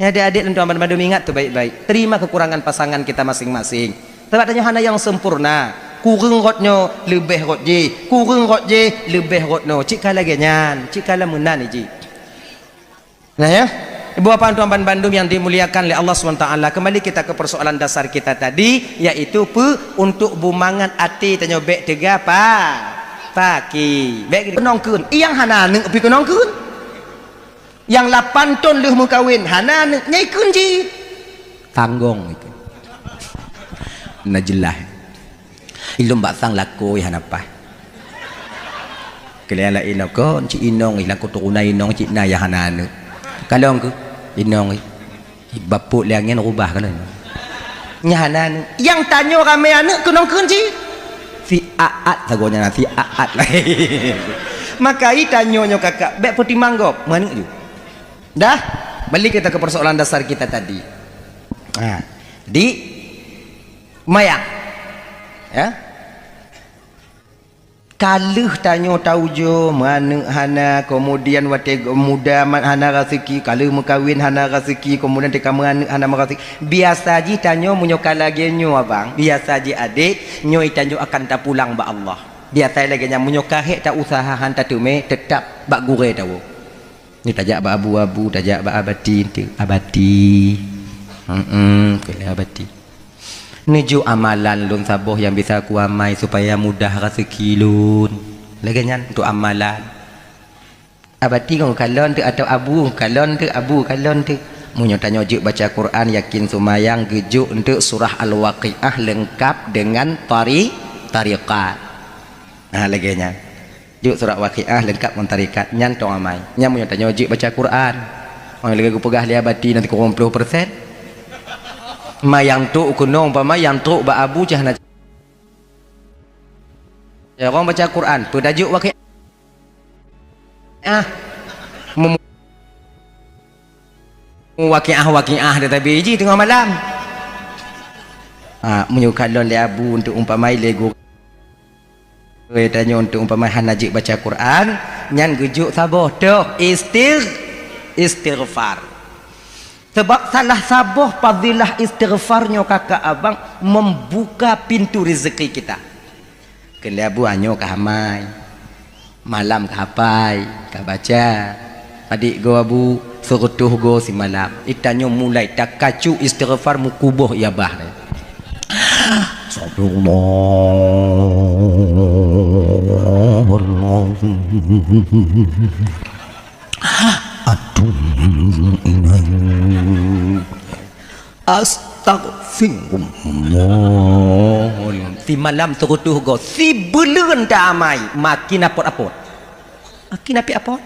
Ya adik-adik dan tuan-tuan bandum ingat tuh baik-baik. Terima kekurangan pasangan kita masing-masing. Sebab adanya hana yang sempurna. Kurang rotnya lebih rot je. Kurang rot je lebih rot no. Cik kala genyan, cik kala menan ji. Nah ya. Ibu bapak tuan-tuan bandum yang dimuliakan oleh Allah SWT, kembali kita ke persoalan dasar kita tadi, yaitu untuk bumangan ati tanya bek tega paki. Bek kenongkeun. Iyang hana neung pi kenongkeun. Yang 8 ton leuh mengkawin hana nyaikeun ji tanggong itu najelah ilum baksang laku ya napa kalian la ino kon ci inong ilang kuturuna inong ci na ya hanane kalong ke inong bapuk liangin rubah kan nya hanane yang tanyo rame anak kenongkeun ji si aat sagonya si aat maka i tanyo nyo kakak bek putih manggop mana ju dah, balik kita ke persoalan dasar kita tadi. Nah, di mayang, ya. Kaluh tanyo taujo mana hana kemudian wate muda hana rezeki kaluh mengkawin hana rezeki kemudian teka mana hana rezeki biasa ji tanyo munyokal lagi nyo abang biasa ji adik nyo tanyo akan tak pulang ba Allah biasa lagi nya munyokah tak usaha hanta tume tetap bak gure tahu. Ni tajak ba abu-abu tajak ba abati abati kena abati nuju amalan lun saboh yang bisa ku amai supaya mudah rezeki lun lagi nyan untuk amalan abati kau kalon tu atau abu kalon tu abu kalon tu munyo tanyo juk baca Quran yakin sumayang gejuk untuk surah al-waqiah lengkap dengan tariqat nah lagi nyan juk surat waqiah lengkap mentarikat nyan tong amai nyan munyo tanyo juk baca Quran orang lagi ku pegah li abati nanti kurang 20% mayang tu kunong pama yang tu ba abu cahna ya orang baca Quran pedajuk waqiah waqiah dia biji tengah malam menyukalon li abu untuk umpamai lego tanya untuk umpama hanajik baca Quran nyan gejuk saboh doh istighfar sebab salah saboh fadilah istighfarnya kakak abang membuka pintu rezeki kita kena abu anyo kahamai malam kahapai kabaca adik go abu serutuh go si malam itanyo mulai tak kacu istighfar mukuboh ya bah Astagfirullah si malam terutuh go si bulan damai makin apot-apot makin apot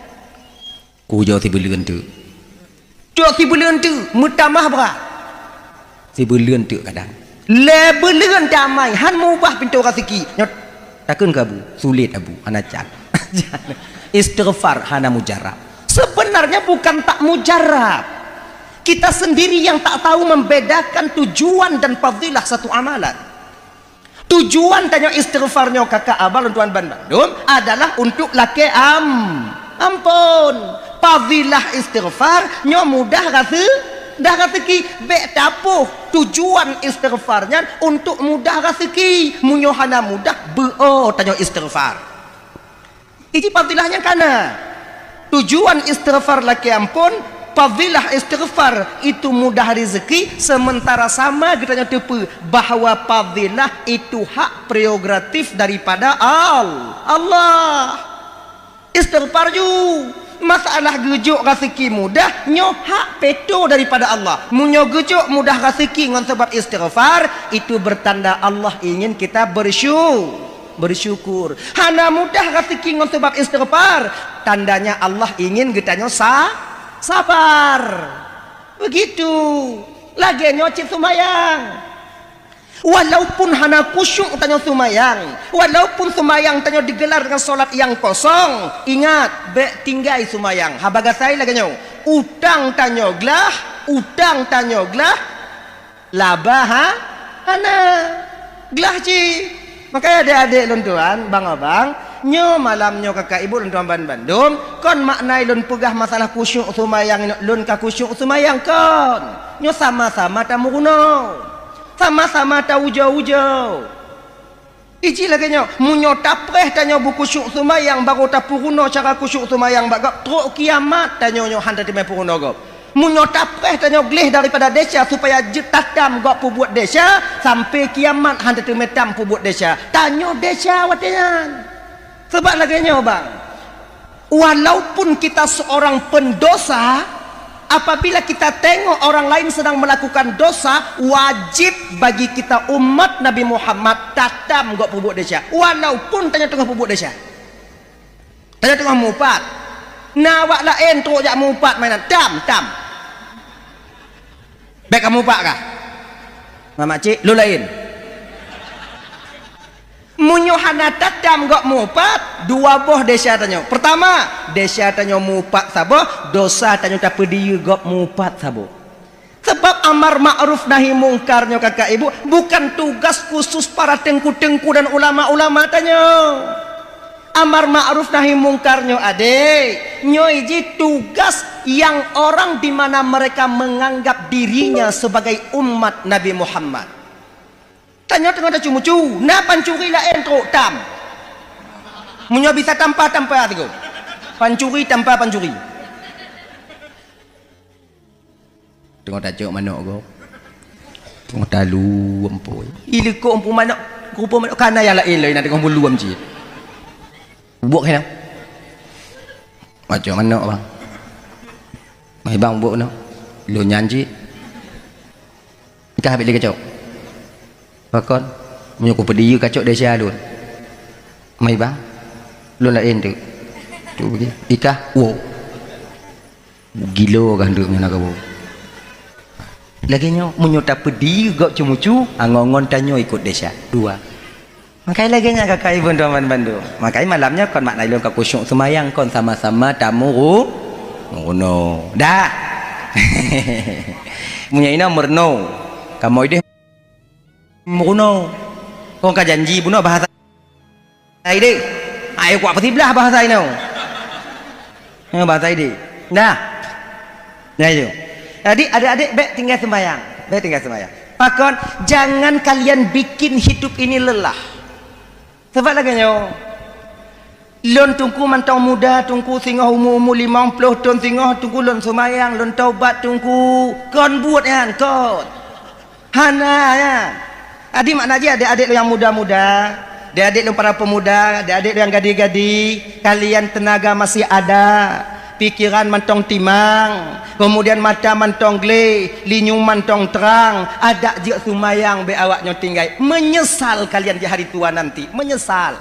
ku jo si bulan tu mutamah berat si bulan tu kadang bulan damai han mubah pintu rezeki nyot takun ke abu sulit abu hanacan istighfar hana mujarab sebenarnya bukan tak mujarab kita sendiri yang tak tahu membedakan tujuan dan fadilah satu amalan tujuan tanya istighfarnya kakak abal tuan bandum adalah untuk laki ampun fadilah istighfar nyo mudah dah rezeki bek tapuh tujuan istighfarnya untuk mudah rezeki munyohana mudah beo tanya istighfar ini fadilahnya kana tujuan istighfar laki ampun fadilah istighfar itu mudah rezeki sementara sama kita tepu bahawa fadilah itu hak prerogatif daripada Allah istighfar ju masalah gejuk rezeki mudah nyo hak peto daripada Allah munyo gejuk mudah rezeki ngon sebab istighfar itu bertanda Allah ingin kita bersyukur hana mudah rezeki ngon sebab istighfar tandanya Allah ingin kita nyo sabar begitu lagi nyo cip sumayang walaupun hana kusyuk tanya sumayang walaupun sumayang tanya digelar dengan solat yang kosong ingat bek tinggai sumayang habaga saya lagi nyo utang tanya glah labah hana glah ci makanya adik-adik lontuan bang abang nyo malamnyo kakak ibu dan tuan Bandung kon maknai lun pegah masalah kusyuk sumayang lun ka kusyuk sumayang kon nyo sama-sama tamu kuno sama-sama tahu jauh-jauh iji lagi nyo munyo tapreh tanyo buku kusyuk sumayang baru tapu kuno cara kusyuk sumayang bagak truk kiamat tanyo nyo handa timai kuno go munyo tapreh tanyo gleh daripada desa supaya jetatam gak pubuat desa sampai kiamat handa timai tam pubuat desa tanyo desa watinan. Sebab lagi bang, walaupun kita seorang pendosa, apabila kita tengok orang lain sedang melakukan dosa, wajib bagi kita umat Nabi Muhammad tatam gak pubuk desa, walaupun tanya tengah pubuk desa, tanya tengah mupat, nawak lain teruk jak mupat mainan, tam, baik kamu mupat kah? Mama cik, lu lain. Munyohana tatam gak mupat dua boh desa tanyo pertama desa tanyo mupat sabo dosa tanyo tapi dia gak mupat sabo sebab amar ma'ruf nahi mungkarnya kakak ibu bukan tugas khusus para tengku-tengku dan ulama-ulama tanyo amar ma'ruf nahi mungkarnya adik nyoiji tugas yang orang di mana mereka menganggap dirinya sebagai umat Nabi Muhammad. Tanya tengah ada cumu-cu, na pancuri lah entro tam. Munyo bisa tanpa tigo. Pancuri tanpa pancuri. Tengok tak cok manok go. Tengok talu empoi. Ili ko empu manok, rupa manok kana yang lain nak tengok bulu am cik. Buat kena. Macam manok bang. Mai bang buat no. Lu nyanji. Kita habis lagi cok. Pakon menyuku pediu kacok desa lun mai bang lun lain tu tu pergi ikah wow gilo kan duk nak kau lagi nyo menyuta pediu gak cumucu angongon tanyo ikut desa dua makai lagi nya kakak ibu teman Bandung makai malamnya kon maknai lun ka kusyuk semayang kon sama-sama tamu ngono dah punya ina merno kamu ide muno kau ka janji buno bahasa ini ayo kuat peti belah bahasa ini bahasa ini nah itu jadi adik-adik baik tinggal sembahyang pakon jangan kalian bikin hidup ini lelah sebab lagi lon tungku mantong muda tungku singoh umur 50 tahun singoh tungku lon sembahyang lon taubat tungku kon buat kan kon hana ya Adik makna aja adik-adik yang muda-muda, adik-adik yang para pemuda, adik-adik yang gadi-gadi, kalian tenaga masih ada, pikiran mantong timang, kemudian mata mantong gle, linyung mantong terang, ada je sumayang be awaknya tinggai. Menyesal kalian di hari tua nanti, menyesal.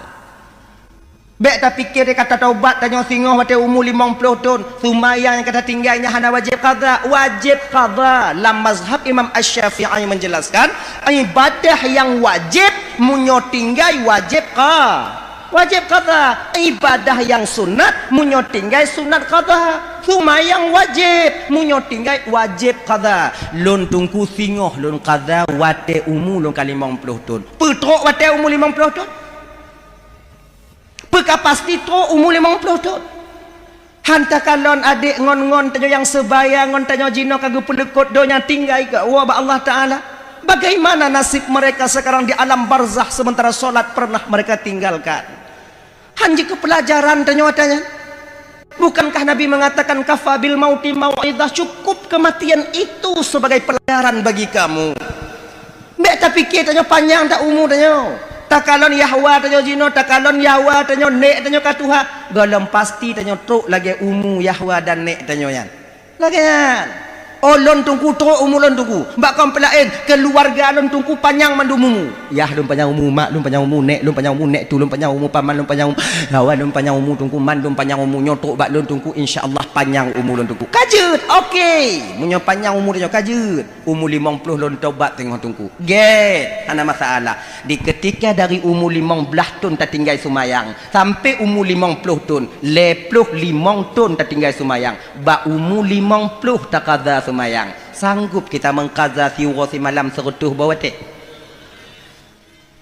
Bek tak pikir dia kata taubat tanya singoh wate umur 50 tahun sumayang yang kata tinggalnya hana wajib qada lam mazhab Imam Asy-Syafi'i menjelaskan ibadah yang wajib munyo tinggal wajib qada ibadah yang sunat munyo tinggal sunat qada sumayang wajib munyo tinggal wajib qada lon tungku singoh lon qada wate umur lon 50 tahun petrok wate umur 50 tahun Peka pasti tu umur 50 tahun. Hantar kalon adik ngon-ngon tanyo yang sebaya ngon tanyo jino kagu pelekut donya tinggal ke wabah Allah Ta'ala. Bagaimana nasib mereka sekarang di alam barzah sementara solat pernah mereka tinggalkan. Hanji ke pelajaran tanyo tanya. Bukankah Nabi mengatakan kafabil mauti mau'idah, cukup kematian itu sebagai pelajaran bagi kamu. Mbak tak fikir tanyo panjang tak umur tanyo. Takalon Yahwa tanyo jino, takalon Yahwa tanyo nek tanyo katuha, golong pasti tanyo truk lagi umu Yahwa dan nek tanyo yan. Lagi yan. Oh lon tungku truk umu lon tungku. Mbak kompelain keluarga lon tungku panjang mandumumu. Yah lon panjang umu mak, lon panjang umu nek, lon panjang umu nek tu, lon panjang umu paman, lon panjang umu lawan, lon panjang umu tungku man, lon panjang umu nyotok bak lon tungku insyaallah panjang umu lon tungku. Kajut. Okey. Munyo panjang umu tanyo kajut. Umu 50 lon tobat tengok tungku. Get. Ana masalah. Di ketika dari umur 15 tahun tak tinggal sumayang sampai umur 50 tahun 55 tahun tak tinggal sumayang ba umur 50 tak qada sumayang sanggup kita mengqada siwa si malam serutuh bawah tek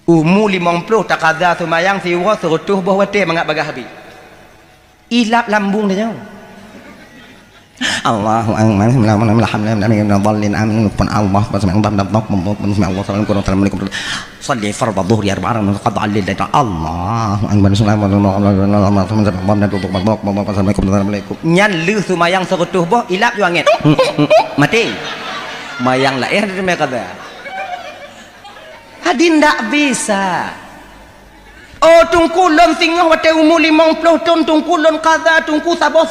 Umur 50 tak kada semayang siwa serutuh bawah wate mangak bagah habis. Ilap lambung dia. Allahu akbar alhamdulillah amin pun Allah salli fardhu dhuhri arba'an qad alil Allahu akbar nyan lu sumayang serutuh boh ilap ju angin mati mayang lah dia kata hadin ndak bisa. Oh tungkulon tinggal wate umur 50 tahun tungkulon kaza tungku sabar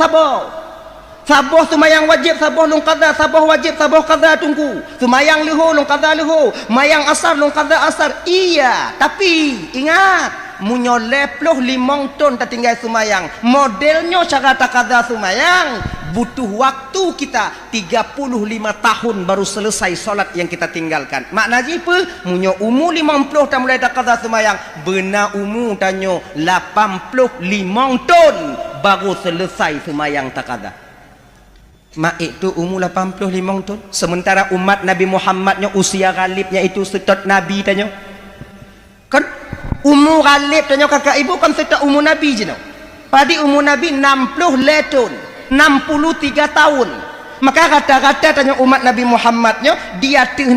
saboh sumayang wajib saboh lung qada saboh wajib saboh qada tunggu sumayang luhu lung qada luhu mayang asar lung qada asar iya tapi ingat munyo 55 ton tak tinggal sumayang modelnya cara tak qada sumayang butuh waktu kita 35 tahun baru selesai solat yang kita tinggalkan makna apa munyo umur 50 tak mulai tak qada sumayang benar umur tanyo 85 ton baru selesai sumayang tak qada. Mak itu umur 85 tahun sementara umat Nabi Muhammadnya usia ghalibnya itu setot Nabi tanya kan umur ghalib tanya kakak ibu kan setot umur Nabi je no padi umur Nabi 60 tahun 63 tahun maka kata-kata tanya umat Nabi Muhammadnya dia 60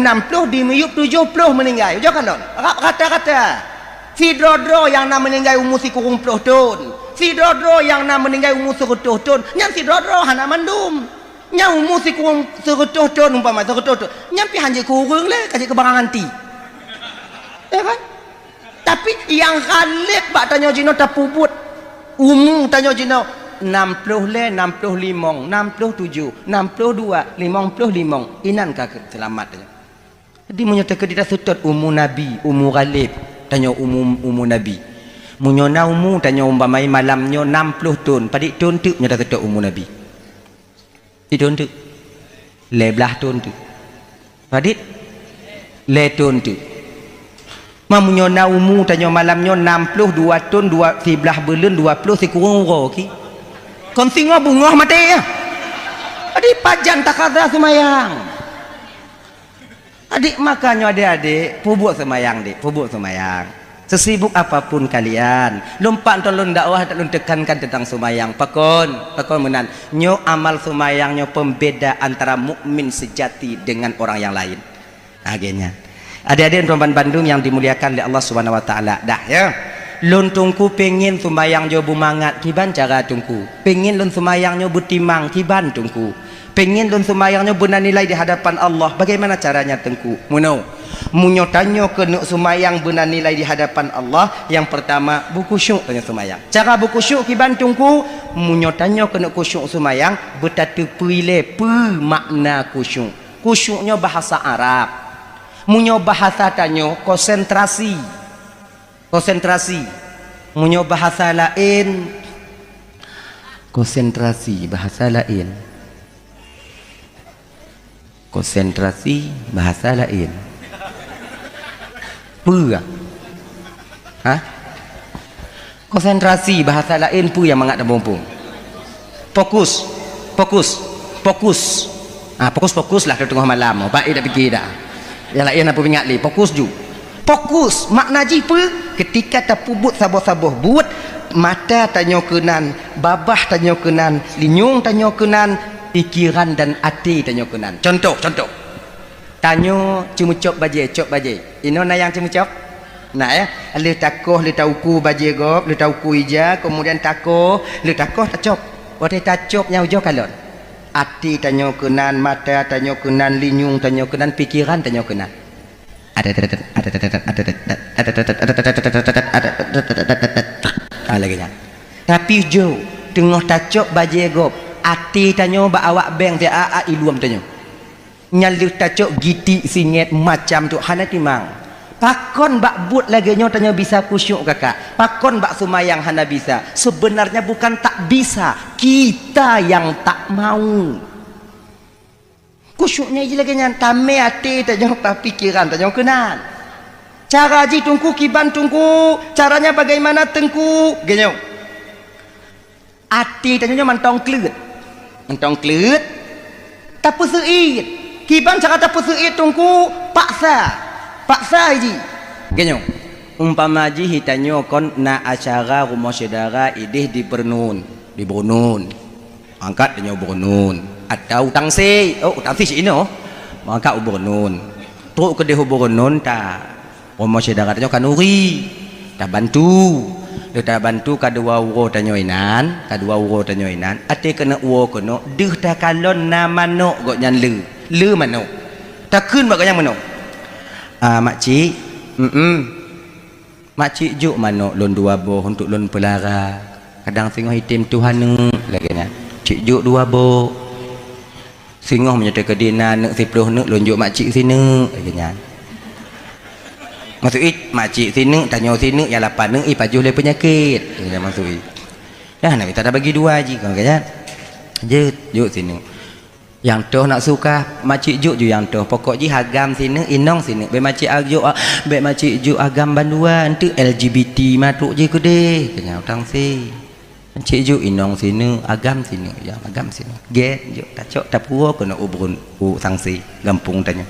di miyup 70 meninggal jangan kan kata-kata si drodro yang nak meninggal umur si kurung 10 tahun si drodro yang nak meninggal umur 100 tahun yang si drodro hana mandum nyau musik kurang serutuh tahun umpama serutuh tahun nyampi hanya kurang lah kasih kebarang anti ya kan tapi yang khalif bak tanya jino tak pubut umum tanya jino 60 le 65 67 62 55 inan kah selamat jadi menyatakan kita sutut umur Nabi umur khalif tanya umur Nabi munyona umur tanya umpama malamnya 60 tahun padik tahun tu menyatakan sutut umur Nabi tahun tu lebelah tahun tu padit le tahun tu mamunyo na umu tanyo malamnya 62 tahun 2 sebelah bulan 20 sekurang roki kon singa bunga mati ya adik pajan tak ada semayang adik makanya adik-adik pubuk semayang dik pubuk semayang sesibuk apapun kalian lompat tolong dakwah tak tekankan tentang sumayang pakon menan nyo amal sumayangnya pembeda antara mukmin sejati dengan orang yang lain akhirnya adik-adik perempuan Bandung yang dimuliakan oleh Allah Subhanahu wa taala dah ya lun tungku pengen sumayang jo bumangat kiban cara tungku pengen lun sumayangnya butimang kiban tungku pengen lun sumayangnya benar nilai di hadapan Allah bagaimana caranya tengku munyo tanyo kena sumayang benar nilai di hadapan Allah yang pertama berkusyuk tanya sumayang cara berkusyuk kiban tungku munyo tanyo kena kusyuk sumayang betatu puile pe makna kusyuk kusyuknya bahasa Arab munyo bahasa tanyo konsentrasi munyo bahasa lain konsentrasi bahasa lain konsentrasi bahasa lain pu ha konsentrasi bahasa lain pu yang mangat bompong fokus lah di tengah malam baik dah fikir dah yang lain apa ingat li fokus ju fokus makna ji pu ketika tak pubut sabar-sabar buat mata tanyo kenan babah tanyo kenan linyung tanyo kenan pikiran dan hati tanyo kenan contoh tanyo cumucop baje ino na yang cumucop nah ya le takoh le tauku baje gop le tauku ija kemudian takoh tacop wate tacop nya ujo kalon hati tanyo kenan mata tanyo kenan linyung tanyo kenan pikiran tanyo kenan ada lagi nya tapi jo tengah tacop baje gop hati tanyo ba awak beng dia a iluam tanyo nyali tacok giti singet macam tu hana timang pakon bak but lagi nyo tanya bisa kusyuk kakak pakon bak sumayang hana bisa sebenarnya bukan tak bisa kita yang tak mau kusyuknya je lagi nyan tame hati tanya pikiran tanya kenan cara ji tungku kiban tungku caranya bagaimana tengku genyo hati tanya mantong klut tapi seit kiban cara tak pusuit tungku paksa haji genyo umpama ji hitanyo kon na acara rumah saudara idih di Bernun angkat danyo Bernun atau tangsi sini maka Bernun truk ke deh Bernun ta rumah saudara danyo kanuri ta bantu kadua uro tanyo inan ate kena uro kono deh ta kalon na manok gok nyan le manok ta keun bak yang manok makcik makcik juk manok lon dua boh untuk lon pelara kadang singoh hitim Tuhan lagi nya cik juk dua boh singoh menyata ke dina nek 10 nek lon juk makcik sini lagi nya maksud makcik sini tanya sini ya 8 nek pajuh le penyakit dia maksud dah nak kita dah bagi dua je kan kan je juk sini yang toh nak suka makcik juk yang toh pokok ji hagam sini inong sini be makcik juk agam bandua ente LGBT matuk je ke deh kena utang si makcik juk inong sini agam sini yang agam sini get juk tacok tapuro kena ubrun sangsi gampung tanya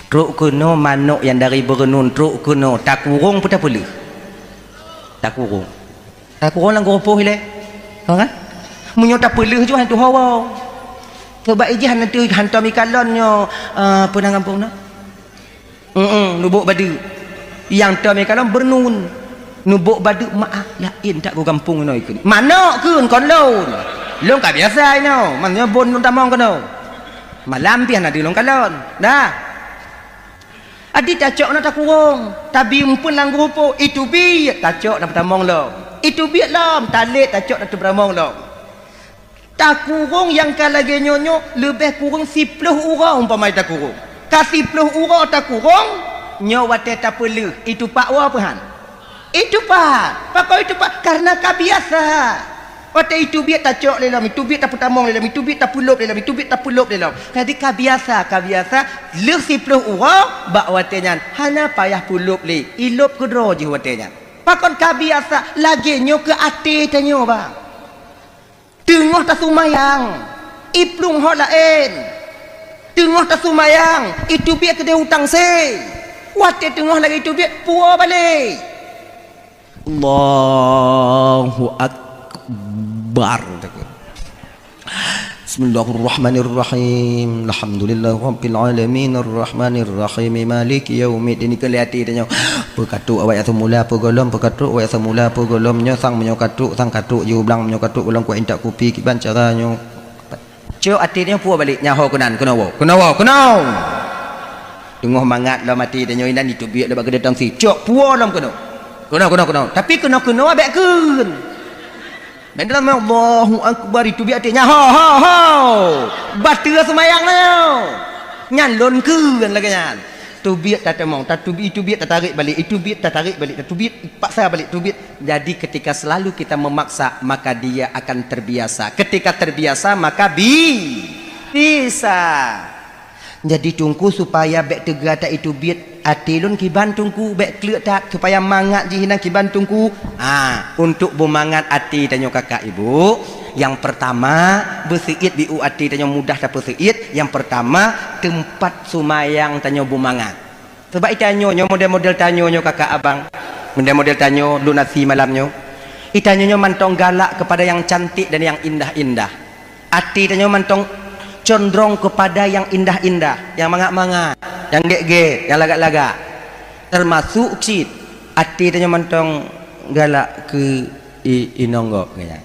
truk kuno manuk yang dari Bernun truk kuno tak kurung pun tak boleh tak kurung lang gopoh le kan munyo tak boleh ju hantu hawa sebab iji hantar mikalonnya penang kampung nak nubuk badu yang hantar mikalon Bernun nubuk badu maaf lain tak ke kampung ni ikut mana kun kon lon ka biasa no maknanya bon non tamong kono malam pian ada long kalon dah adi tacok nak tak kurung tabi umpun lang grupo itu bi tacok nak tamong lo itu bi lam talit tacok nak tamong lo tak kurung yang kalagi nyonyo lebih kurung 10 orang umpama tak kurung kasih 10 orang tak kurung nyawa tak perlu itu pak wa pahan itu pak pakai itu pak karena kabiasa waktu itu biar tak cok lelam itu biar tak putamong lelam itu biar tak pulup lelam itu biar tak pulup lelam jadi kabiasa le 10 orang bak watenya hana payah pulup le ilup kedro je watenya pakon kabiasa lagi nyo ke ati tanyo bang tengah tak sumayang iplung hok lain tengah tak sumayang itu biar kedai hutang se wate tengah lagi itu biar puas balik Allahu Akbar Bismillahirrahmanirrahim Alhamdulillahirabbil alamin arrahmanirrahim maliki yaumiddin kelihati tanya pekatuk awak yang semula pegolom pekatuk awak yang semula pegolomnya sang menyokatuk sang katuk je ublang menyokatuk ulang kuat intak kopi kiban caranya cok artinya puas balik nyaho kenan kenawo tengah mangat lah mati tanya inan itu biar dapat kedai tangsi cok puas lam kena tapi kena abek kun Benda Allahu Akbar itu biar artinya ho batu semayang nyan lon ke kan lagi nyan tu biar tak temong itu biar tak tarik balik itu biar tak tarik balik tu biar paksa balik tu biar jadi ketika selalu kita memaksa maka dia akan terbiasa ketika terbiasa maka bisa jadi tungku supaya bek tegata itu biar atilun kiban tungku bek klek tak supaya mangat jihinan kiban tungku untuk bermangat ati tanyo kakak ibu yang pertama bersiit biu ati tanyo mudah tak bersiit yang pertama tempat sumayang tanyo bermangat sebab itanyo nyo model-model tanyo nyo kakak abang model-model tanyo lunasi malamnyo itanyo nyo mantong galak kepada yang cantik dan yang indah-indah ati tanyo mantong condong kepada yang indah-indah yang mangat-mangat yang gek-gek yang lagak-lagak termasuk cit ati tanya mantong galak ke inong gok kaya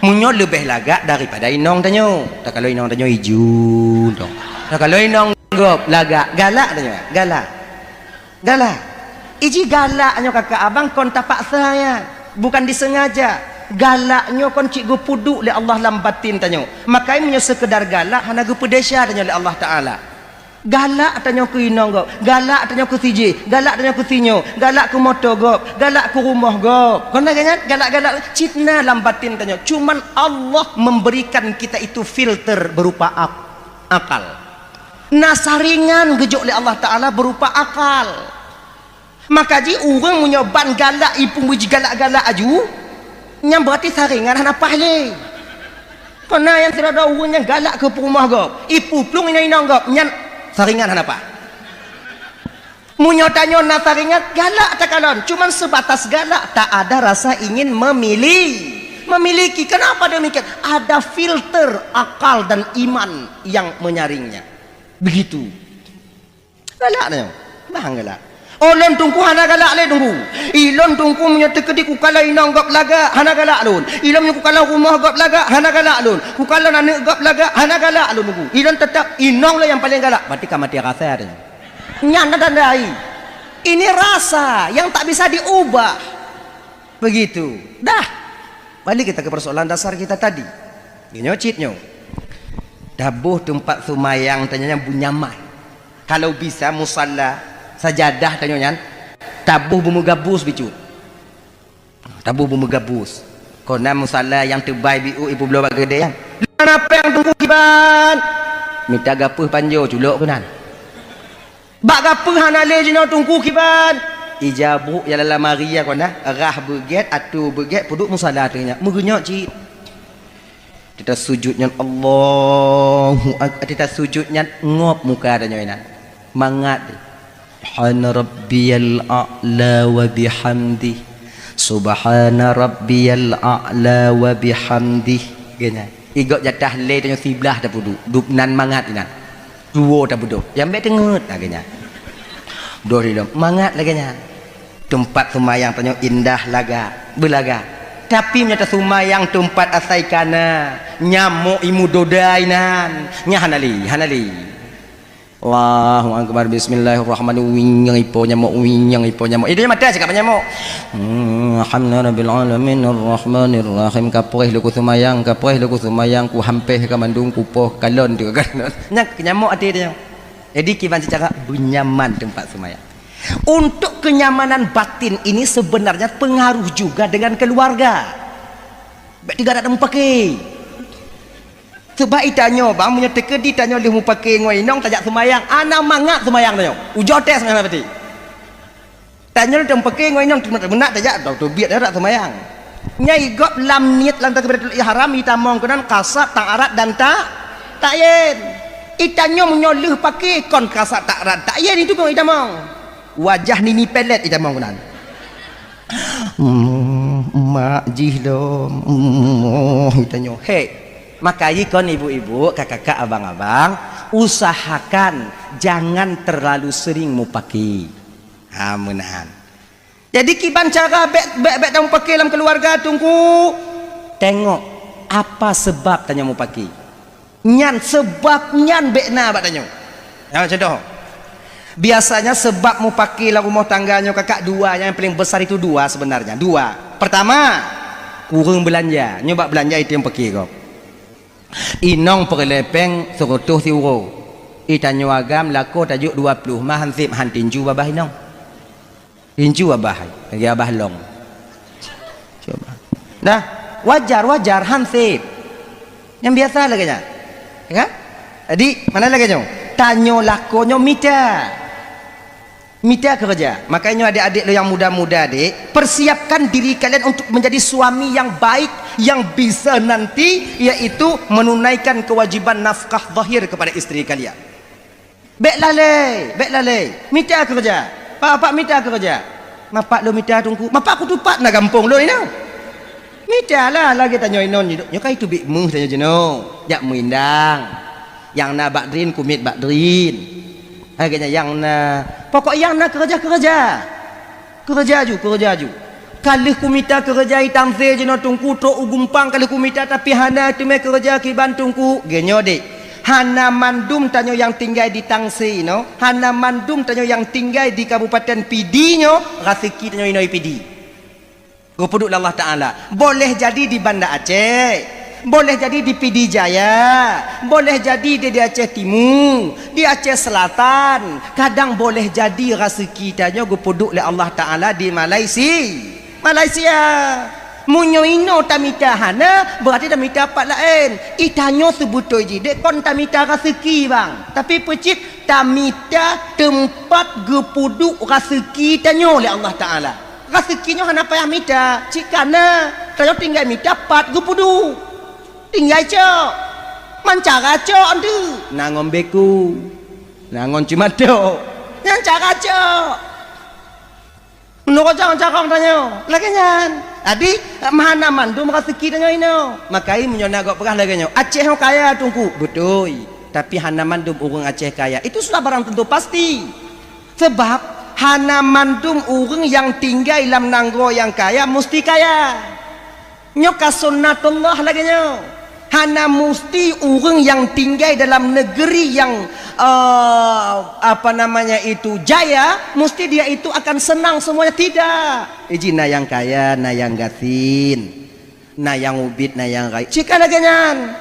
munyo lebih lagak daripada inong tanyo tak kalau inong tanyo hijau dong tak kalau inong gok lagak galak tanyo galak iji galaknya kakak abang kon tak paksa ya bukan disengaja galaknya kon cik go puduk le Allah lambatin tanyo makanya sekedar galak hana go pedesya tanyo le Allah taala galak tanyo ke inong go galak tanyo ke siji galak tanyo ke sinyo galak ke motor go galak ke rumah go kon lagi kan galak-galak citna lambatin tanyo cuman Allah memberikan kita itu filter berupa akal nasaringan gejok le Allah taala berupa akal maka ji orang punya ban galak ipung biji galak-galak aju yang berarti saringan hana pahle kena yang tidak ada orang yang galak ke rumah go ipu plung ina-ina go nyan saringan hana apa Munyo tanyo nasaringat galak tak kalon, cuman sebatas galak, tak ada rasa ingin memiliki. Kenapa demikian? Ada filter akal dan iman yang menyaringnya. Begitu. Galak nyo, bang galak. Olon tungku hana galak le tunggu. Ilon tungku menyata kedi ku kala inang gap laga hana galak lun. Ilon ku kala rumah gap laga hana galak lun. Ku kala anak gap laga hana galak lun tunggu. Ilon tetap inang lah yang paling galak. Berarti kamati rasa ada. Nyanda tandai. Ini rasa yang tak bisa diubah. Begitu. Dah. Balik kita ke persoalan dasar kita tadi. Nyocitnyo. Dabuh tempat sumayang tanyanya bunyaman. Kalau bisa musalla sajadah tanyanya tabuh bumbu gabus bicu. Tabuh bumbu gabus. Kona musalla yang terbaik biu ibu belah gede yang. Apa yang tunggu kiban? Minta gapuh panjo culuk kenan. Bak gapuh hanale jino tunggu kiban. Ijabu ya dalam Maria kona rah beget atu beget puduk musalla tanya. Mugunyok cik. Kita sujudnya Allahu Akbar. Kita sujudnya ngop muka tanya ina. Mangat. Subhana rabbiyal a'la wa bihamdi. Subhana rabbiyal a'la wa bihamdi. Gana. Igok jatah le tanya siblah dah puduk. Dupnan mangat ina. Duo dah puduk. Yang bet tengut laganya. Dua rilom mangat laganya. Tempat semayang tanya indah laga, belaga. Tapi menyata semayang tempat asai kana nyamuk imu dodainan. Nya hanali. Allahu akbar bismillahirrahmanirrahim. Nyamuk. Itu mata cakap nyamuk. Alhamdulillah rabbil alamin arrahmanirrahim. Kapreh luku semayang ku hampir ke mandung kupoh kalon tu kan. Nyak nyamuk hati dia. Jadi kiban secara benyaman tempat semayang. Untuk kenyamanan batin ini sebenarnya pengaruh juga dengan keluarga. Tidak ada pakai. Sebab itanyo bang punya tekedi tanyo limu pakai ngoi nong tajak semayang. Ana mangat semayang tanyo. Ujo tes semayang berarti. Tanyo dem pakai ngoi nong benak tajak tu biar dah semayang. Nyai gop lam niat lam takbiratul ihram itamong kenan kasat tak arat dan tak yen. Itanyo menyoleh pakai kon kasat tak arat tak yen itu pun itamong. Wajah nini pelet itamong kenan. Mak jihlo itanyo. Hey, makanya kon ibu-ibu, kakak-kakak, abang-abang, usahakan jangan terlalu sering mau pakai. Menahan. Jadi kiban cara bek tamu pakai dalam keluarga tunggu. Tengok apa sebab tanya mau pakai. Nyan sebab nyan bekna bak tanya. Ya contoh. Biasanya sebab mau pakai lah rumah tangganya kakak dua, yang paling besar itu dua sebenarnya. Dua. Pertama, kurang belanja. Nyoba belanja itu yang pakai kau. Inong perlepeng serutuh siuro. Itanyo agam lako tajuk 20 mah hansip hantinju babah inong. Tinju babah. Lagi abah long. Coba. Nah, wajar hansip. Yang biasa lagi nya. Ya? Jadi, mana lagi nyo? Tanyo lakonyo Mita kerja. Makanya adik-adik yang muda-muda adik, persiapkan diri kalian untuk menjadi suami yang baik, yang bisa nanti yaitu menunaikan kewajiban nafkah zahir kepada istri kalian. Bek lalai. Mita kerja. Pak mita kerja. Mapak lo mita tunggu. Mapak aku tupat nak gampung lo ini. Mita lah lagi tanya inon nyo kai tu bik mu tanya jeno. Jak muindang. Yang na bakdrin kumit bakdrin. Agaknya yang na pokok yang na kerja ju kalih kumita kerja hitam se jeno tungku to ugumpang kalih kumita tapi hana tu me kerja kiban tungku genyo dek hana mandum tanyo yang tinggal di Tangsi no hana mandum tanyo yang tinggal di Kabupaten Pidi nyo rasiki tanyo inoi Pidi gopuduk Allah Taala boleh jadi di Banda Aceh. Boleh jadi di Pidi Jaya, boleh jadi di Aceh Timur, di Aceh Selatan. Kadang boleh jadi rezeki tanya gupuduk oleh Allah Taala di Malaysia. Munyo ino tamita hana berarti tamita apa lain. Itanyo sebutoi jide kon tamita rezeki bang. Tapi pecik tamita tempat gupuduk rezeki tanyo oleh Allah Taala. Rezekinya hana payah mita. Cikana tayo tinggal mita pat gupuduk. Tinggal cok mancara cok andu nangon beku nangon cuma do yang cara cok. Menurut cara tanya, lagi nyan. Adi mana mandu rezeki tanya ini. Makai menyona gak pernah lagi nyo. Aceh kaya tungku, betul. Tapi hana mandum orang Aceh kaya. Itu sudah barang tentu pasti. Sebab hana mandum orang yang tinggal dalam nanggo yang kaya mesti kaya. Nyoka sunnatullah lagi nyo. Hana mesti orang yang tinggal dalam negeri yang apa namanya itu jaya, mesti dia itu akan senang semuanya. Tidak. Iji na yang kaya, na yang gasin, na yang ubit, na yang rai. Jika lagi nyan,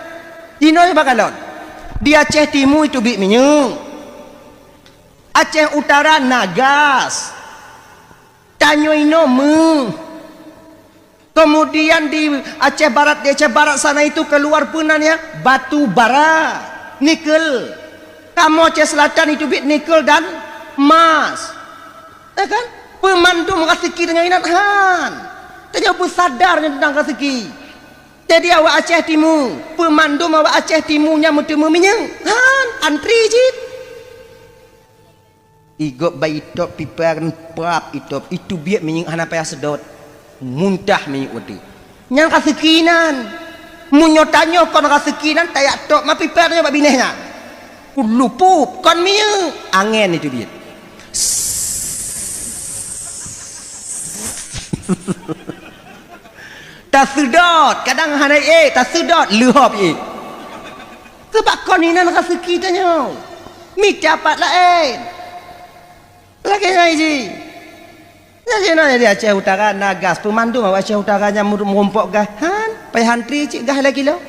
dino bakalon. Di Aceh Timur itu bik minyak, Aceh Utara nagas, Tanyoino kemudian di Aceh Barat sana itu keluar punannya batu bara, nikel. Kamu Aceh Selatan itu bit nikel dan emas, ya kan? Pemandu rezeki dengan inathan, tidak bersadar tentang rezeki. Jadi awak Aceh Timur, pemandu awak Aceh Timurnya mutemu minyak, antri jit. Igop baitop piparan pap itu biak minyak hana payah sedot. Muntah minyak wadi nyang kasekinan munyotanyo kon kasekinan tayak tok ma pipernya bak binehnya lupup kon minyak angin itu dia tak sedot kadang hana tak sedot lehop sebab kon inan kasekitannya mi dapat lain lagi ngaji. Jadi di Aceh Utara nagas pemandu awak Aceh Utaranya merompok gahan pai hantri cik gah lagi lo.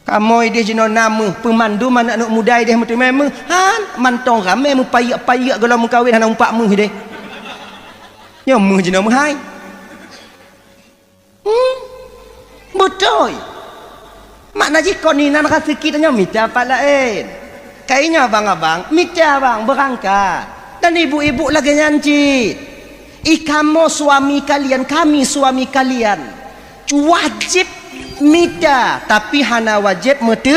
Kamu dia jeno nama pemandu mana anak muda dia mesti memang han mantong ramai mu payak kalau mu kawin hana umpak mu dia. Yo mu jeno mu hai. Betul. Makna jikon ni nan rezeki tanya minta apa lain. Kayaknya abang-abang minta abang berangkat dan ibu-ibu lagi nyancit. Kamu suami kalian, kami suami kalian wajib minta, tapi hana wajib metu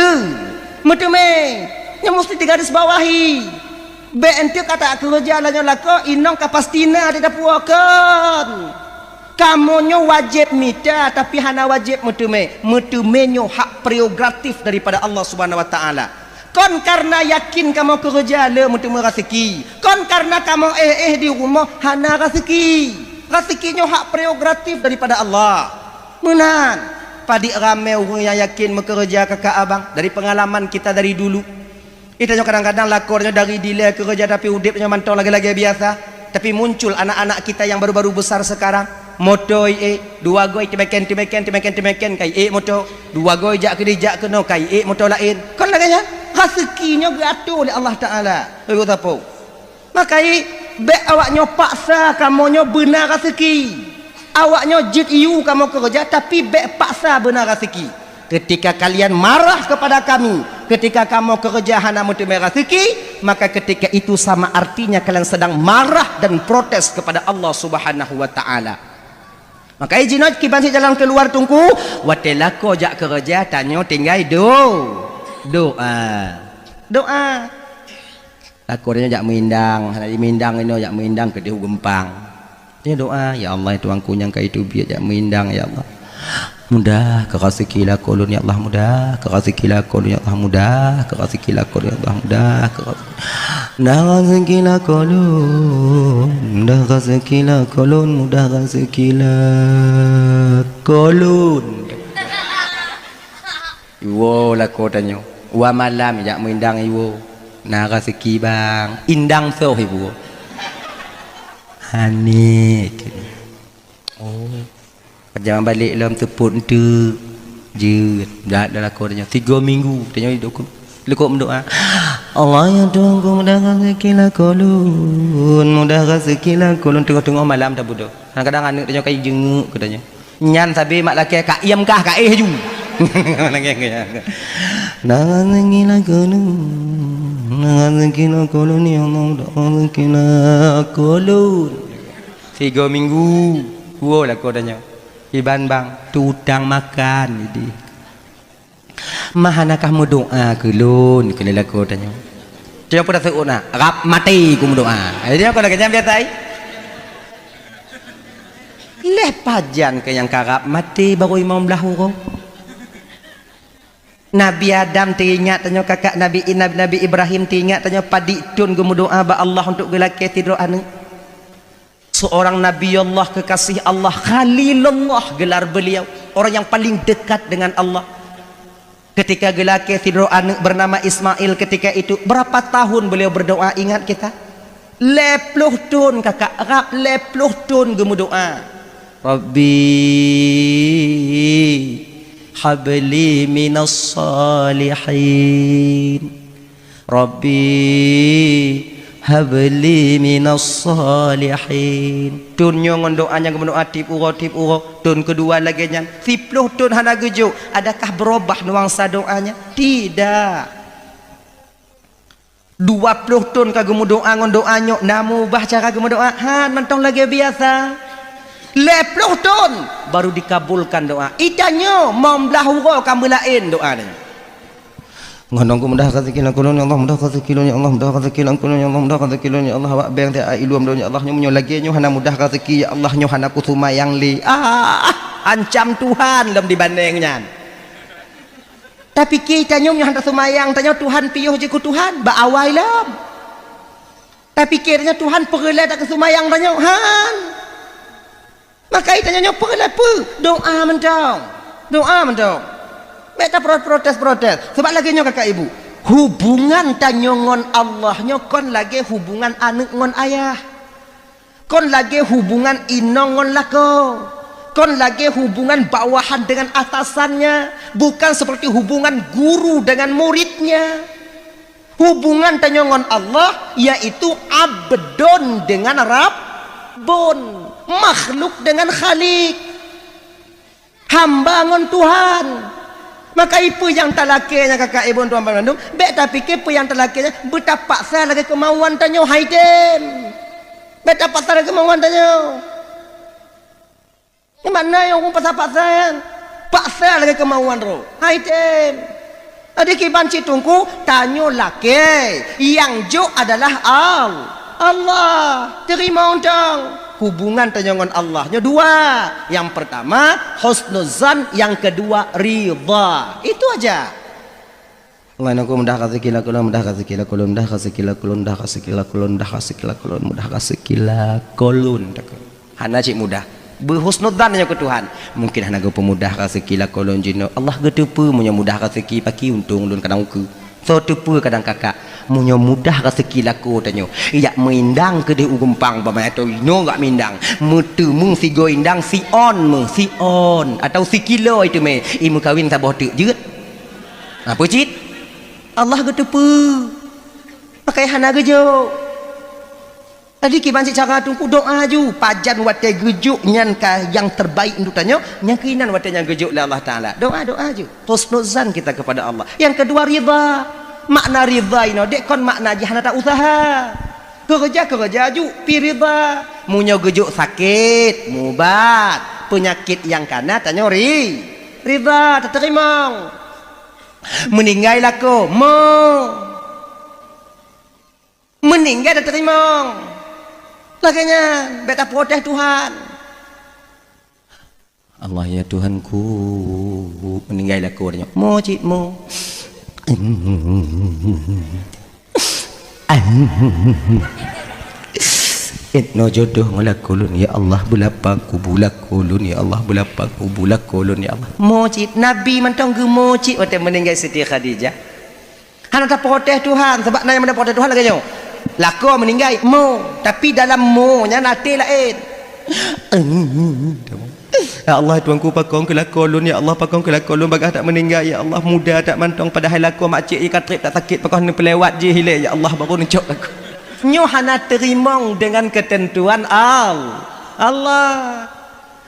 yang mesti digaris bawahi. BNT kata kerja lanyo lako inong kapastina tidak puakan. Kamu wajib minta, tapi hana wajib metu nyo hak prerogatif daripada Allah Subhanahu Wa Taala. Kon karena yakin kamu kerja le mutu rezeki. Kon karena kamu di rumah hana rezeki. Rezekinya hak prerogatif daripada Allah. Menan. Padi ramai orang yang yakin bekerja kakak abang dari pengalaman kita dari dulu. Kita kadang-kadang lakornya dari delay kerja tapi udipnya mantau lagi-lagi biasa. Tapi muncul anak-anak kita yang baru-baru besar sekarang. Moto dua goi temaken kai moto dua goi jak no kai moto lain. Kon laganya rezekinya diatur oleh Allah Taala. Begitu apa? Makai be awaknya paksa kamonyo benar rezeki. Awaknya jit iu kamu kerja tapi be paksa benar rezeki. Ketika kalian marah kepada kami, ketika kamu kerja hana mutu rezeki, maka ketika itu sama artinya kalian sedang marah dan protes kepada Allah Subhanahu Wa Taala. Maka jinot kiban si jalan keluar tungku watelako jak kerja tanyo tinggal doa lakornya jak mengindang hari mengindang ini jak mengindang ke dihu gempang ini doa ya Allah tuangku yang kai itu biar jak mengindang ya Allah mudah kerasikilah kolon ya Allah mudah kerasikilah kolon ya Allah mudah kerasikilah kolon ya Allah mudah kerasikilah kolon mudah kerasikilah kolon mudah kerasikilah kolon wow lako tanyo wa malam jak mengindang iwo na rezeki bang indang so ibu hani oh jangan balik dalam tepun tu je dah lako tanyo 3 minggu tanyo hidup lekuk mendoa Allah ya Tuhanku mudah rezekilah kolon mudah rezekilah kolon tengah-tengah malam dah bodoh kadang-kadang anak tanyo kai jenguk katanya nyan sabe mak laki kak iam kah kak ju rezekilah kolon ya Allah rezekilah kolon 3 minggu wow lako tanyo iban bang tutang makan jadi mahanakah mu doa kelun kelala ko tanyo Dia pada seuna, rap mati ku doa. Dia kau nak kenyam dia tai. Leh pajan ke yang karap mati baru imam lahur. Nabi Adam teringat tanya kakak Nabi Ibrahim teringat tanya padi tun gemu doa ba Allah untuk gelake tidur anu. Seorang Nabi Allah kekasih Allah Khalilullah gelar beliau, orang yang paling dekat dengan Allah. Ketika gelake tidur anak bernama Ismail ketika itu berapa tahun beliau berdoa ingat kita? 10 tahun kakak, rap 10 tahun gemu doa. Rabbi habli minas salihin Rabbi habli minas salihin. Tun nyon doanya doa tip uro tun kedua lagi nyan 10 tun hana gejuk. Adakah berubah nuansa doanya? Tidak. 20 tun kagemu doa ngon doanya namu bah cara gemu doa han mentong lagi biasa. 10 tahun baru dikabulkan doa. Itanya membelahura kamu lain doa ni. Ngonong ku mudah kazikilun kulun ya Allah mudah kazikilun ya Allah mudah kazikilun kulun ya Allah mudah kazikilun ya Allah wa bang ta ilum ya Allah nyo lagi nyo hana mudah rezeki ya Allah nyo hana ku sumayang li. Ancam Tuhan dalam dibandingnya. Tapi kita nyo hana sumayang tanya Tuhan piuh je ku Tuhan ba awai lam. Tapi kiranya Tuhan perela tak sumayang tanya han. Maka itanya perlah apa? Doa mentong. Beta protes. Sebab lagi nyo kakak ibu. Hubungan tanyo ngon Allah nyo kon lagi hubungan anak ngon ayah. Kon lagi hubungan inong ngon lako. Kon lagi hubungan bawahan dengan atasannya, bukan seperti hubungan guru dengan muridnya. Hubungan tanyo ngon Allah yaitu abdon dengan Rabbun. Makhluk dengan Khalik, hamba ngon Tuhan. Maka itu yang talakinya kakak ibu tuan bandung bek tapi kepo yang talakinya betapa saya lagi kemauan tanyo haidem betapa saya lagi kemauan tanyo di mana yang paksa lagi kemauan ro haidem adik banci tungku tanyo laki yang jo adalah Allah terima undang. Hubungan tanyangan Allahnya dua. Yang pertama husnuzan, yang kedua ridha. Itu aja. Allah aku mudah kasih kulun mudah kasih kulun mudah kasih kulun mudah kasih kulun mudah kasih kulun mudah kasih kulun. Hana cik mudah. Berhusnuzan nya ke Tuhan. Mungkin hana go pemudah kasih kulun jino. Allah getepe munya mudah kasih paki untung lun kadang ku. So tepe kadang kakak. Munyo mudah rezeki laku tanyo ya meindang ke di ugempang bama atau ino enggak mindang mutu mung si go indang si on atau si kilo itu me imu kawin sabah tu jeut apa cit Allah getepe pakai hana gejo tadi ki banci cara tungku doa ju pajan wate gejuk nyan ka yang terbaik untuk tanyo nyakinan wate yang gejuk la Allah taala doa ju husnuzan kita kepada Allah. Yang kedua ridha. Makna ridha ino dek kon makna jahana tak usaha kerja ju pi ridha munyo gejuk sakit mubat penyakit yang kana tanyo ridha tak terima meninggal lako meninggal tak terima laginya beta protes Tuhan Allah ya Tuhanku meninggal lako tanyo mo cik mo Itno jodoh ngelakulun ya Allah bulapaku bulakulun ya Allah bulapaku bulakulun ya Allah mocit Nabi mentong ke mocit waktu meninggal Siti Khadijah hana tak protes Tuhan sebab nanya mana protes Tuhan lagi nyo laku meninggal mo tapi dalam mo nya nate lain ya Allah tuanku pakong kelakolun ya Allah pakong kelakolun bagah tak meninggal ya Allah muda tak mantong padahal laku makcik ikat trip tak sakit pakong ni pelewat je hilang ya Allah baru necok laku nyo hana terimong dengan ketentuan Allah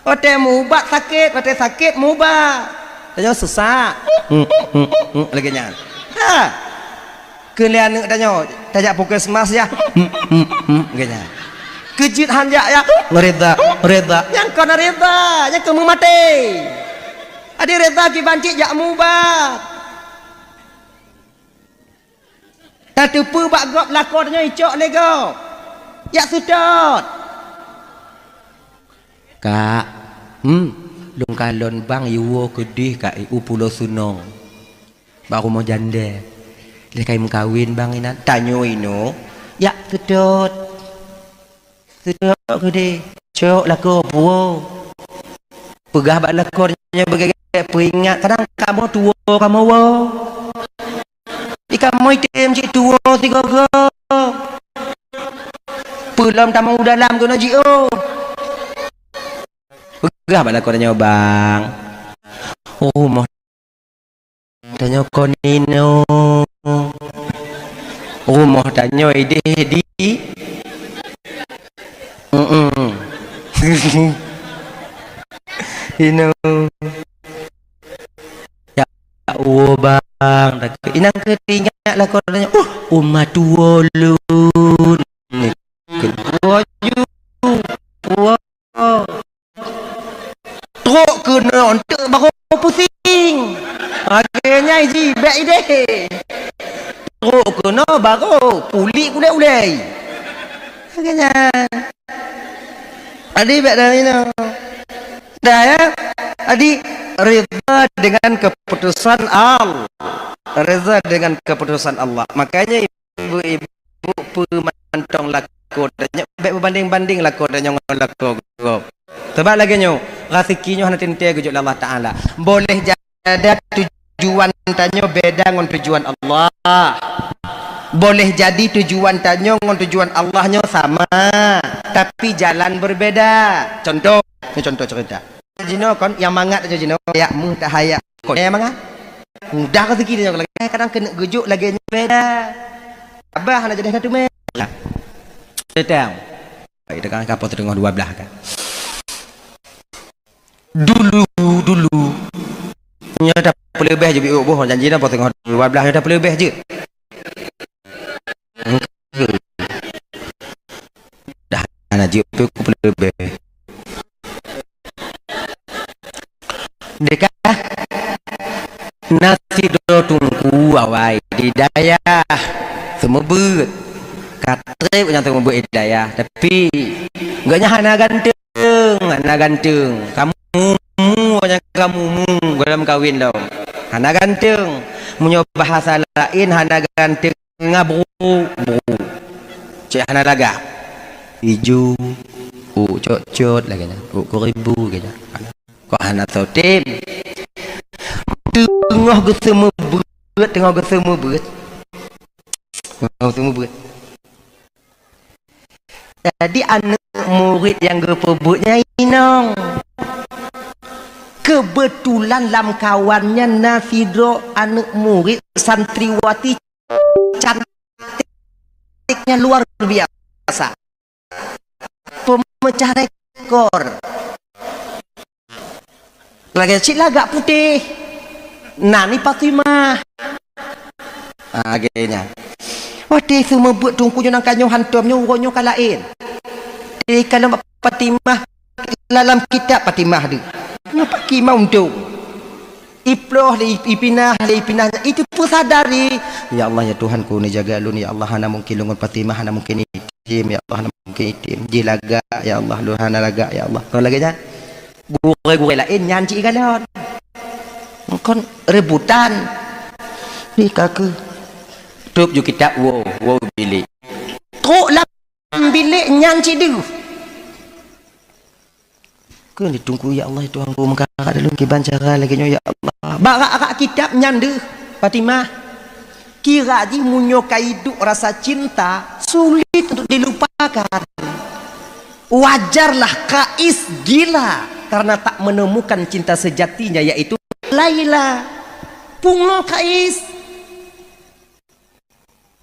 ote mubat sakit mubat tanyo sesak lagi nyan kalian tanyo tajak puskesmas ya ganya kejit hanjak ya reda yang kena reda yang kamu mati ada reda ki banci jak mubat Tatu pu bak gop lakonnya icok lego. Ya sudut. Kak, lung kalon bang yuwo kedih kak Pulau Sunong. Baru mau janda. Lekai mengkawin bang inan. Tanyo ino. Ya sudut. Sudut kedih. Cok lako puwo. Pegah bak lakonnya begai peringat. Kadang kamu tua kamu wo. Ikan moi tem cik tua tiga go. Pelam tamu dalam guna jio. Pegah bala kau tanya bang. Oh mau tanya konino. Oh mau tanya ide di. Ino. Ya bang. Inang ketinggal lah kau tanya. Umat tua lun. Kedua ju. Wow. Truk kena untuk baru pusing. Akhirnya iji baik ide. Truk kena baru pulih ulai-ulai. Akhirnya. Adik baik dah ini. Dah ya. Adik reza dengan keputusan Allah. Reza dengan keputusan Allah. Makanya ibu-ibu pemantong laku tanya baik berbanding-banding laku tanya laku. Sebab lagi nyo rezekinya hanya tintai kejuk Allah Taala. Boleh jadi tujuan tanya beda dengan tujuan Allah. Boleh jadi tujuan tanya dengan tujuan Allahnya sama, tapi jalan berbeda. Contoh, ini contoh cerita. Jino kon yang mangat aja jino ya mu tak hayak kon yang mangat mudah rezeki dia lagi kadang kena gejuk lagi beda abah nak jadi satu merah sedang baik dengan kapal tengah 12 kan dulu nya dah boleh lebih je biuk boh janji dah tengah 12 dah boleh lebih je dah ana je aku boleh lebih Dekah nasi do tungku awai di daya semua ber katrip yang tengah ber daya tapi enggaknya hana ganteng kamu hanya kamu dalam kawin dah hana ganteng punya bahasa lain hana ganteng ngabru cik hana laga hijau cot lagi nya kuribu gitu kok anak tahu tim tengah semua berat jadi anak murid yang berpebutnya inong kebetulan dalam kawannya Nafidro anak murid santriwati cantiknya luar biasa pemecah rekor lagi cik lagak putih Nani Fatimah akhirnya wadih semua buat tungkunya nang kanyo hantumnya uronyo kalain di kalau Fatimah dalam kitab Fatimah tu nampak kimau tu iploh ipinah itu pun sadari ya Allah ya Tuhanku ni jaga lu ni ya Allah hana mungkin lungun Fatimah hana mungkin itim ya Allah hana mungkin itim jilaga ya Allah lu hana laga ya Allah kalau lagi jan gure lain nyanci galon kon rebutan ni kaku tup ju kita wow bilik truk lam bilik nyanci dulu kan ditunggu ya Allah itu angku mengkara dalam kiban cara lagi ya Allah barak kitab nyandu Fatimah kira di munyo kaidu rasa cinta sulit untuk dilupakan wajarlah Kais gila karena tak menemukan cinta sejatinya yaitu Laila. Pungo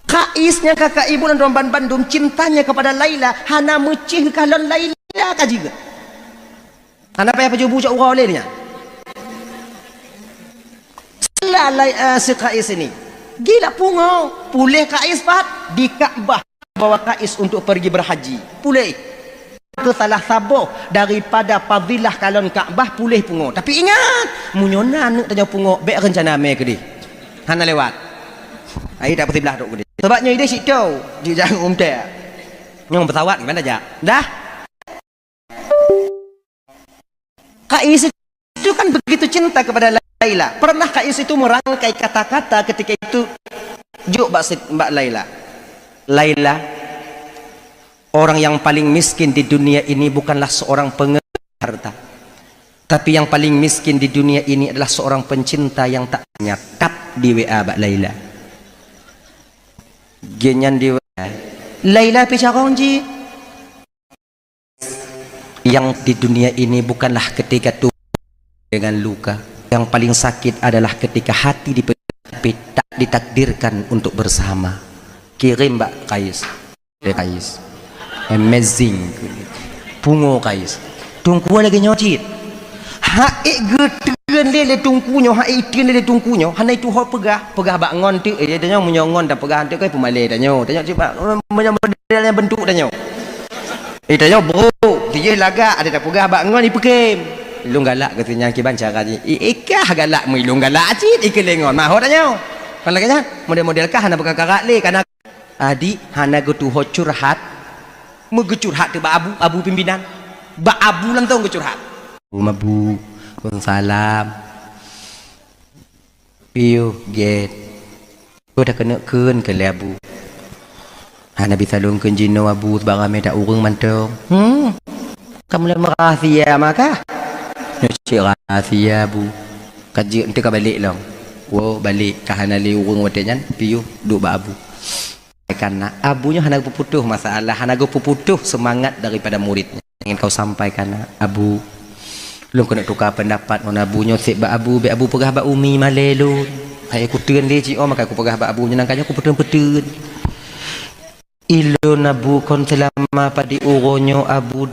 Kaisnya kakak ibu dan Romban Bandung cintanya kepada Laila hana mucih kalon Laila ka juga. Hana payah pajubu cak urau olehnya. Selalai si Kais ini. Gila pungo. Pulih Kais pat di Kaabah bawa Kais untuk pergi berhaji. Pulih. Itu salah sabuh daripada fadilah kalon Kaabah pulih pungo. Tapi ingat, munyona nak tanya pungo baik rencana me ke dia. Hana lewat. Ai tak putih belah dok ke dia. Sebabnya dia situ di jangan umteh. Yang pesawat gimana aja? Dah. Kais itu kan begitu cinta kepada Laila. Pernah Kais itu merangkai kata-kata ketika itu juk Mbak Laila. Laila, orang yang paling miskin di dunia ini bukanlah seorang pengemis harta. Tapi yang paling miskin di dunia ini adalah seorang pencinta yang tak nyakap di WA Mbak Laila. Genyan di Laila picarong ji. Yang di dunia ini bukanlah ketika tubuh dengan luka. Yang paling sakit adalah ketika hati tak ditakdirkan untuk bersama. Kirim Mbak Kais. Kais. Amazing. Pungo Kais. Tungku lagi nyocit. Haik geteun lele tungkunyo, haik tieun lele tungkunyo. Hanai tu ho pegah bak ngon tu. Danyo munyo ngon dah pegah tu kai pemale danyo. Danyo cepat modelnya bentuk danyo. Danyo bro, dia lagak ada dah pegah bak ngon ipekem. Ilung galak katanya ki banca kaji. Ikah galak mu ilung galak acit ikelengon. Maho danyo. Kan lagi kan model-model kah hana bekakak le kana adi hana go tu ho curhat. Mu curhat tu ba abu pimpinan. Ba abu lantong go curhat. Mabu salam piu get ko dah kena keun ke lebu hana bisa lungkeun jino abu barame dak urang mantong kamu le merahsia maka nyuci rahsia bu kaji ente ka balik long wo balik ka hana le urang wadenyan piu duk ba abu karena abunya hana puputuh masalah hana go puputuh semangat daripada muridnya ingin kau sampaikan abu belum kena tukar pendapat nona abunya sik ba abu be abu pegah ba umi malelu hai aku teun dia ci maka aku pegah ba abu nangkanya aku petun ilo nabu kon selama pada uronyo abu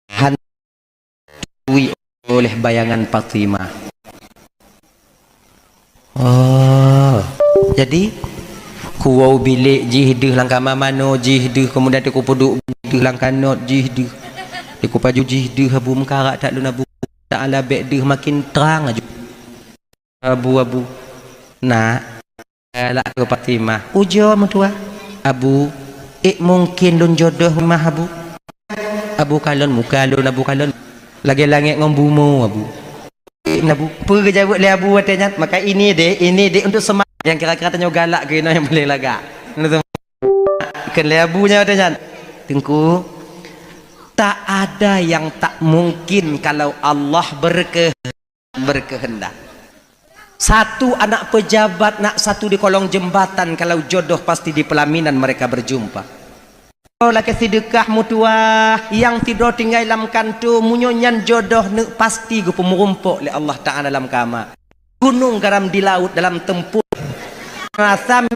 dihantui oleh bayangan Fatimah. Oh jadi kuau bilik jihdeh langkah mamano jihdeh kemudian aku puduk jihdeh langkah not jihdeh aku paju jihdeh abu mekarak tak lu nabu ta'ala bek makin terang aja abu nak lak ke Fatimah ujo mentua abu mungkin lun jodoh mah abu kalon muka lun abu kalon lagi langit ngombumu abu nabu perjawab le abu katanya maka ini dek untuk semangat yang kira-kira tanya galak ke yang boleh lagak kan le abunya katanya tengku tak ada yang tak mungkin kalau Allah berkehendak. Satu anak pejabat nak satu di kolong jembatan kalau jodoh pasti di pelaminan mereka berjumpa. Kalau kesedekah mutua yang tidur tinggal dalam kantu munyonyan jodoh pasti gue pemurumpuk oleh Allah Ta'ala dalam kamar. Gunung garam di laut dalam tempur. Rasa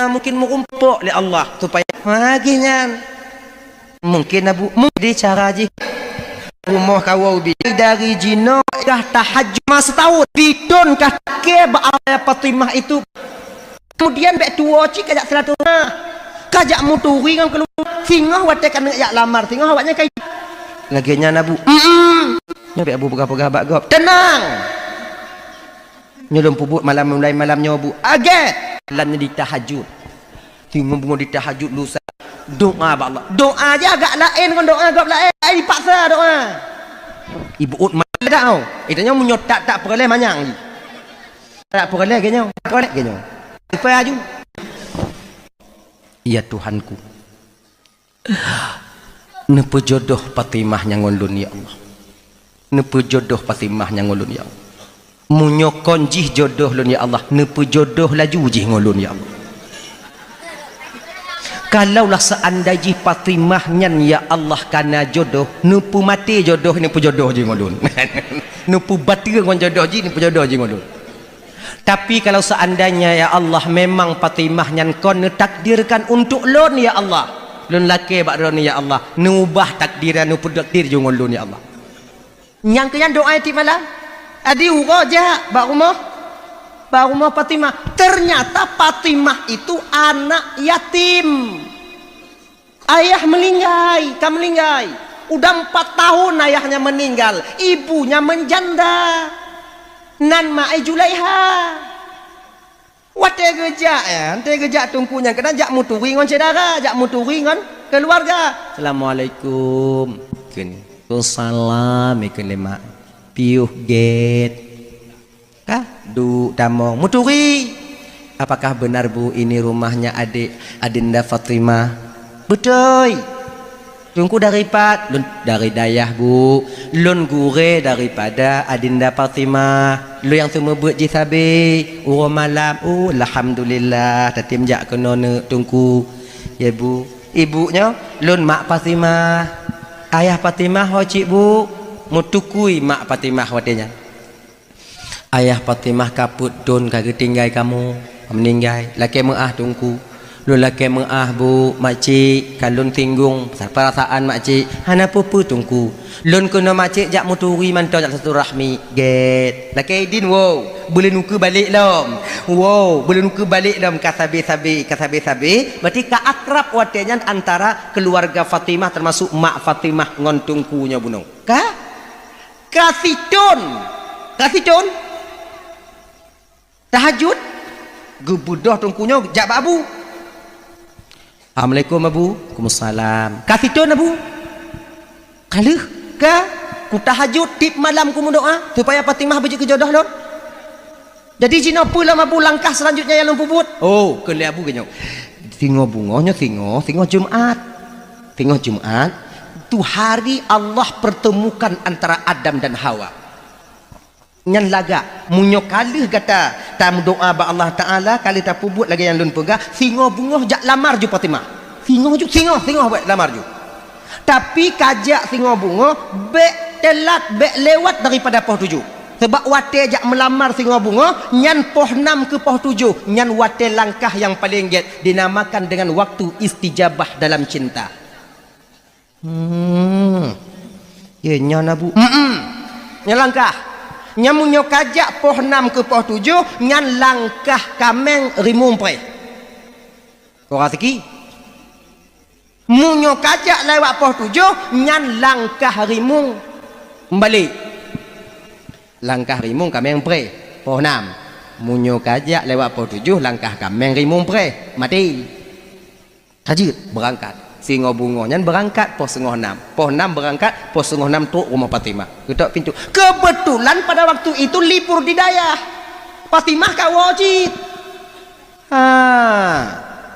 mungkin merumpuk oleh Allah supaya maginya. Mungkin abu mungkin cara je rumah kawau bi dari jino dah tahajud masa tahun bidon kah ke ba'ala Fatimah itu kemudian bek tua cik kajak selatu kajak muturi kan keluar singoh watek kan jak lamar singoh awaknya kai lagi nya nabu bek abu pegah-pegah bak gop tenang nyolong puput malam mulai malamnya abu aget lannya di tahajud tinggal bungo di tahajud lusa doa ba Allah doa aja agak lain kan doa agak lain ai paksa doa ibu ut mana dah itanya menyotak tak perleh manyang tak perleh genyo kolek genyo apa aju ya Tuhanku nepe jodoh Fatimah nyangolun ya Allah nepe jodoh Fatimah nyangolun ya Allah munyokon jih jodoh lun ya Allah nepe jodoh laju jih ngolun ya Allah. Kalaulah seandainya Fatimah nyan ya Allah kana jodoh nupu mati jodoh ni jodoh je ngolun nupu batir ngon jodoh je ni jodoh je ngolun tapi kalau seandainya ya Allah memang Fatimah nyan kon takdirkan untuk lon ya Allah lon laki bak ron ya Allah nubah takdiran nupu takdir je ngolun ya Allah nyang kenyan doa ti malam adi uroja bak rumah Fatimah ternyata Fatimah itu anak yatim ayah meninggal udah 4 tahun ayahnya meninggal ibunya menjanda nan ma'ai Julaiha Wate gejak ya, ante gejak tungkunya kena jak muturi ngon saudara, jak muturi ngon keluarga. Assalamualaikum. Ken. Salam ikan lemak. Piuh gate. Kah? Du damong muturi. Apakah benar Bu ini rumahnya adik Adinda Fatimah? Betul. Tungku dari dayah Bu, lun gure daripada Adinda Fatimah. Lu yang semua buat jisabe, malam, alhamdulillah, tatim jak kena tungku. Ya Bu, ibunya lun mak Fatimah, ayah Fatimah ho cik Bu, mutukui mak Fatimah wadenya. Ayah Fatimah kaput don kagak tinggal kamu, meninggal, laki meah tungku. Lu laki meah Bu makcik kalun tinggung perasaan makcik hana pupu tungku lun kena makcik jak muturi mantau jak satu rahmi get laki din wow boleh nuku balik lom boleh nuku balik lom kasabe-sabe berarti ka akrab watenyan antara keluarga Fatimah termasuk mak Fatimah ngon tungkunya bunung kasih ton tahajud gebudah tungkunya jak babu. Assalamualaikum Abu. Waalaikumsalam. Kasih ton Abu. Kalau ku tahajud tip malam ku doa supaya Fatimah berjaya jodoh lon. Jadi jina pula Abu langkah selanjutnya yang lempubut. Kele Abu genyo. Singo bungonya singo Jumat. Singo Jumat tu hari Allah pertemukan antara Adam dan Hawa. Nyan laga munyo kalih kata tam doa ba Allah Taala kali ta pubut lagi yang lun pegah singo bungoh jak lamar ju Fatimah singo buat lamar ju tapi kajak singo bungoh telat lewat daripada poh 7 sebab wate jak melamar singo bungoh nyan poh 6 ke poh 7 nyan wate langkah yang paling get dinamakan dengan waktu istijabah dalam cinta. Ya nyan Abu nyan langkah nyamunyo kajak poh 6 ke poh 7 nyan langkah kameng rimung pre korang siki munyo kajak lewat poh 7 nyan langkah rimung balik langkah rimung kameng pre poh 6 munyo kajak lewat poh 7 langkah kameng rimung pre mati tajud berangkat singo bungo nyan berangkat poh 5:30 poh 6 berangkat poh 5:30 truk rumah Fatimah ketok pintu kebetulan pada waktu itu libur di dayah Fatimah kau wajib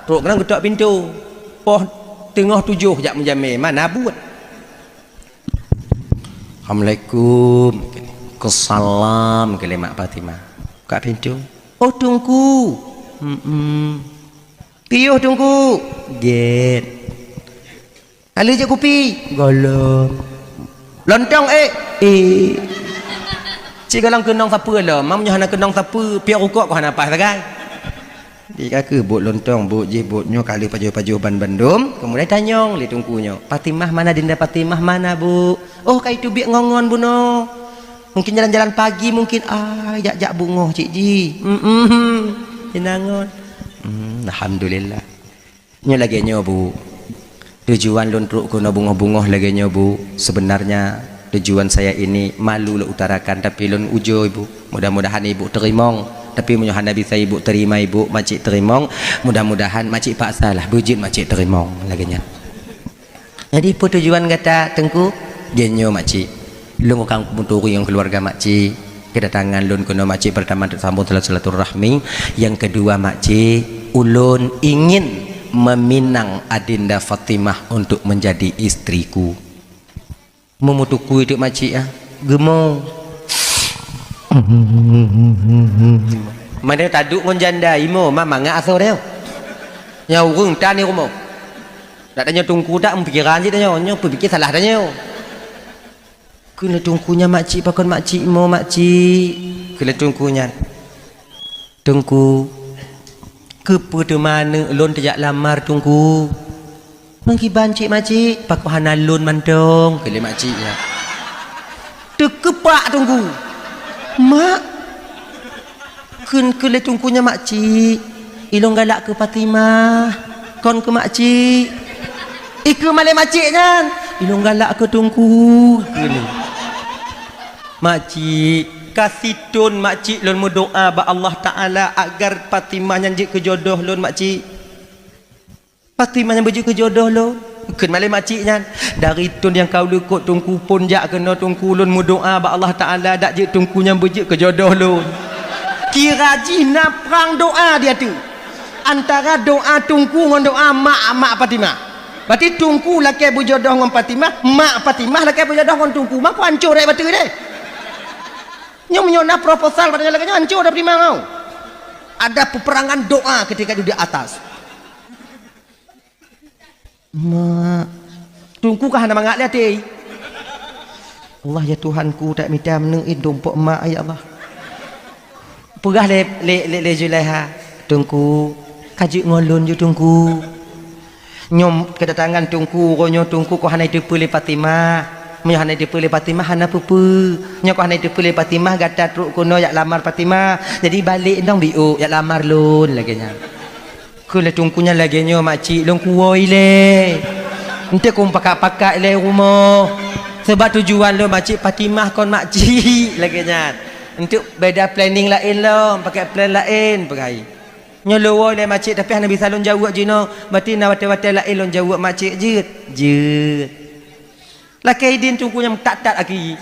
truk kena ketok pintu poh 6:30 jak menjamil mana buat Assalamualaikum kesalam ke mak Fatimah buka pintu tunggu piuh tunggu get kali je kopi golong lontong cik galang kenong siapa lah mamnya hana kenong siapa piak rukuk kau hana apa sagai dia ke buat lontong buat je buatnya kali paju ban bandum kemudian tanyong li tungkunya Fatimah mana Dinda Fatimah mana Bu kai tu biak ngongon Bu no mungkin jalan-jalan pagi mungkin jak bungoh cik ji jenangon alhamdulillah nya lagi nyo Bu tujuan luntruk kuno bungoh-bungoh lagi Bu sebenarnya tujuan saya ini malu lah utarakan tapi lun ujo Ibu mudah-mudahan Ibu terimong tapi mudah-mudahan bisa Ibu terima Ibu makcik terimong mudah-mudahan makcik paksa lah bujit makcik terimong lagi nya jadi apa tujuan kata tengku genyo makcik lun kang muturi yang keluarga makcik kedatangan lun kuno makcik pertama tersambung silaturahmi yang kedua makcik ulun ingin meminang Adinda Fatimah untuk menjadi istriku memutuku itu makcik gemong mana taduk ngon janda imo mama ngak asal dia nyau rung tani rumah tak tanya tungku tak mempikiran je tanya nyo berfikir salah tanya kena tungkunya makcik pakon makcik imo makcik kena tungkunya tungku kepada mana lon tajak lamar tunggu mengkiban cik makcik paku hana lon mantong kele makciknya tekepak tunggu mak kun kele tungkunya makcik ilong galak ke Fatimah kon ke makcik ke male makciknya ilong galak ke tunggu kele makcik kasitun makcik lon berdoa ba Allah Taala agar Fatimah yang je ke jodoh lon makcik. Fatimah yang berje ke jodoh lon. Ken malai makciknya dari tun yang kau lekut tungku pun jak kena tungku lon berdoa ba Allah Taala dak je tungku yang berje ke jodoh lon. Kira jina perang doa dia tu. Antara doa tungku dengan doa mak Fatimah. Berarti tungku laki berjodoh dengan Fatimah, mak Fatimah laki berjodoh dengan tungku. Mampu hancur dah betul deh. Nyona proposal pada lagi hancur dah Fatimah kau. Ada peperangan doa ketika di atas. Mak tungku kah nak mangat lihat Allah ya Tuhanku tak minta menengin dompok mak ya Allah. Pegah le Zulaiha tungku kaji ngolon je tungku nyom kedatangan tungku ronyo tungku ko hanai depe le Fatimah menyo hanai depe le Fatimah hana pupu nyo ko hanai depe le Fatimah gata truk kono yak lamar Fatimah jadi balik ndong biu yak lamar lun laginya ku le tungkunya lagi nyo makcik long kuoi le ente kum pakak-pakak le rumah sebab tujuan lo makcik Fatimah kon makcik laginya untuk beda planning lain lo pakai plan lain pakai nyolowo le makcik tapi hana bisa lon jawab jino berarti na wate-wate lain lon jawab makcik jeut lakai din tungkunya tak lagi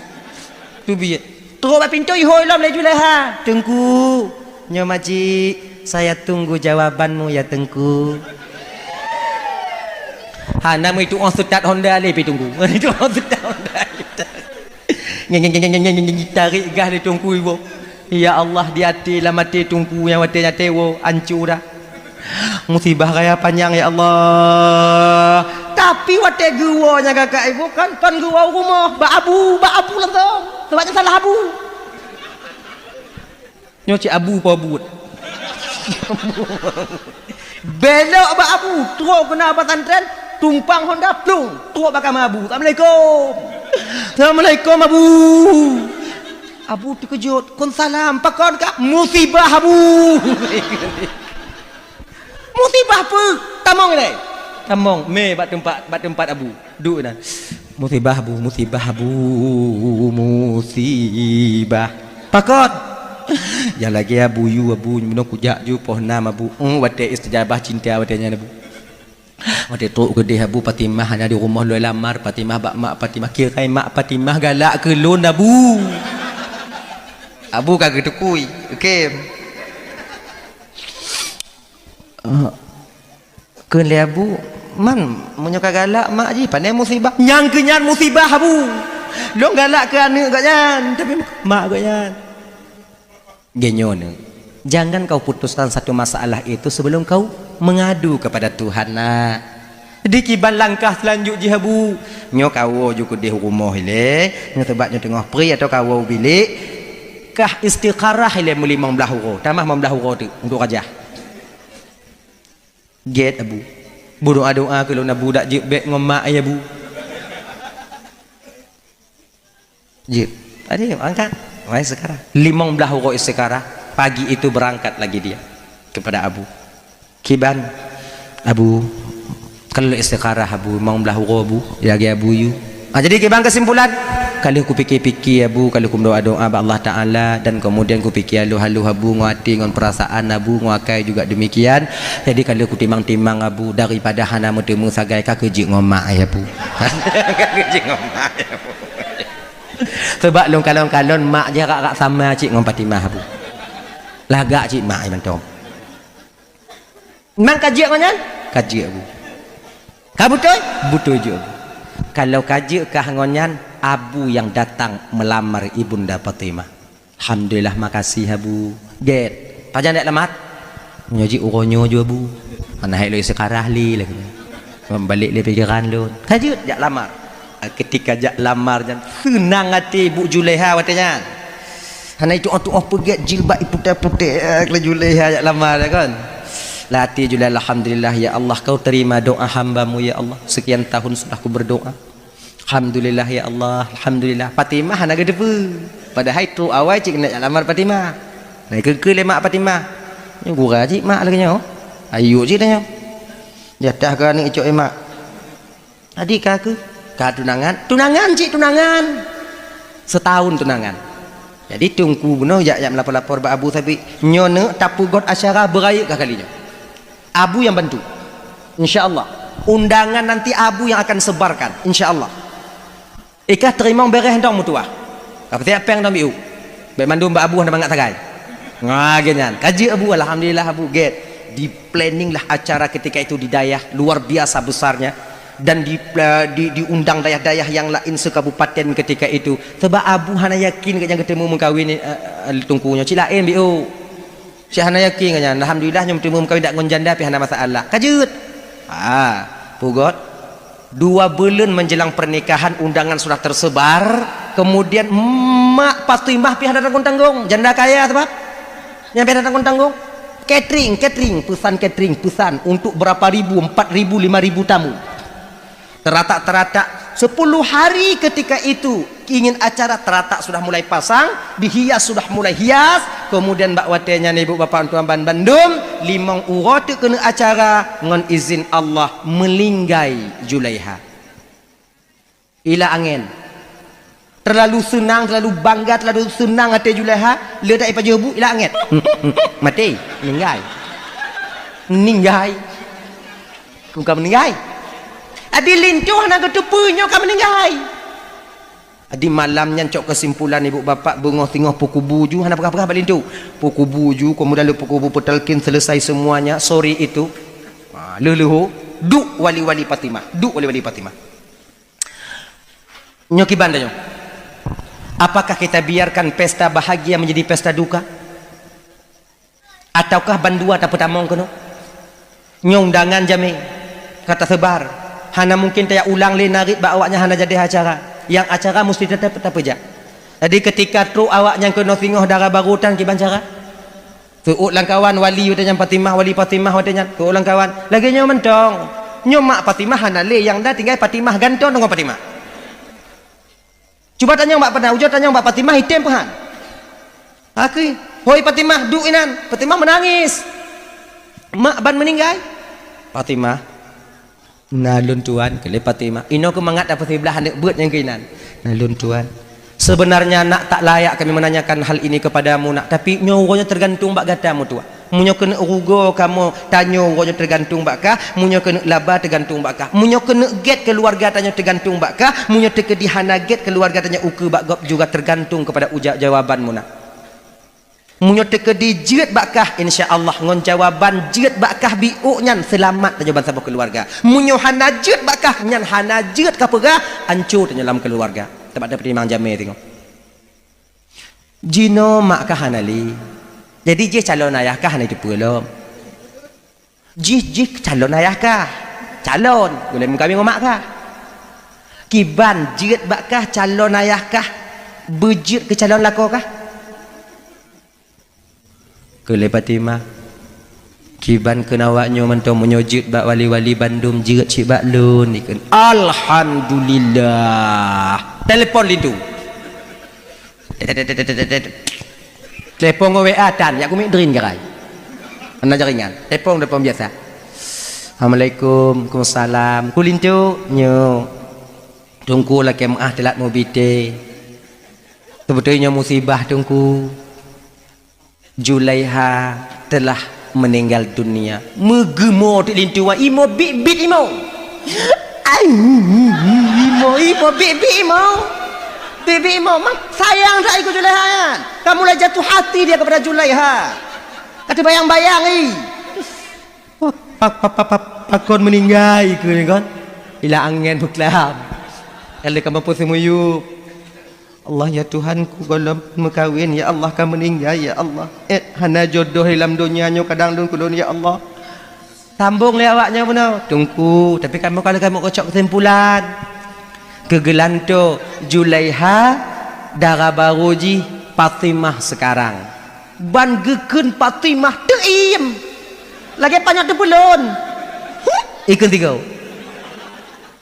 tu biat terus pintu ihoi lom le Zulaiha tunggu nyo makcik saya tunggu jawabanmu ya tengku. Hana mu itu orang setat Honda le pi tunggu. Itu orang setat Honda. Ngeng tarik gas le tunggu ibu. Ya Allah di hati lah mati tunggu yang watenya tewo hancur dah. Musibah raya panjang ya Allah. Tapi wate guanya kakak ibu kan gua rumah ba abu langsung. Sebabnya salah abu. Nyoci abu apa abut? Belok ba abu terus kena pesantren tumpang Honda plung terus bakal abu. Assalamualaikum abu terkejut kun salam pakon kah musibah abu. Musibah apa tamong le tamong me bat tempat abu duk dah musibah pakon ya lagi abu minum kujak ju pohnam abu wate istijabah cinta watenya abu wate tu gede abu Fatimah hanya di rumah lu lamar Fatimah bak mak Fatimah kira mak Fatimah galak ke lon abu kagak tekui okey ke le abu man menyoka galak mak ji pandai musibah yang kenyan musibah abu lu galak ke anak gaknya tapi mak gaknya genyon. Jangan kau putuskan satu masalah itu sebelum kau mengadu kepada Tuhan. Nah, di kiban langkah selanjutnya habu. Nyo kau juga di rumah ile, nyo tebaknya tengah pri atau kau bilik. Kah istiqarah ile muli membelah huro. Tamah membelah huro tu untuk aja. Get abu. Berdoa kalau nabu dak je bek ngomak ya bu. Je. Ada angkat. Wah sekarang 15 huro sekarang pagi itu berangkat lagi dia kepada abu kiban abu kalau istiqarah abu mau belah huro abu lagi abu you jadi kiban kesimpulan kalau aku fikir-fikir abu kalau aku doa-doa ba Allah Taala dan kemudian aku fikir halu abu nguati ngon perasaan abu nguakai juga demikian jadi kalau aku timang-timang abu daripada hana mutemu sagai ka keji ngomak ya abu keji ngomak ya abu sebab long kalon mak je rak sama cik ngom Fatimah abu lagak cik mak mantom memang kaji ngonyan kaji abu ka betul je abu kalau kaji kah ngonyan abu yang datang melamar ibunda Fatimah alhamdulillah makasih abu get pajan dak lamat nyoji uronyo je abu ana hai lo sekarah li lagi membalik le pikiran lo kaji jak lamar ketika jak lamar dan senang hati Bu Zulaiha watanya hana itu untuk pergi jilbab putih-putih ke Zulaiha jak lamar kan lati Zulaiha alhamdulillah ya Allah kau terima doa hamba-Mu ya Allah sekian tahun sudah aku berdoa alhamdulillah ya Allah alhamdulillah Fatimah hana gede pada hari tu awal cik nak lamar Fatimah naik ke lemak Fatimah ni gurah cik mak lagi nyo ayo cik tanya jatah ke ni icok emak adik ke tunangan cik tunangan setahun tunangan Jadi tungku benar jak melapor-lapor ba abu tapi nyone tapu god asyara beraya kalinya. Abu yang bantu. Insya-Allah. Undangan nanti abu yang akan sebarkan insya-Allah. Ikah terima bereh ndong mutuah. Apa tiap peng ndong biu. Baik mandum ba abu hendak tagai. Ngagenyan. Kaji abu alhamdulillah abu get. Di planning lah acara ketika itu di dayah luar biasa besarnya. Dan diundang dayah-dayah yang lain sekabupaten ketika itu sebab abu hana yakin yang ketemu mengkawin tungkunya cik lain biu cik hana yakin kan alhamdulillah nyom ketemu mengkawin tak ngonjanda tapi hana masalah kajut pugot 2 bulan menjelang pernikahan undangan sudah tersebar kemudian mak Fatimah pi hana tanggung janda kaya sebab nyampe tanggung tanggung catering pesan untuk berapa ribu 4.000 5.000 tamu teratak 10 hari ketika itu ingin acara teratak sudah mulai pasang dihias sudah mulai hias kemudian bak watenya ibu bapa tuan Bandung 5 urut kena acara ngon izin Allah melinggai Julaiha ila angin terlalu senang terlalu bangga terlalu senang hati Julaiha ledak ipa jebu ila angin mati meninggai kau meninggai adi lintuh nak ketupunyo ka meninggai adi malamnya cok kesimpulan ibu bapak bengoh tinggoh puku buju hana perkah lintu puku buju kemudian puku buju petalkin selesai semuanya sore itu leleho duk wali-wali Fatimah nyoki bandanyo apakah kita biarkan pesta bahagia menjadi pesta duka ataukah bandua tak petamong kono nyondangan jami kata sebar hana mungkin taya ulang le narik ba awaknya hana jadi acara yang acara mesti tetap aja jadi ketika tu awaknya kena singoh darah barutan kiban cara tuuk lang kawan wali utanya Fatimah wali Fatimah utanya tuuk lang kawan lagi nyo mentong nyo mak Fatimah hana le yang dah tinggal Fatimah ganton dengan Fatimah cuba tanya mak pernah ujur tanya mak Fatimah hitam pahan aku hoi Fatimah duk inan Fatimah menangis mak ban meninggal Fatimah nalun tuan kele Fatimah ino kemangat apa sebelah anak buat yang keinan nalun tuan sebenarnya nak tak layak kami menanyakan hal ini kepadamu nak tapi nyowonya tergantung bak gatamu tuan munyo kena urugo kamu tanyo urugo tergantung bakah munyo kena laba tergantung bakah munyo kena get keluarga tanyo tergantung bakah munyo tekedi hana get keluarga tanyo uku bak gop juga tergantung kepada ujak jawabanmu nak munyo tekedi jeut bakah insyaallah ngon jawaban jeut bakah biuk nyan selamat jawaban sabuk keluarga munyo hana jeut bakah nyan hana jeut ka pegah hancur dalam keluarga tempat dapat imang jame tengok jino mak kah hanali jadi je calon ayah kah hana itu belum je calon ayah kah calon boleh kami ngomak kah kiban jeut bakah calon ayah kah bejut ke calon lako kah kele Fatimah kiban kenawaknyo mentong menyojud bak wali-wali Bandung jeut cik bak lun ikan alhamdulillah telepon lintu telepon WA tan ya aku mik drin gerai ana jaringan telepon biasa assalamualaikum waalaikumsalam ku lintu nyo tungku la kemah telat mobite sebetulnya musibah tungku Julaiha telah meninggal dunia megemo ti lintu wa imo bit imo imo mak sayang saya ikut Julaiha kamu lah jatuh hati dia kepada Julaiha kata bayang-bayang pakon meninggal ke kan ila angin buklam kalau kamu pun semuyu Allah ya Tuhanku kalau mekawin ya Allah kamu meninggal ya Allah hana jodoh dalam dunianya kadang dun kulun ya Allah sambung le awaknya benar tunggu tapi kamu kalau kamu kocok kesimpulan kegelanto Julaiha darah baruji Fatimah sekarang ban geken Fatimah teim lagi banyak tebulun ikut tiga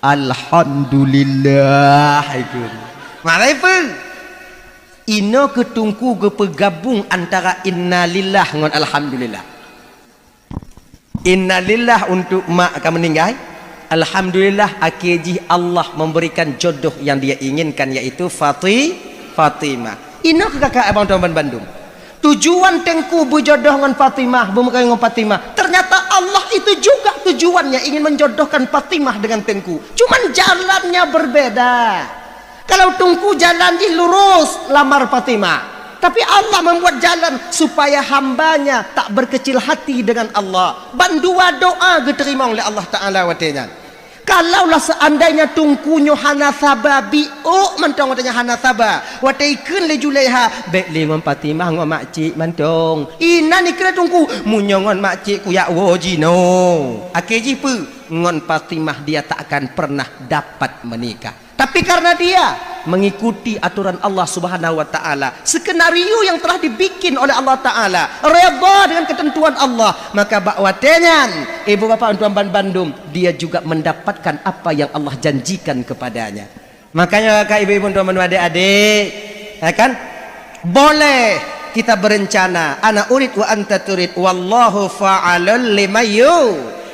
alhamdulillah ikut Marifun ino ketungku gepegabung antara innalillah ngon alhamdulillah innalillah untuk mak akan meninggal alhamdulillah akhirnya Allah memberikan jodoh yang dia inginkan yaitu Fatimah Ino ke kakak abang tuan Bandung. Tujuan tengku berjodoh dengan Fatimah, bermekah dengan Fatimah. Ternyata Allah itu juga tujuannya ingin menjodohkan Fatimah dengan tengku. Cuman jalannya berbeda. Kalau tengku jalan lurus lamar Fatimah. Tapi Allah membuat jalan supaya hambanya tak berkecil hati dengan Allah. Bandua doa diterima oleh Allah Ta'ala watenya. Kalaulah seandainya tungkunyo hana saba bi'u mantong watanya hana saba wataikun le Julaiha baik le ngon Fatimah ngon makcik mantong ina ni kena tungku munyongon makcik ku ya wojino akeji pu ngon Fatimah dia tak akan pernah dapat menikah. Tapi karena dia mengikuti aturan Allah Subhanahu wa taala, skenario yang telah dibikin oleh Allah taala, redha dengan ketentuan Allah, maka bakwatenya ibu bapak tuan Bandung dia juga mendapatkan apa yang Allah janjikan kepadanya. Makanya kakak ibu-ibu tuan adik-adik, ya kan? Boleh kita berencana, ana urid wa anta turid, wallahu fa'alul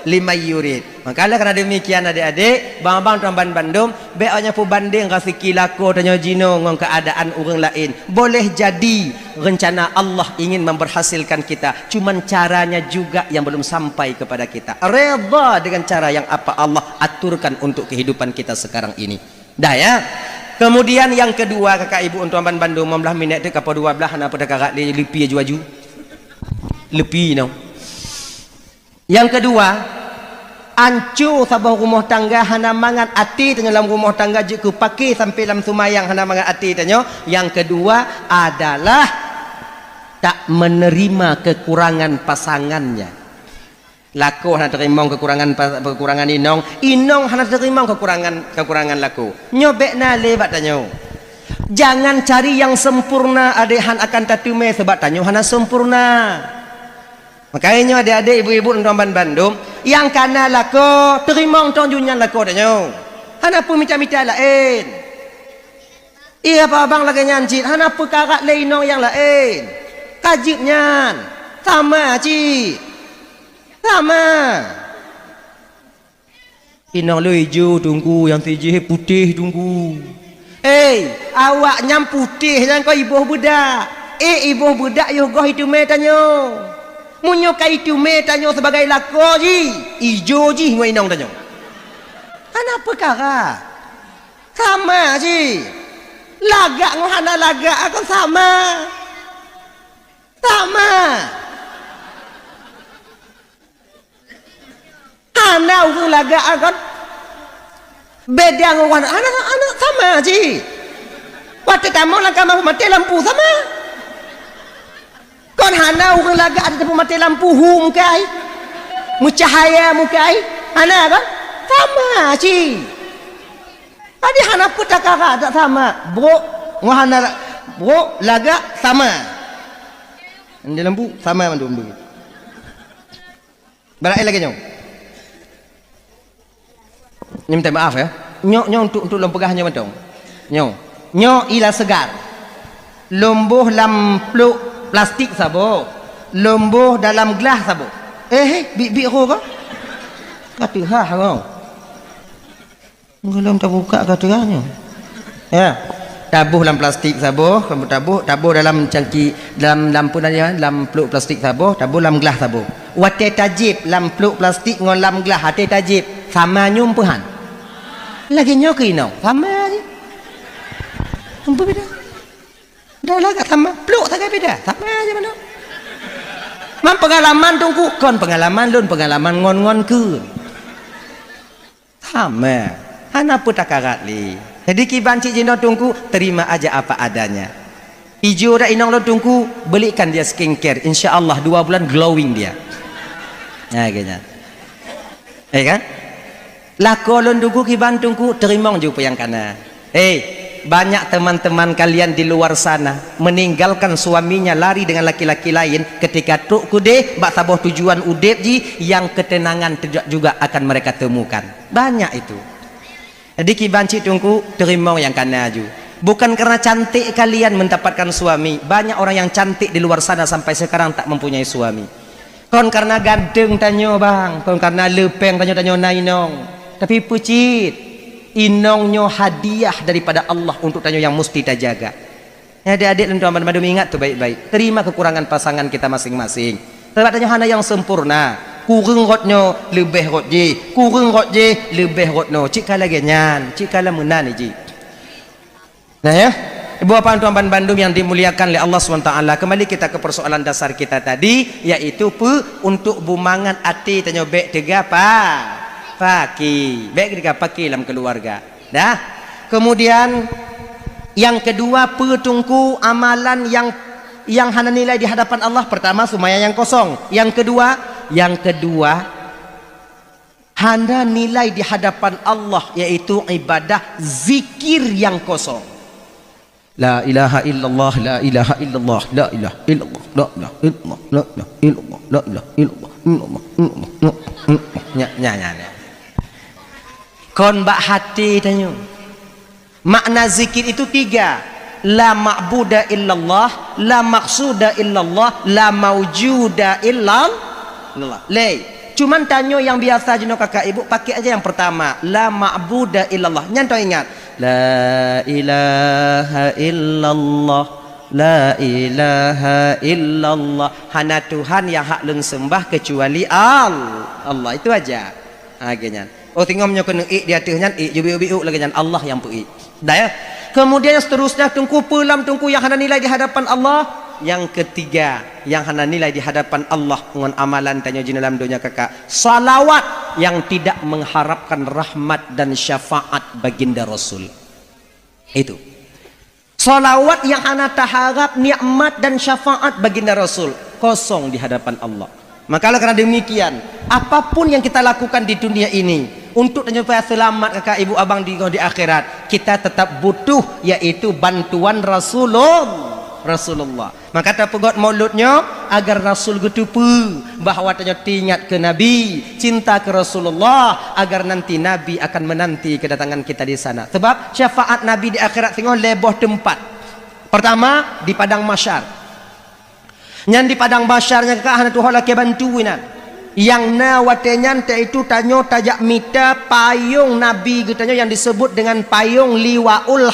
limayurid. Maka karena demikian adik-adik, bang-bang tuan Bandung, beaknya pu banding kasiki lako tanya jino ngong keadaan orang lain. Boleh jadi rencana Allah ingin memberhasilkan kita, cuman caranya juga yang belum sampai kepada kita. Redha dengan cara yang apa Allah aturkan untuk kehidupan kita sekarang ini. Dah ya. Kemudian yang kedua kakak ibu tuan Bandung, 15 minit tu kapal 12 hana pada kakak lipiaju. Lepi no. Yang kedua, ancu sabah rumah tangga hana mangat ati dalam rumah tangga juga pakai sampai dalam sumayang hana mangat ati tanya. Yang kedua adalah tak menerima kekurangan pasangannya. Laku hana terima kekurangan inong hana terima kekurangan laku. Nyobek na lebat tanya. Jangan cari yang sempurna adehan akan tatume sebab tanya hana sempurna. Makanya adik-adik ibu-ibu tuan Bandung yang kana lako terima tong junyan lako danyo. Hana pun minta-minta lain. Iya apa abang lagi nyancit, hana pun karak lainong yang lain. Kajibnya sama ci. Sama. Inong lu hijau tunggu, yang tijih putih tunggu. Awak nyam putih yang kau ibu budak. Ibu budak yo goh itu me tanyo. Munyo kai tu me tanyo sebagai lako ji ijo ji ngoi nong tanyo ana perkara sama ji lagak ngohana lagak akan sama ana urang lagak akan beda ngohana ana sama ji waktu kamu lang kamu mati lampu sama. Kon hana urang laga ada mati lampu mukai mucahaya mukai hana kan sama ci tadi hana putakara tak sama bro ngahana bro laga sama di lampu sama mandum begitu balai lagi nyong minta maaf ya nyong untuk lampu gahnya mandong nyong ila segar lomboh lampu plastik sabo lomboh dalam gelas sabo bi ro ka kata ha kau belum terbuka katanya ya tabuh dalam plastik sabo kamu tabuh dalam cangki dalam lampu dalam peluk plastik sabo tabuh dalam gelas sabo wate tajib dalam peluk plastik ngon dalam gelas hati tajib sama nyumpuhan lagi nyoki no sama je apa beda dah lah sama peluk tak beda sama aja mana mam pengalaman tungku kon pengalaman lun pengalaman ngon ke sama hana putakarat li jadi kibanci jino tungku terima aja apa adanya hijau dah inong lo tungku belikan dia skincare insyaallah 2 bulan glowing dia nah kayaknya kan lako lun tungku kiban tungku terima juga yang kana banyak teman-teman kalian di luar sana meninggalkan suaminya lari dengan laki-laki lain ketika tuk kude bak saboh tujuan udep ji yang ketenangan juga akan mereka temukan banyak itu. Jadi kibanci tungku terima yang kana ju bukan karena cantik kalian mendapatkan suami. Banyak orang yang cantik di luar sana sampai sekarang tak mempunyai suami. Kon karena gandeng tanyo bang, kon karena lepeng tanyo nainong, tapi pucit inongnya hadiah daripada Allah untuk tanyo yang mesti kita jaga. Adik-adik dan tuan bandu ingat tuh baik-baik. Terima kekurangan pasangan kita masing-masing. Sebab tanya hana yang sempurna. Kurang rotnya lebih rot je. Kurang rot je lebih rotno. Cik kala genyan, cik kala menan je. Nah ya. Ibu bapak tuan Bandung yang dimuliakan oleh Allah SWT, kembali kita ke persoalan dasar kita tadi, yaitu untuk bumangan hati tanya baik tega paki baik tega paki dalam keluarga. Dah. Kemudian yang kedua, petungku amalan yang hana nilai di hadapan Allah. Pertama, sumaya yang kosong. Yang kedua hana nilai di hadapan Allah, yaitu ibadah zikir yang kosong. La ilaha illallah, la ilaha illallah, la ilaha illallah, la ilaha illallah, la ilaha illallah, la ilaha illallah. Nya. Kon bak hati tanya. Makna zikir itu 3. La ma'buda illallah, la maqsuda illallah, la mawjuda illallah. Cuman tanya yang biasa jenuh kakak ibu, pakai aja yang pertama. La ma'buda illallah. Nyanto ingat. La ilaha illallah, la ilaha illallah. Hana Tuhan yang hak leng sembah kecuali Allah. Itu aja. Akhirnya. Oh tengok kena dia atasnya jubi-jubi lagi nyan Allah yang pui. Dah ya. Kemudian yang seterusnya tungku pelam tungku yang hana nilai di hadapan Allah. Yang ketiga yang hana nilai di hadapan Allah dengan amalan tanya jin dalam dunia kakak. Salawat yang tidak mengharapkan rahmat dan syafaat baginda Rasul. Itu. Salawat yang hana taharap nikmat dan syafaat baginda Rasul. Kosong di hadapan Allah. Maka karena demikian, apapun yang kita lakukan di dunia ini untuk supaya selamat kakak ibu abang di akhirat, kita tetap butuh yaitu bantuan Rasulullah. Maka kata pegot mauludnya agar Rasul getupu bahawa tanya tingat ke Nabi, cinta ke Rasulullah, agar nanti Nabi akan menanti kedatangan kita di sana. Sebab syafaat Nabi di akhirat tengok leboh tempat. Pertama di padang mahsyar. Yang di padang mahsyarnya kakak hana Tuhan laki bantuinan. Yang na watenyan itu tanyo tajak mita payung Nabi getanya yang disebut dengan payung liwaul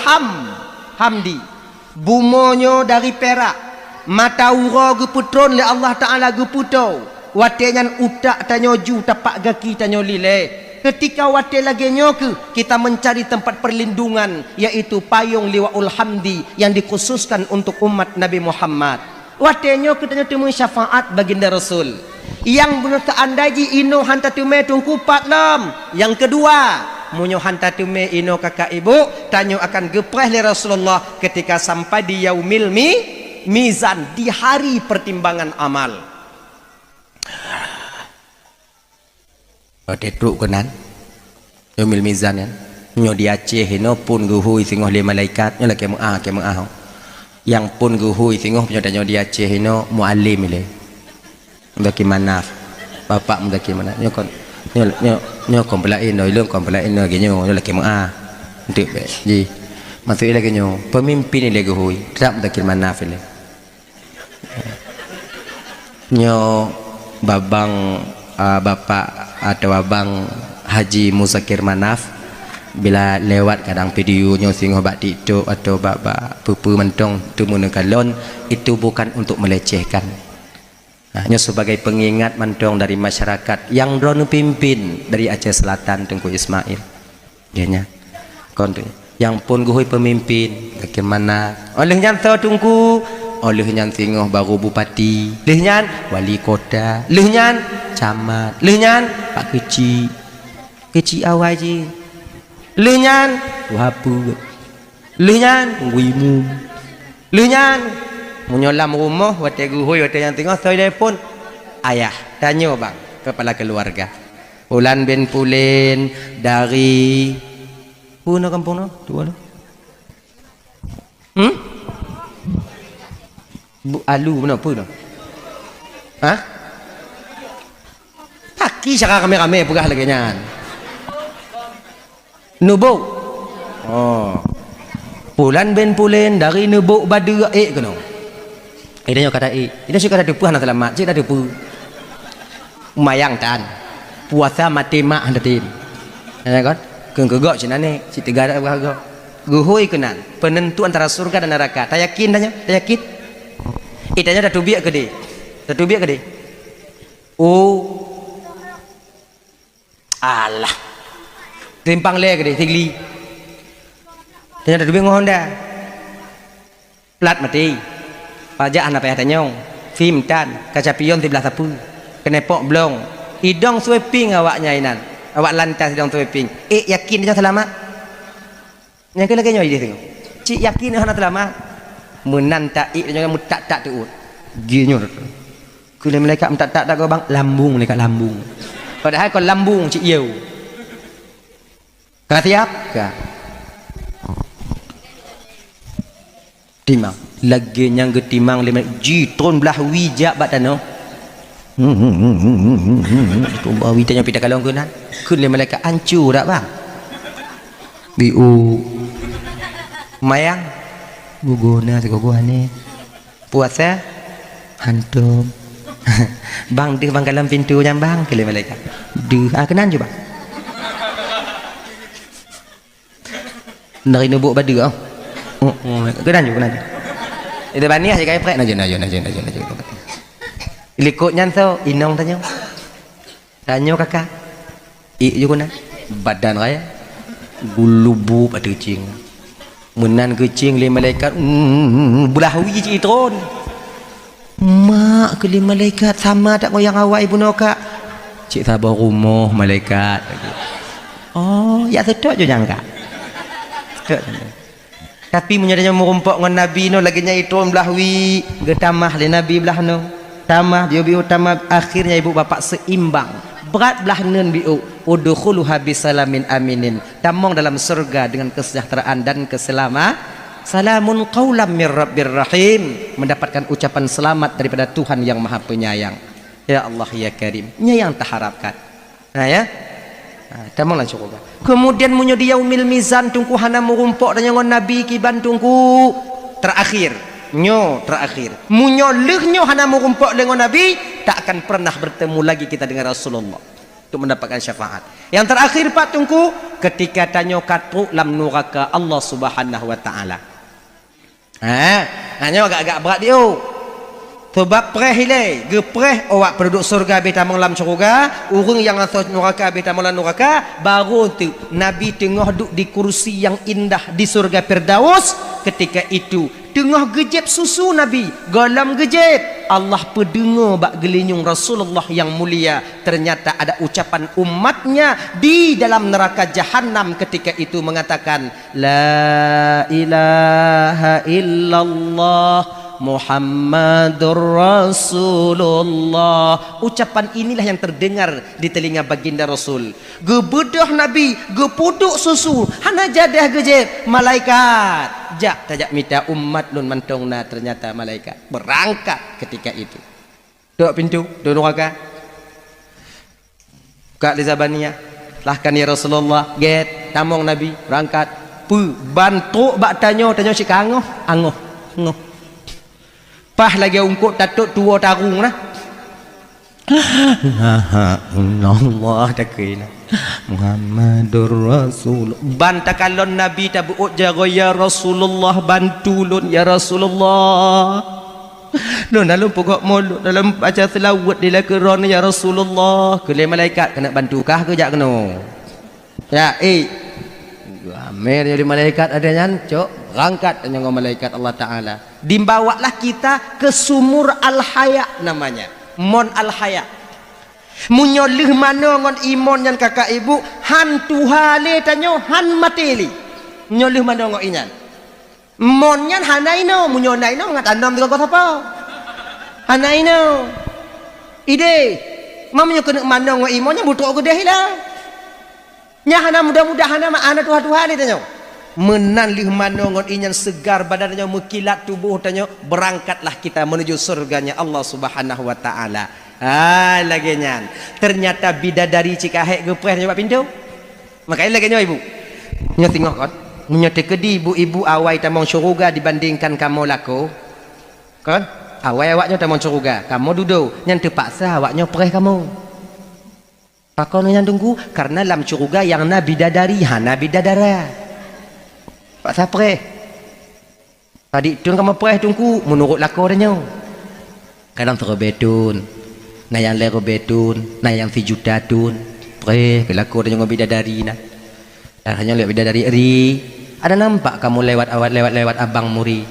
hamdi. Bumonyo dari perak, mata ura geputron le Allah Taala geputo. Watenyan utak tanyo ju tapak gaki tanyo lile. Ketika wate lagi nyoke kita mencari tempat perlindungan yaitu payung liwaul hamdi yang dikhususkan untuk umat Nabi Muhammad. Watenyo kita temu syafaat baginda Rasul. Yang benar andaji ino hanta tume tungku patlam. Yang kedua, munyo hanta tume ino kakak ibu tanyo akan gepreh le Rasulullah ketika sampai di yaumil mizan, di hari pertimbangan amal. Tetruk kenan. Yaumil mizan ya. Nyo di Aceh ino pun guhui singoh le malaikat nyo laki mengah. Yang pun guhui singoh punya tanyo di Aceh ino muallim ile. Mendaki manaf bapak mendaki mana nyo kon pelain no ilung kon pelain no genyo laki mengah untuk ji masuk lagi nyo pemimpin ile guhui tak mendaki manaf ile nyo babang bapak atau abang Haji Musakir Manaf bila lewat kadang video nyo singoh bak TikTok atau bak pupu mentong tu munekalon itu bukan untuk melecehkan. Hanya sebagai pengingat mentong dari masyarakat yang drone pimpin dari Aceh Selatan Tengku Ismail. Dianya kon yang pun guhui pemimpin bagaimana oleh nyan tungku oleh nyan singoh baru bupati, leh nyan wali kota, leh nyan camat, leh nyan pak kecil awal je. Lenyan wapu, lenyan wimu, lenyan menyolam rumah, wate guhui, wate yang tengok, telefon ayah, tanya bang kepala keluarga. Ulan bin Pulin dari puno kampung no, dua no. Bu alu mana puno? Hah? Paki cakap kami pegah lagi nyan. Nubuk. Oh. Pulan bin Pulin dari Nubuk Badu kena. Dia kata dia suka ada depuh nak selamat. Cik dah depuh. Mayang tan. Puasa mati mak handatin. Ya kan? Keng kegok cina ni, cik tiga dak berharga. guhui kenan penentu antara surga dan neraka. Tak yakin tanya? Tak yakin? Itanya dah tubiak ke dia? Dah tubiak ke dia? Oh. Alah. Timpang le ke dia tigli. Tanya dah tubiak ngohon dah. Plat mati. Pajak anak payah tanyong. Film tan, kaca pion di belah tapu. Kenepok blong. Hidung sweeping awaknya inan. Awak lantas hidung sweeping. Yakin dia selamat? Yang kena kenyo dia tengok. Cik yakin dia selamat? Menan tak jangan mutak-tak tu. Ginyo. Kena malaikat mutak-tak tak kau bang lambung malaikat lambung. Padahal kau lambung cik yau. Kau tiap ke? Timang. Lagi yang getimang lima jitron belah wijak bat tanah. Tu bawa wijak yang pita kalong kenan. Kena malaikat hancur tak bang? Biu. Mayang guguna segugua ni puasa hantum bang dia bang dalam pintu yang bang kele malaikat deh kenan je bang dari nubuk badu kenan je itu bani aja kayak prek najo likutnya so inong tanya kakak juga na badan raya gulubu pada cing menan kecing le malaikat belah wi cik itron mak ke le malaikat sama tak ngoyang awak ibu noka cik sabar rumah malaikat oh ya sedok je jangka tapi menyadanya merumpok dengan nabi no lagi nya itron belah wi getamah le nabi belah no tamah dia bi utama akhirnya ibu bapak seimbang berat belah nun biu udkhuluha bisalamin aminin tamong dalam surga dengan kesejahteraan dan keselamatan salamun qaulam mir rabbir rahim mendapatkan ucapan selamat daripada Tuhan yang Maha Penyayang. Ya Allah ya Karim nya yang terharapkan nah ya tamong lah surga kemudian munyo di yaumil mizan tungku hana murumpok dan nyon nabi kiban tungku terakhir nyo terakhir munyo lehnyo hana murumpok dengan nabi tak akan pernah bertemu lagi kita dengan Rasulullah untuk mendapatkan syafaat. Yang terakhir Pak Tungku ketika tanyo katru lam nuraka Allah Subhanahu wa taala. Hanya agak-agak berat dia. Sebab preh ile, gepreh awak penduduk surga beta lam surga, urang yang asal neraka beta lam neraka, baru tu Nabi tengah duduk di kursi yang indah di surga Firdaus. Ketika itu tengah gejep susu Nabi, galam gejep. Allah pendengar bak gelinyung Rasulullah yang mulia. Ternyata ada ucapan umatnya di dalam neraka Jahannam ketika itu mengatakan la ilaha illallah Muhammadur Rasulullah. Ucapan inilah yang terdengar di telinga baginda Rasul. Gebedah Nabi, gepuduk susu, hana jadah gejep malaikat. Jak tajak minta umat lun mantongna, ternyata malaikat berangkat ketika itu. Dok pintu, dok neraka. Kak Lizabaniyah, lahkan ya Rasulullah, get tamong Nabi berangkat. Pu bantu bak tanyo si kangoh, angoh, ngoh. Pah lagi ungkut tatuk tua tarung lah. Allah takina Muhammadur Rasul. Banta kalon Nabi tabuut jago ya Rasulullah bantulun ya Rasulullah. Nun dalam pokok mulut dalam baca selawat di lakeron ya Rasulullah. Kele malaikat kena bantukah ke jak kena. Ya Amir jadi malaikat adanya cok berangkat dengan malaikat Allah Ta'ala dimbawalah kita ke sumur al-haya namanya mon al-haya munyolih mana ngon imon yang kakak ibu han tuhale tanyo han mateli nyolih mana ngon inyan mon nyan hanaino munyonaino ngatandam dengan kau apa hanaino ide mamanya kena mana ngon imonnya butuh gede hilang nya hana mudah-mudahan nama anak Tuhan ni tanyo menan lih manongon inyan segar badannya mekilat tubuh tanyo berangkatlah kita menuju surganya Allah Subhanahu wa taala. Lagi nyan ternyata bidadari cikahek gepreh nyoba pintu makanya lagi nyoba ibu nyo tengok kan nyo tekedi ibu-ibu awai tamong syurga dibandingkan kamu lako kan awai awaknya tamong syurga kamu duduk nyan terpaksa awaknya preh kamu pakon yang tunggu karena dalam surga yang nabi dadari hana bidadara Pak sapre. Tadi tun kamu preh tungku menurut lakornya. Kadang terbetun. Nah yang lero betun, nah yang fijudatun. Preh kelakornya ngobidadari nah. Hanya lihat bidadari eri. Ada nampak kamu lewat abang muri?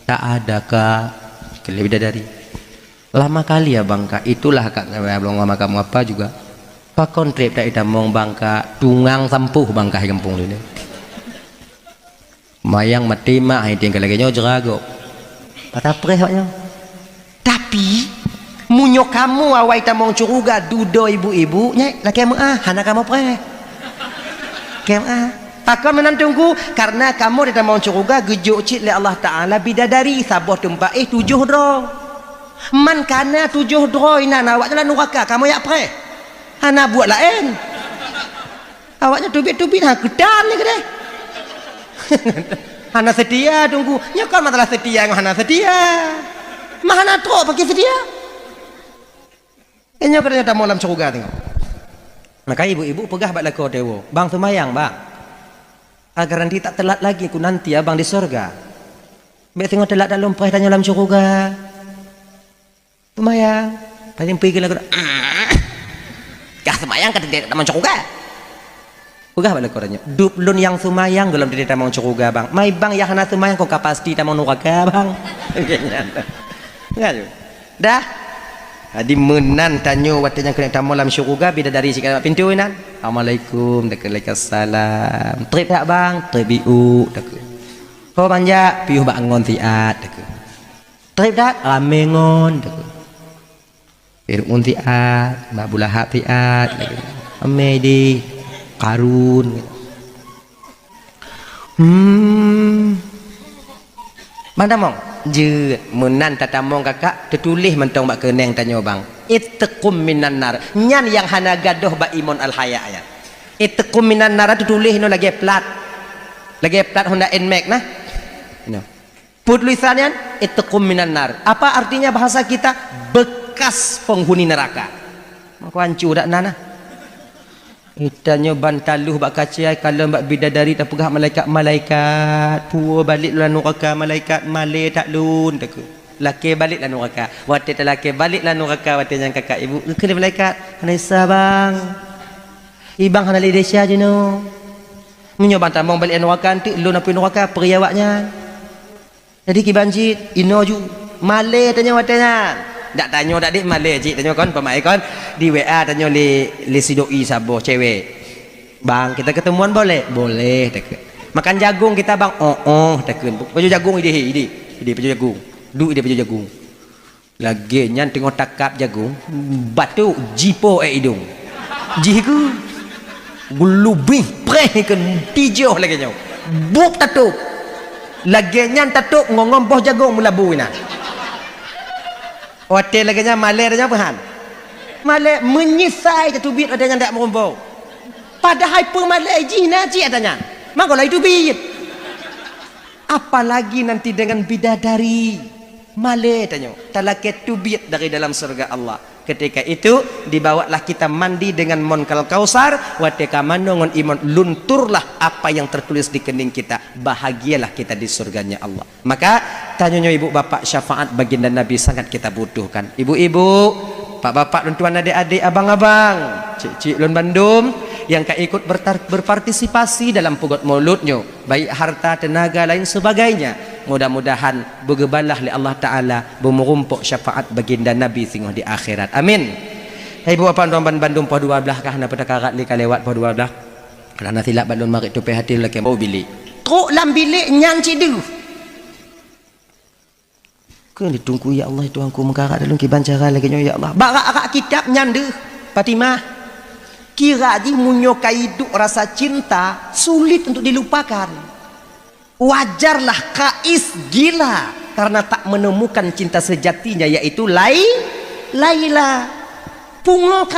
Tak ada kak. Kelihatan bidadari. Lama kali ya bang kak. Itulah kak belum sama kamu apa juga. Pak kontrip tak kita mong bang kak. Tungang sampuh bang kak kampung ini. Mayang mati mah itu yang lagi jerago. Kata prehnya. Tapi munyo kamu awai tamong curuga dudo ibu-ibu nya laki hana kamu preh. Pakon menantungku karena kamu di tamong curuga gejuk cik le Allah Taala bidadari sabuh tempat 7 dro. Man kana 7 dro ina awaknya neraka kamu ya pre. Hana buat lain. Awaknya tubit-tubit ha gedan ni gede. Hana setia tunggu. Nya kan masalah setia ngah hana setia. Mah hana tro pakai setia. Enya kadanya tamong dalam curuga tengok. Maka ibu-ibu pegah bak lako dewo. Bang semayang bang. Agar nanti tak telat lagi ku nanti abang di surga. Baik tengok telat dalam perih tanya dalam syurga. Semayang. Paling pergi lagu. Kah semayang kata dia dalam syurga. Pegah bak lako tanya. Duplun yang semayang dalam dia dalam syurga bang. Mai bang yang hana semayang kau pasti dalam neraka bang. Enggak. Dah. Adi menan tanyo watanya kena tamu dalam syurga bidadari sikit pintu nan. Assalamualaikum waalaikumsalam. Trip tak bang? Tribiu tak. Kau manja piuh bak ngon tiat tak. Trip tak amengon tak. Piuh ngon tiat, bak bulahap tiat tak. Ame di karun. Mana mong? Je menan tatamong kakak tertulis mentong bak keneng tanya bang ittaqum minan nar nyan yang hana gadoh bak imun al haya ya ittaqum minan nar tertulis no lagi plat Honda Nmax nah no tulisannya ittaqum minan nar apa artinya bahasa kita bekas penghuni neraka maka hancur dak nana itanya bantaluh bak kaciai kalau bak bidadari tak pegah malaikat puo balik lan neraka malaikat male tak lun tak laki balik lan neraka wate tak laki balik lan neraka wate yang kakak ibu ke malaikat hanisa bang ibang hana lidesya je no menyo bantamong balik neraka tu lun apa neraka periawaknya jadi ki banjit ino ju male tanya watenya. Tak tanya tak dik malai cik tanya kon pemai kon di WA tanya li si doi sabo cewek. Bang kita ketemuan boleh? Boleh tak. Makan jagung kita bang. Oh tak. Baju jagung ide baju jagung. Du ide baju jagung. Lagi nyan tengok takap jagung batu jipo hidung. Jiku gulubih preh kan tijoh lagi nyau. Buk tatuk. Lagi nyan tatuk ngomboh jagung melabu ina. Hotel lagi nya malai dah apa? Malai menyisai jatuh bit ada yang tak merombau. Padahal pemalai jina cik adanya. Maka lah itu bit. Apalagi nanti dengan bidadari malai tanya. Talaket tubit dari dalam surga Allah. Ketika itu dibawalah kita mandi dengan Monkal Kausar. Wateka manongon iman lunturlah apa yang tertulis di kening kita. Bahagialah kita di surganya Allah. Maka tanya ibu bapak syafaat baginda Nabi sangat kita butuhkan. Ibu-ibu, pak bapak dan tuan adik-adik, abang-abang, cik-cik lun Bandung yang ikut berpartisipasi dalam pugot mauludnya, baik harta, tenaga lain sebagainya. Mudah-mudahan bergebalah oleh Allah Ta'ala bermerumpuk syafaat baginda Nabi singgoh di akhirat. Amin. Ibu apa tuan Bandung po 12 kah na petakarat li kalewat po 12. Kerana silap balon marik tu hati lagi mau bilik. Truk lam bilik nyan cidu. Ke ditunggu ya Allah Tuhanku mengkarat dalam kiban cara lagi ya Allah. Barak-arak kitab nyan deh Fatimah. Kira di munyo kaiduk rasa cinta sulit untuk dilupakan. Wajarlah Kais gila karena tak menemukan cinta sejatinya yaitu Laila. Pungo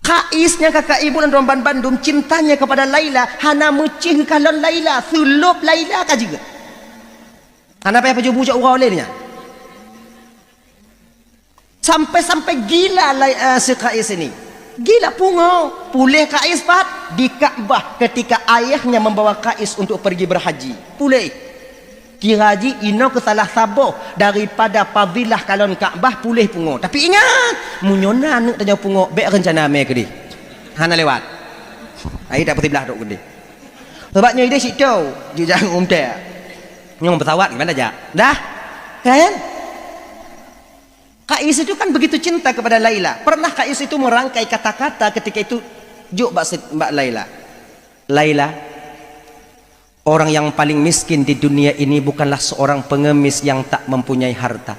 Kaisnya kakak ibu dan romban Bandung cintanya kepada Laila hana mecih kalau Laila sulup Laila kah juga. Hana payah pejubujak urau olehnya. Sampai gila si Kais ini. Gila pungo. Pulih Kais Fat di Kaabah ketika ayahnya membawa Kais untuk pergi berhaji. Pulih. Kira haji ino ke salah saboh daripada fadilah kalon Kaabah pulih pungo. Tapi ingat, munyona nak tanya pungo, baik rencana me ke di. Hana lewat. Ai tak putih belah dok gede. Sebabnya dia sik tahu, dia jangan umte. Nyong pesawat gimana aja? Dah. Kan? Kais itu kan begitu cinta kepada Laila. Pernah Kais itu merangkai kata-kata ketika itu juk Mbak Laila. Laila, orang yang paling miskin di dunia ini bukanlah seorang pengemis yang tak mempunyai harta.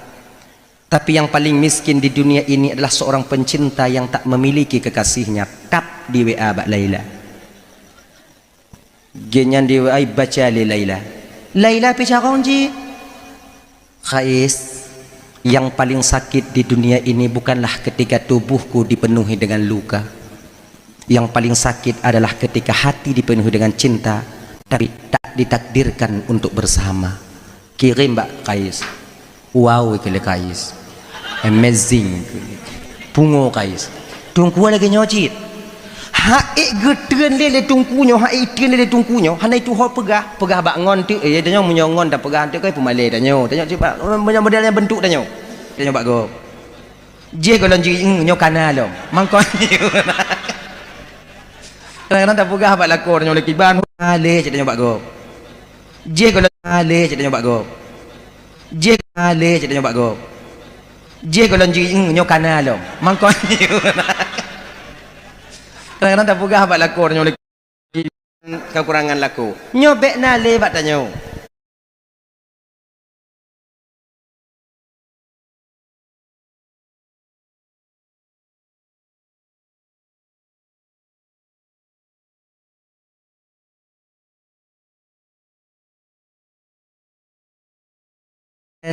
Tapi yang paling miskin di dunia ini adalah seorang pencinta yang tak memiliki kekasihnya. Tap di WA Mbak Laila. Genyan di WA baca li Laila. Laila picarong ji. Kais, yang paling sakit di dunia ini bukanlah ketika tubuhku dipenuhi dengan luka. Yang paling sakit adalah ketika hati dipenuhi dengan cinta, tapi tak ditakdirkan untuk bersama. Kirim Mbak Kais. Wow, kele Kais. Amazing. Pungo Kais. Tungku lagi nyocit. Haik getren lele tungkunyo, haik tren lele tungkunyo. Hana itu ho pegah bak ngon tu. Ya danyo menyongon dah pegah tu kai pemale danyo. Danyo cepat modelnya bentuk danyo. Danyo bak go. Je golon ji nyo kana lo. Mangkon ni. Kadang-kadang tak pegah bak lakor danyo leki ban. Ale je danyo bak go. Je golon ale je danyo bak go. Je ale je danyo bak go. Je golon ji nyo kana lo. Mangkon ni. Kadang-kadang tak pegah bak lakor danyo leki kekurangan laku. Nyo bek na le bak danyo.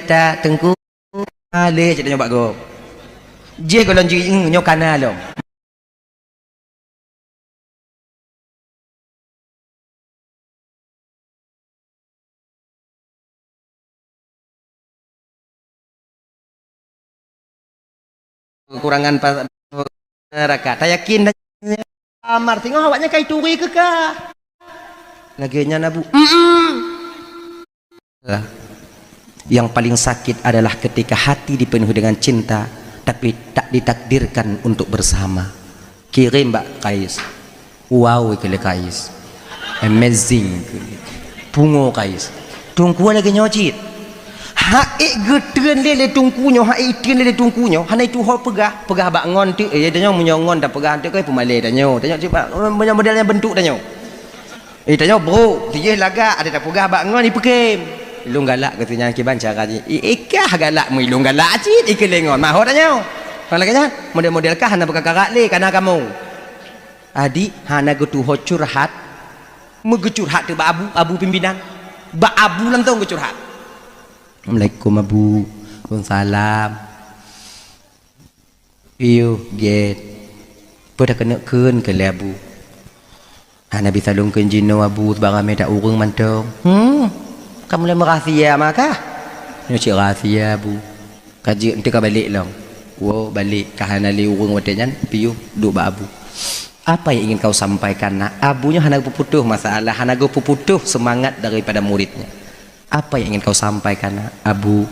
Ta tengku ale je danyo bak go. Je golon ji nyo kana lo. Kekurangan neraka. Tak yakin amar tengok awaknya kai turi ke kah? Laginya nabu. Yang paling sakit adalah ketika hati dipenuhi dengan cinta tapi tak ditakdirkan untuk bersama. Kirim Mbak Kais. Wow, kele Kais. Amazing. Pungo Kais. Tungku lagi nyocit. Haik getren lele tungkunyo, haik tren lele tungkunyo. Hana itu ho pegah bak ngon tu. Ya danyo menyongon dah pegah tu kai pemale danyo. Danyo cepat modelnya bentuk danyo. Danyo bro, dia lagak ada tak pegah bak ngon ipekem. Ilung galak katanya kiban cara ji. Ikah galak mu ilung galak cit ikelengon. Maho danyo. Palaganya model-model kah hana bekakarak le kana kamu. Adi hana getu ho curhat. Mu curhat tu abu pimpinan. Ba abu lantong curhat. Assalamualaikum Abu. Waalaikumsalam. Iyo get. Pada kena keun ke le Abu. Hana bisa lungkeun jino Abu barame dak urang mantong. Kamu le merahsia maka? Nyo cik rahsia Abu. Kaji ente ka balik long. Wo balik ka hana le urang watenyan piu duk ba Abu. Apa yang ingin kau sampaikan nak? Abunya hana puputuh masalah, hana go puputuh semangat daripada muridnya. Apa yang ingin kau sampaikan Abu?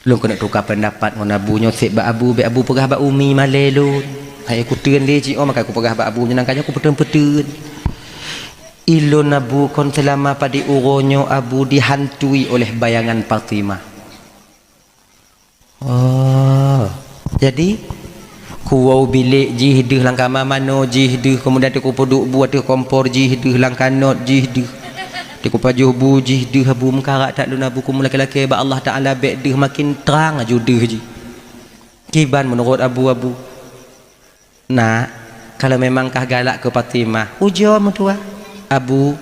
Lu kena tukar pendapat dengan Abu nyosek ba Abu, be Abu pegah ba umi malelu. Hai aku teun le cik maka aku pegah ba Abu nyenangkannya aku petun-petun. Ilun Abu kon selama pada uronyo Abu dihantui oleh bayangan Fatimah. Oh, jadi kuau bilik jihdeh lang kama mano jihdeh kemudian aku poduk buat tu kompor jihdeh lang kanot jihdeh. Tiku pajuh buji deh Abu mengkarak tak luna buku laki-laki ba Allah Taala bek deh makin terang aju deh ji. Kiban menurut Abu. Nah, kalau memang kah galak ke Fatimah, ujo mentua. Abu,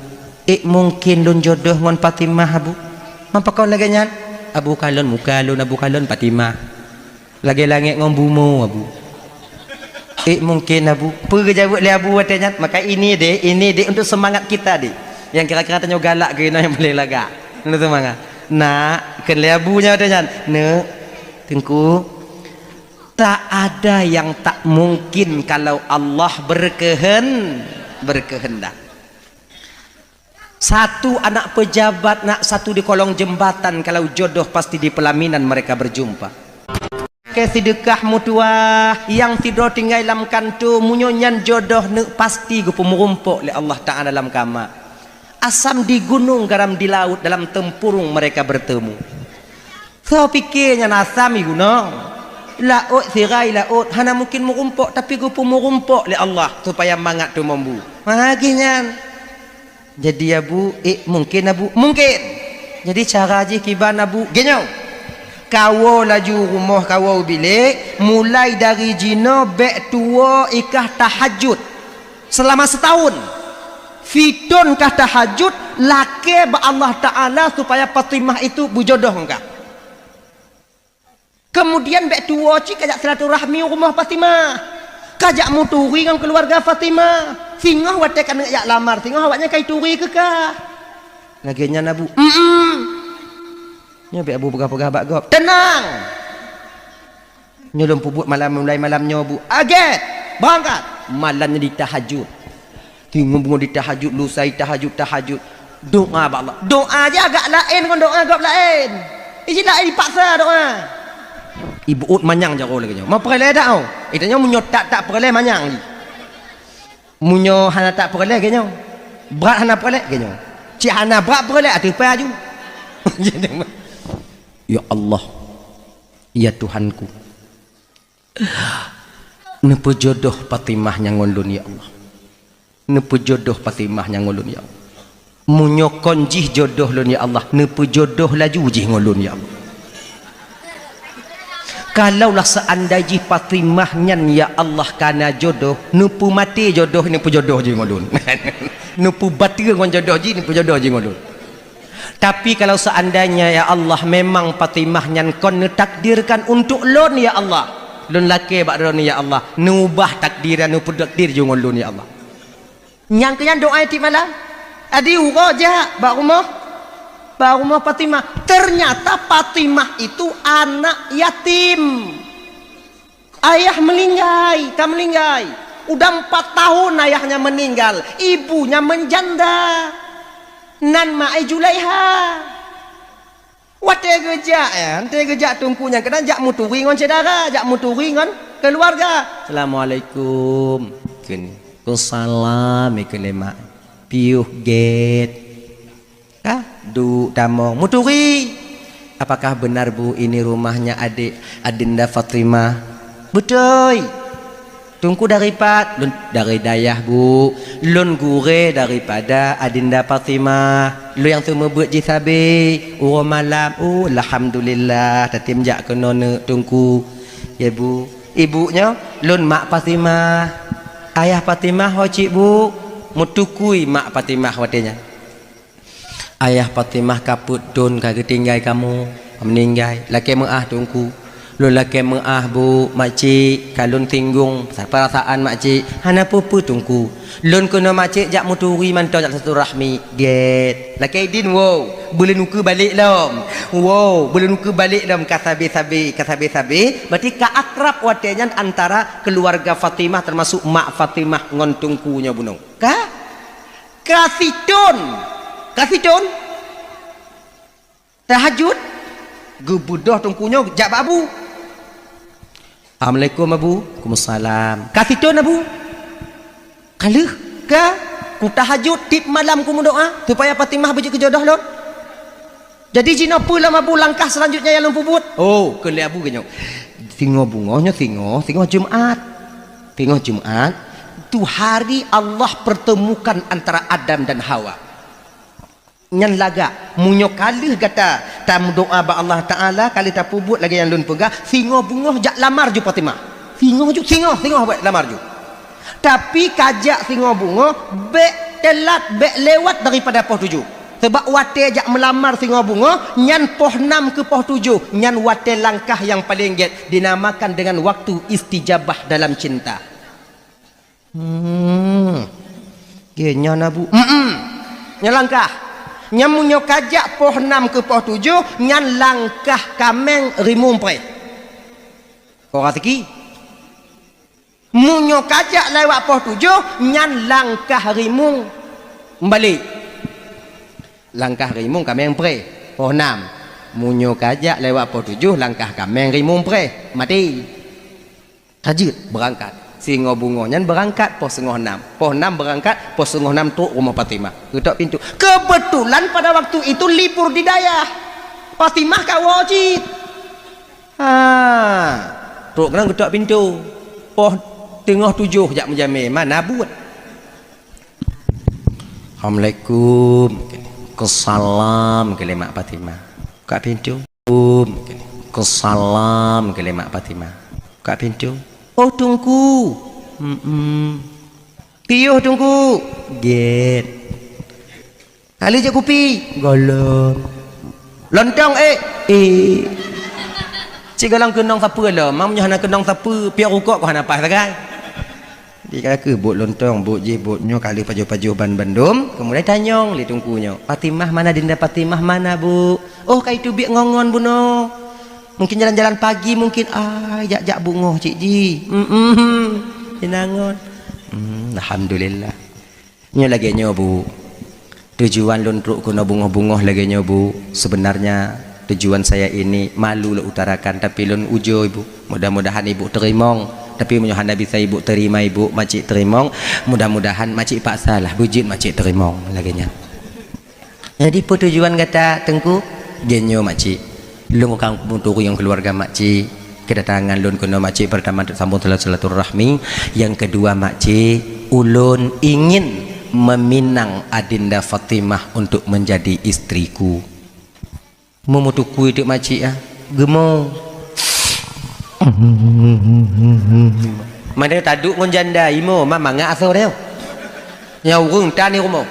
mungkin lun jodoh ngon Fatimah Abu. Mampa kau lagi nyan? Abu kalon muka lun Abu kalon Fatimah. Lagi langit ngon bumu Abu. Mungkin Abu. Pergi jawab le Abu katanya, maka ini deh untuk semangat kita deh. Yang kira-kira tanya galak ke yang boleh lagak. Nak tu mangga. Nak kelebunya tanya. Ne, tengku tak ada yang tak mungkin kalau Allah berkehendak. Satu anak pejabat nak satu di kolong jembatan, kalau jodoh pasti di pelaminan mereka berjumpa. Ke sedekah mutuah yang tidur tinggal dalam kantu munyonyan jodoh pasti gue pemurumpuk oleh Allah Ta'ala dalam kamar. Asam di gunung, garam di laut, dalam tempurung mereka bertemu. So pikirnya nasami gunung laut sirai laut hana mungkin merumpuk, tapi gue pemurumpuk oleh Allah supaya mangat tu mambu. Maginya jadi abu, mungkin abu, mungkin. Jadi cara je kiban abu, genyau. Kawo laju rumah kawo bilik, mulai dari jino bek tua ikah tahajud selama setahun. Fitun kah tahajud, lake ba Allah Ta'ala supaya Fatimah itu bujodoh enggak. Kemudian bek tua cik kajak silaturahmi rumah Fatimah, kajak muturi dengan keluarga Fatimah. Singah watekan ya lamar, singah awaknya kai turi ke kah? Laginya nabu. Nya be abu pegah-pegah bak gop. Tenang. Nyolong pubut malam mulai malamnya bu. Aget. Berangkat. Malamnya di tahajud. Tengok bunga di tahajud, lusai tahajud. Doa ba Allah. Doa aja agak lain dengan doa gop lain. Iji lain dipaksa doa. Ibu ut manyang jaro lagi. Mau perele dak au. Itanya munyo tak perele manyang li. Munyo hana tak perele genyo. Berat hana perele genyo. Cik hana berat perele atu pe aju. Ya Allah. Ya Tuhanku. Nepo jodoh Fatimah yang ngulun ya Allah. Nepo jodoh Fatimah yang ngulun ya Allah. Munyo konjih jodoh lun ya Allah. Nepo jodoh laju jih ngulun ya Allah. Kalaulah seandainya Fatimah nyan ya Allah kana jodoh, nupu mati jodoh ni pu jodoh je ngolun. Nupu batir ngon jodoh je ni pu jodoh je ngolun. Tapi kalau seandainya ya Allah memang Fatimah nyan kon takdirkan untuk lon ya Allah. Lon laki bak ron ya Allah, nubah takdiran nupu takdir je ngolun ya Allah. Nyang kenyan doa ti malam. Adi uroja bak rumah. Baru rumah Fatimah, ternyata Fatimah itu anak yatim. Ayah meninggal, tak meninggal. Udah 4 tahun ayahnya meninggal, ibunya menjanda. Nan ma'ai Julaiha. Wate gejak ya, ante gejak tungkunya kadang jak muturi ngon saudara, jak muturi ngon keluarga. Assalamualaikum. Salam ikelema. Piuh gate. Du damong muturi, apakah benar bu ini rumahnya adik Adinda Fatimah? Betul. Tungku daripada dari dayah bu, lun gure daripada Adinda Fatimah. Lu yang tu membuat jisabe urang malam. Alhamdulillah tatim jak kena tungku ya bu. Ibunya lun mak Fatimah, ayah Fatimah ho cik bu, mutukui mak Fatimah watenya. Ayah Fatimah kaput don kagak tinggal kamu meninggal laki meah tungku lu laki meah bu makcik kalun tinggung perasaan makcik hana pupu tungku lun kena makcik jak muturi mantau jak satu rahmi get laki din wow boleh nuku balik lom wow boleh nuku balik lom kasabe-sabe berarti ka akrab watenyan antara keluarga Fatimah termasuk mak Fatimah ngon tungkunya bunung kasih tahajud gebudoh tungkunya jak abu. Assalamualaikum abu. Waalaikumsalam. Kasitun abu. Kaluh ka ku tahajud tip malam ku doa supaya Fatimah berjaya kejodoh lon. Jadi jina pula abu langkah selanjutnya yang pubut. Oh, kele abu genyo. Singo bungonya singo Jumat. Singo Jumat itu hari Allah pertemukan antara Adam dan Hawa. Nyan laga munyo kalih kata tam doa ba Allah Taala kali tak pubut lagi yang lun pegah singo bungoh jak lamar ju Fatimah. Singo buat lamar ju. Tapi kajak singo bungoh telat lewat daripada poh 7. Sebab wate jak melamar singo bungoh nyan poh 6 ke poh 7. Nyan wate langkah yang paling get dinamakan dengan waktu istijabah dalam cinta. Nya nabu. Nyan langkah nyamunyo kajak poh 6 ke poh 7 nyan langkah kameng rimumpai. Kau kata ki Munyo kajak lewat poh 7 nyan langkah rimung balik. Langkah rimung kameng pre poh 6. Munyo kajak lewat poh 7 langkah kameng rimung pre mati. Tajud berangkat. Singo bungo nyan berangkat poh 5:30. Poh 6 berangkat poh 5:30 tu rumah Fatimah. Ketok pintu. Kebetulan pada waktu itu libur di Dayah. Fatimah kat wajib. Tok kena ketok pintu. Poh tengah 7 jak menjamin mana buat. Assalamualaikum. Kesalam ke Mak Fatimah. Kat pintu. Kesalam ke Mak Fatimah. Kat pintu. Oh tunggu. Piuh tunggu. Get. Ali je kopi. Golong. Lontong Cik galang kenong siapa lah. Mamnya hana kenong siapa. Piak rukuk kau hana pas sagai. Dia kata buat lontong, buat je, buatnya kali paju-paju ban bandum. Kemudian tanyong li tungkunya. Fatimah mana dinda Fatimah mana bu? Oh kai tu biak ngongon bu no. Mungkin jalan-jalan pagi mungkin jak bungoh cik ji. Jenangon. Alhamdulillah. Nyo lagi nyo bu. Tujuan luntruk kuno bungoh-bungoh lagi nyo bu. Sebenarnya tujuan saya ini malu lah utarakan tapi lun ujo ibu. Mudah-mudahan ibu terimong. Tapi mudah-mudahan bisa ibu terima ibu makcik terimong. Mudah-mudahan makcik paksa lah bujit makcik terimong lagi nya. Jadi tujuan kata tengku genyo makcik. Lung kang turu yang keluarga makcik kedatangan lun kuno makcik pertama untuk sambung silaturahmi, yang kedua makcik ulun ingin meminang adinda Fatimah untuk menjadi istriku. Memutuku itu makcik gemo mana taduk ngon janda imo mama ngak asal dia nyau rung tan ni rumo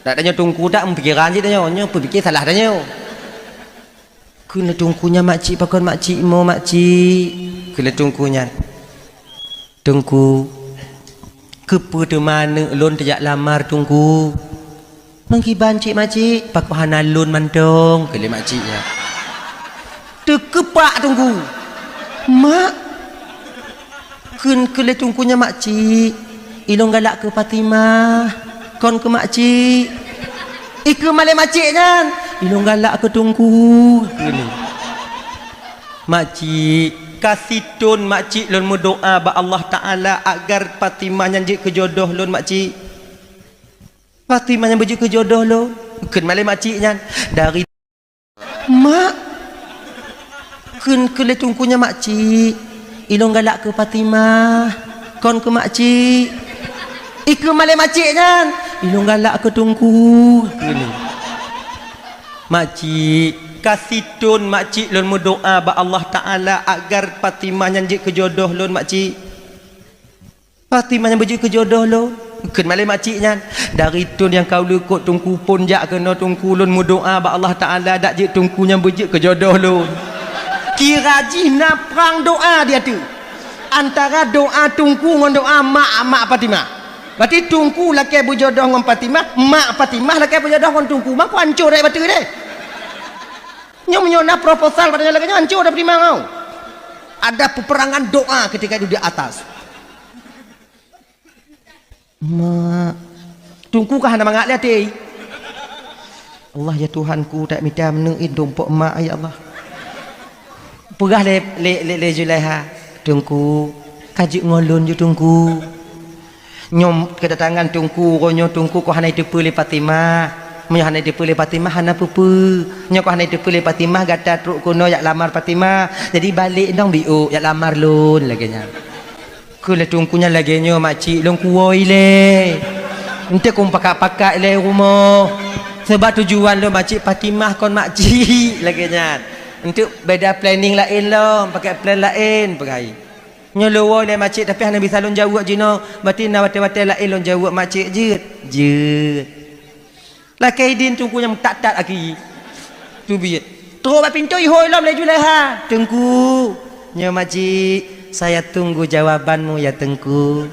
tak tanya tungku tak mempikiran je tanya nyo berfikir salah tanya kena tungkunya makcik pakon makcik imo makcik kena tungkunya tungku kepa de mana lon tejak lamar tungku mengkiban cik makcik pakon hana lon mantong kele makciknya tekepak tungku mak kun kele tungkunya makcik ilong galak ke Fatimah kon ke makcik ke male makciknya ilong galak ke tungku ini makcik kasih tun makcik lon berdoa ba Allah Taala agar Fatimah nyanjik ke jodoh lon makcik Fatimah yang berjuk ke jodoh lon kun male makciknya dari mak kun kele tungkunya makcik ilong galak ke Fatimah kon ke makcik ke male makciknya ilong galak ke tungku ini makcik kasih tun makcik lon berdoa ba Allah Taala agar Fatimah nyanjik ke jodoh lon makcik Fatimah yang berjuk ke jodoh lon kun male makciknya dari tun yang kau lekut tungku pun jak kena tungku lon berdoa ba Allah Taala dak je tungkunya berjuk ke jodoh lon kira jina perang doa dia tu antara doa tungku dengan doa mak Fatimah. Berarti tungku laki berjodoh dengan Fatimah, mak Fatimah laki berjodoh dengan tungku. Mak hancur dah betul deh. Nyo menyona proposal pada lagi hancur dah Fatimah kau. Ada peperangan doa ketika itu di atas. Mak tungku kah nak mangak lihat Allah ya Tuhanku tak minta menengin dompok mak ya Allah. Pegah le Julaiha tungku kaji ngolon je tungku nyom kedatangan tungku ronyo tungku ko hana depe le Fatimah menyo hana depe le Fatimah hana pupu nyo ko hana depe le Fatimah gata truk kono yak lamar Fatimah jadi balik ndong biu yak lamar lun lagenya ku le tungkunya lagi nyo makcik long kuoi le ente kum pakak-pakak le rumah sebab tujuan lo makcik Fatimah kon makcik lagenya untuk beda planning lain lah pakai plan lain pergi nyolowo le makcik tapi hanya bisa lon jawab jino berarti na wate-wate lain lon jawab makcik jeut lah kaidin tungkunya tak lagi tu biat terus pintu ihoi lom le Julaiha tunggu nyo makcik saya tunggu jawabanmu ya tengku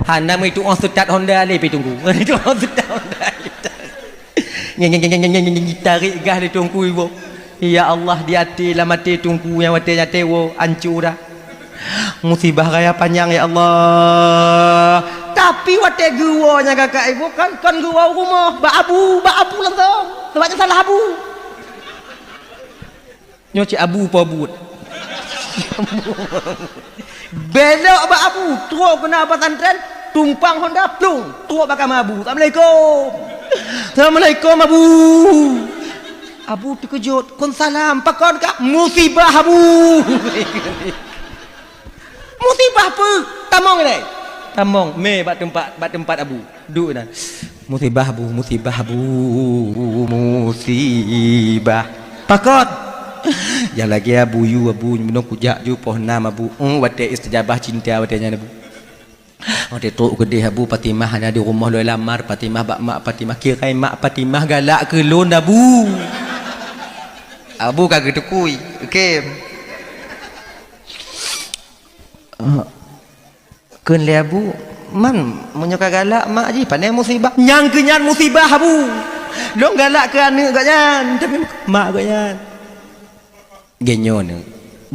hana mu itu on sutat Honda le pi tunggu itu on sutat Honda tarik gas di tungku ibu ya Allah di hati lah mati tungku yang mati tewo hancur dah musibah raya panjang ya Allah. Tapi wate guanya kakak ibu kan gua rumah ba abu lantong. Sebabnya salah abu. Nyoci abu apa abut? Belok ba abu, terus kena pesantren, tumpang Honda plung, terus bakal abu. Assalamualaikum. Assalamualaikum abu. Abu terkejut, kon salam, pakon kak musibah abu. Musibah apa? Tamong ni. Tamong me bat tempat abu. Duk dah. Musibah abu, musibah abu, musibah. Pakon. Yang lagi abu yu abu minum kujak ju pohon nama abu. Wate istijabah cinta watenya abu. Wate tu gede abu Fatimah hanya di rumah lu lamar Fatimah bak mak Fatimah kira mak Fatimah galak ke lon abu. Abu kagak tekui. Okey. Keun le abu man menyoka galak mak ji pandai musibah. Nyang kenyan musibah abu. Lo galak ke anak gaknyan tapi mak gaknyan. Genyo ni.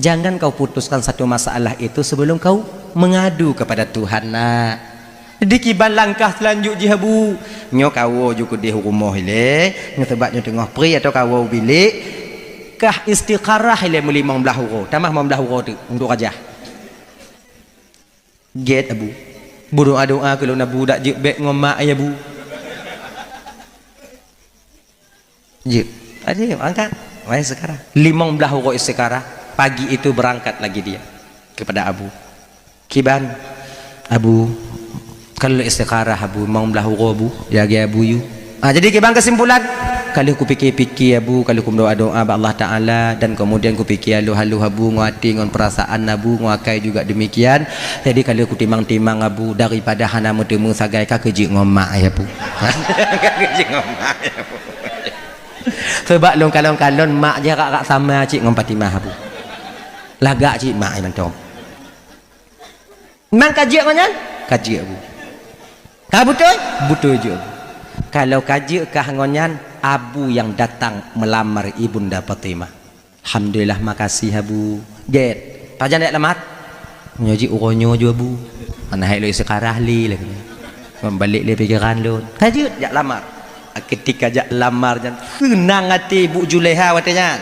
Jangan kau putuskan satu masalah itu sebelum kau mengadu kepada Tuhan nak. Jadi kiban langkah selanjutnya abu. Nyo kawo ju di rumah ile, nyo sebabnya tengah pri atau kawo bilik. Kah istiqarah ile muli 15 euro. Tambah 15 euro tu untuk rajah. Get abu. Berdoa-doa kalau nabu dak je bek ngomak ya bu. Je. Ada angkat. Wah sekarang 15 euro sekarang pagi itu berangkat lagi dia kepada abu. Kiban abu kalau istikharah abu 15 euro abu jaga abu you. Jadi kiban kesimpulan kalau ku fikir-fikir abu kalau ku doa-doa Allah Taala dan kemudian ku fikir halu-halu abu nguati ngon perasaan abu nguakai juga demikian. Jadi kalau ku timang-timang abu daripada hana temu sagai ka keji ngomak ya bu. Keji ngomak ya bu. Sebab long kalon mak je rak sama cik ngom Fatimah abu. Lagak cik mak ai mantong. Mang kaji ngan? Kaji abu. Ka betul? Betul je. Kalau kaji kah ngonyan abu yang datang melamar ibunda Fatimah. Alhamdulillah makasih abu. Get. Tajan dak lamar. Nyoji uronyo je abu. Ana hai lo sekarah li lagi. Membalik le pikiran lo. Kaji jak lamar. Ketika jak lamar jan senang hati Bu Juleha watanya.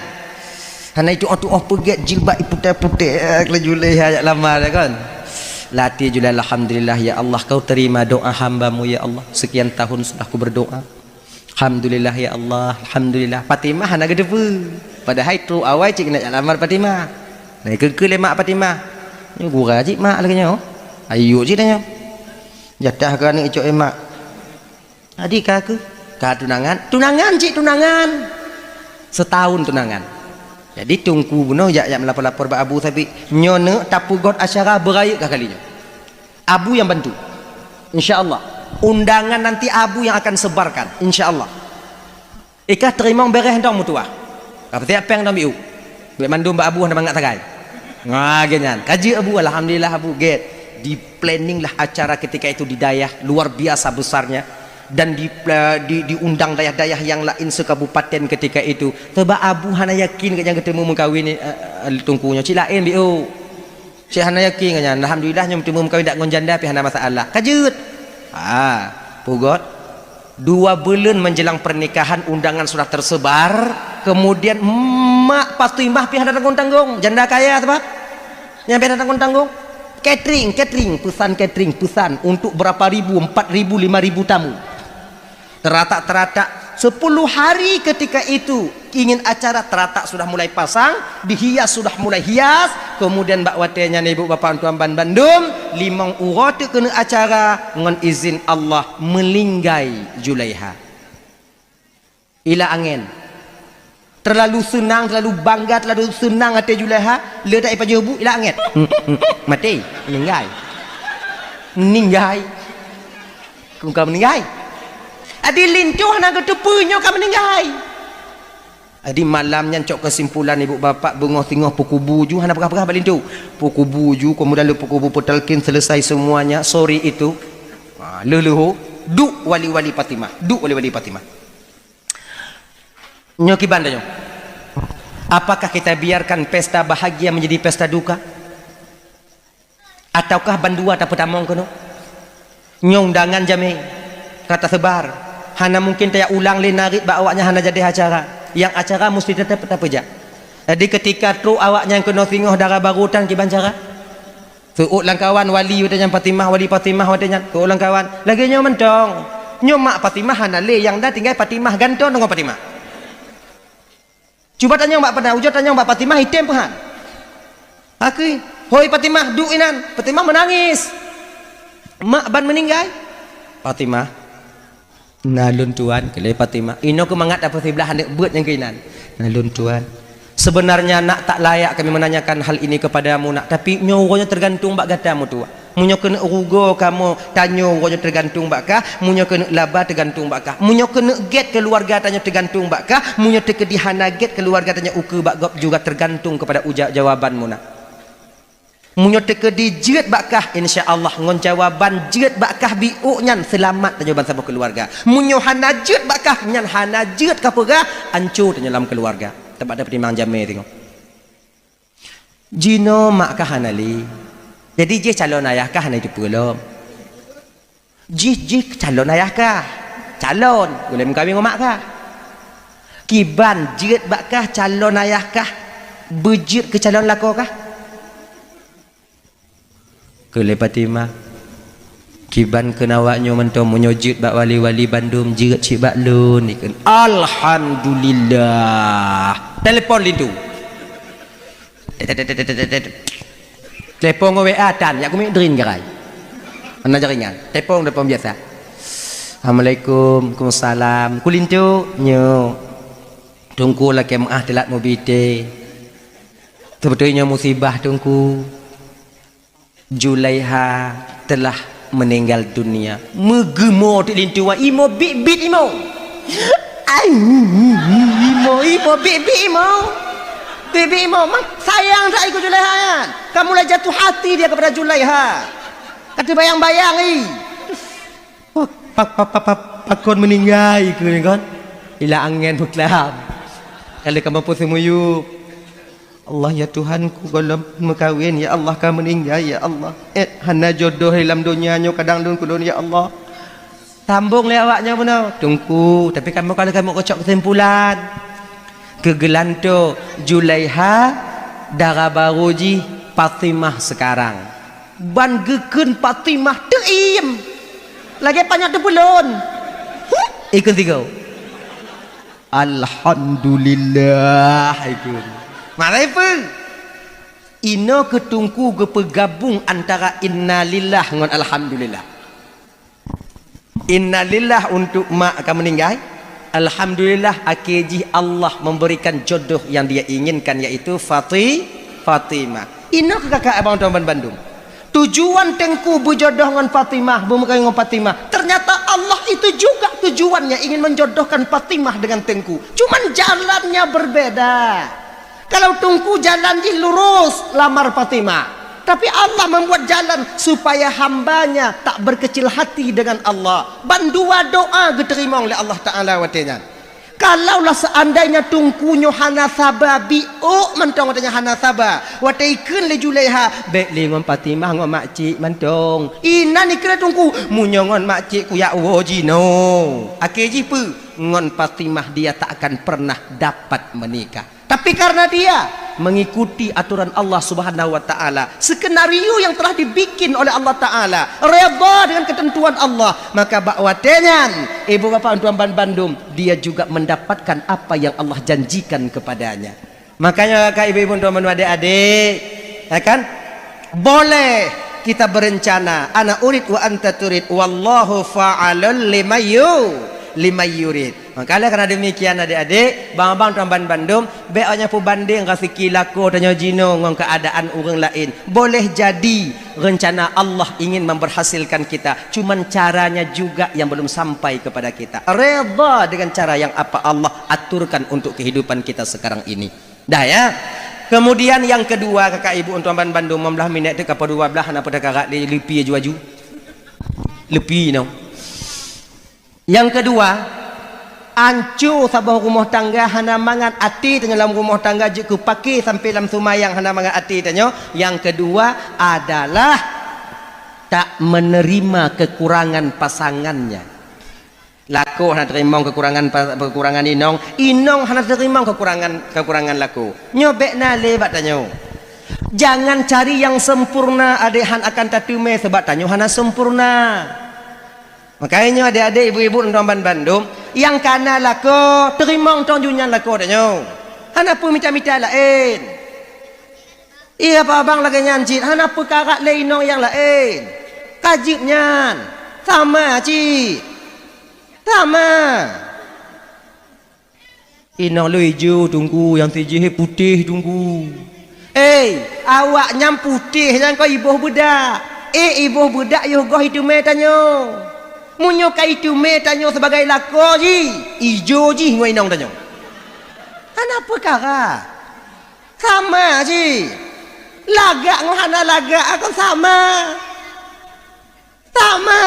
Karena itu pegat jilbab putih-putih ke Juleha jak lamar ya kan. Lati Juleha alhamdulillah ya Allah kau terima doa hamba-Mu ya Allah. Sekian tahun sudah aku berdoa. Alhamdulillah ya Allah, alhamdulillah. Fatimah nak gede pu. Padahal itu awal cik nak jak lamar Fatimah. Nah ke lemak Fatimah. Ni gura cik mak lagi nyo. Ayo cik tanya. Jatah kan ni icok emak. Adik aku tunangan cik tunangan setahun tunangan jadi tungku bunuh jak melapor-lapor ba abu tapi nyone tapu god asyara beraya kalinya abu yang bantu insyaallah undangan nanti abu yang akan sebarkan insyaallah ikah terima bereh ndong mutua apa tiap peng ndong biu be mandum ba abu ndang ngak tagai ngagenyan kaji abu alhamdulillah abu get di planning lah acara ketika itu di dayah luar biasa besarnya dan diundang dayah-dayah yang lain sekabupaten ketika itu. Sebab abu hana yakin yang ketemu mengkawin tungkunya cik lain biu. Cik hana yakin kan alhamdulillah nyam temu mengkawin dak ngon janda pi hana masalah. Kajut. Pugot 2 bulan menjelang pernikahan undangan sudah tersebar, kemudian mak Fatimah pi hana tanggung-tanggung, janda kaya sebab nyampe tanggung-tanggung. Catering pesan untuk berapa ribu 4.000 5.000 tamu. Teratak 10 hari ketika itu ingin acara teratak sudah mulai pasang, dihias sudah mulai hias, kemudian bak watenya ibu bapa tuan Bandung 5 urut kena acara dengan izin Allah melinggai Julaiha. Ila angin. Terlalu senang, terlalu bangga, terlalu senang hati Julaiha, ledak ipa jebu ila angin. Mati, meninggai. Kau meninggai. Adi lincuh nak ketepunya kau meninggai. Adi malamnya cok kesimpulan ibu bapa bengok tengok pukul buju hana perkah balik tu. Pukul buju kemudian pukul buju petalkin selesai semuanya sore itu. Leluhu duk wali-wali Fatimah. Nyoki bandanya. Apakah kita biarkan pesta bahagia menjadi pesta duka? ataukah bandua tak pertama kono nyong dangan jami kata sebar hana mungkin taya ulang le narik ba awaknya hana jadi acara yang acara mesti tetap je. Jadi ketika tu awaknya yang kena singoh darah barutan kiban cara suut lang kawan wali utanya Fatimah wali Fatimah watanya suut lang kawan lagi nyong mentong nyong mak Fatimah hana le yang dah tinggal Fatimah ganton dengan Fatimah. Cuba tanya mbak pernah ujung tanya mbak Fatimah hitam pahan aku hoi Fatimah duinan Fatimah menangis mak ban meninggal Fatimah nalun tuan kele Fatimah ino kemangat apa sebelah hendak buat yang keinan nalun tuan sebenarnya nak tak layak kami menanyakan hal ini kepadamu nak tapi nyowonya tergantung mbak gatamu tu munyo kena urugo kamu tanyo nyowonya tergantung mbak kah munyo kena laba tergantung mbak kah munyo kena get keluarga tanya tergantung mbak kah munyo tekedi hana get keluarga tanya uke mbak gop juga tergantung kepada jawabanmu nak munyo tekedi jeut mbak kah insyaallah ngon jawaban jeut mbak kah biuk nyan selamat tanya ban sama keluarga munyo hana jeut mbak kah nyan hana jeut ka pegah ancur tanya dalam keluarga tempat ada pertimbang jame tengok jino mak kah hanali jadi je calon ayah kah hana itu belum je calon ayah kah calon boleh kami ngomak kah kiban jeut mbak kah calon ayah kah bejut ke calon lako kah kele Fatimah kiban kenawaknyo mentong menyojud bak wali-wali Bandung jeut cik bak lun ikan alhamdulillah telefon lindu telepon WA tan ya aku mikrin gerai mana jaringan telepon telepon biasa assalamualaikum waalaikumsalam kulintu nyo tungku lah kemah telat mobite sebetulnya musibah tungku Julaiha telah meninggal dunia megemo tilintu wa imo bit imo imo bit imo Bibi mau sayang tak ikut Julaiha kamu lah jatuh hati dia kepada Julaiha kata bayang-bayang pakon meninggal ke kan ila angin buklam kalau kamu pun semuyu Allah ya Tuhanku kalau mekawin ya Allah kamu meninggal ya Allah hana jodoh dalam dunianya kadang dun kulun ya Allah sambung le awaknya benar tunggu tapi kamu kalau kamu kocok kesimpulan kegelanto Julaiha darah baruji Fatimah sekarang ban geken Fatimah teim lagi banyak tepulun ikut tiga alhamdulillah ikut mana itu ino ketungku kepegabung antara innalillah dengan alhamdulillah innalillah untuk mak akan meninggal alhamdulillah akhirnya Allah memberikan jodoh yang dia inginkan yaitu Fatimah. Ino ke kakak abang tuan Bandung. Tujuan tengku berjodoh dengan Fatimah, bukan dengan Fatimah. Ternyata Allah itu juga tujuannya ingin menjodohkan Fatimah dengan tengku. Cuman jalannya berbeda. Kalau tengku jalan lurus lamar Fatimah. Tapi Allah membuat jalan supaya hambanya tak berkecil hati dengan Allah. Bandua doa diterima oleh Allah Ta'ala watenya. Kalaulah seandainya tungkunyo hana sabah biuk mentong watenya hana sabah. Wataikan le Julaiha. Baik lingon Fatimah ngon makcik mentong. Ina ni kira tungku. Munyongon makcik ku ya wajino. Akhirnya pu. Ngon Fatimah dia tak akan pernah dapat menikah. Tapi karena dia mengikuti aturan Allah Subhanahu wa taala, skenario yang telah dibikin oleh Allah taala, redha dengan ketentuan Allah, maka bakwatenyan ibu bapak tuan Bandung dia juga mendapatkan apa yang Allah janjikan kepadanya. Makanya kakak ibu tuan adik-adik, ya kan? Boleh kita berencana, ana urid wa anta turid, wallahu fa'alul lima yurid. Makanya karena demikian adik-adik, bang-bang tuan Bandung, beoknya pu banding kasiki lako tanya jino ngong keadaan orang lain. Boleh jadi rencana Allah ingin memberhasilkan kita, cuman caranya juga yang belum sampai kepada kita. Redha dengan cara yang apa Allah aturkan untuk kehidupan kita sekarang ini. Dah ya. Kemudian yang kedua kakak ibu untuk tuan Bandung membelah minat tu kapal 12 apa dah kakak dia lepi aju-aju. Lepi no. Yang kedua, ancur sabah rumah tangga hana mangan ati dalam rumah tangga je ku pakai sampai dalam sumayang hana mangan ati tanya. Yang kedua adalah tak menerima kekurangan pasangannya. Lako hana terima kekurangan inong hana terima kekurangan lako. Nyobek na lebat tanyo. Jangan cari yang sempurna, adik han akan tatume sebab tanyo hana sempurna. Makanya adik-adik ibu-ibu nonton Bandung yang kana lako terima tong junyan lako tanyo. Hana pun minta-minta lain. Iya apa abang lagi nyancit, hana perkara lainong yang lain. Kajibnya sama cik. Sama. Inong lu hijau tunggu, yang tijih putih tunggu. Awak nyam putih yang kau ibuh budak. Ibuh budak yo goh itu me tanyo. Munyo ka itu me tanyo sebagai lako ji. Ijo ji ngoi inong tanyo. Kenapa kara? Sama ji. Lagak ngohana lagak akan sama. Sama.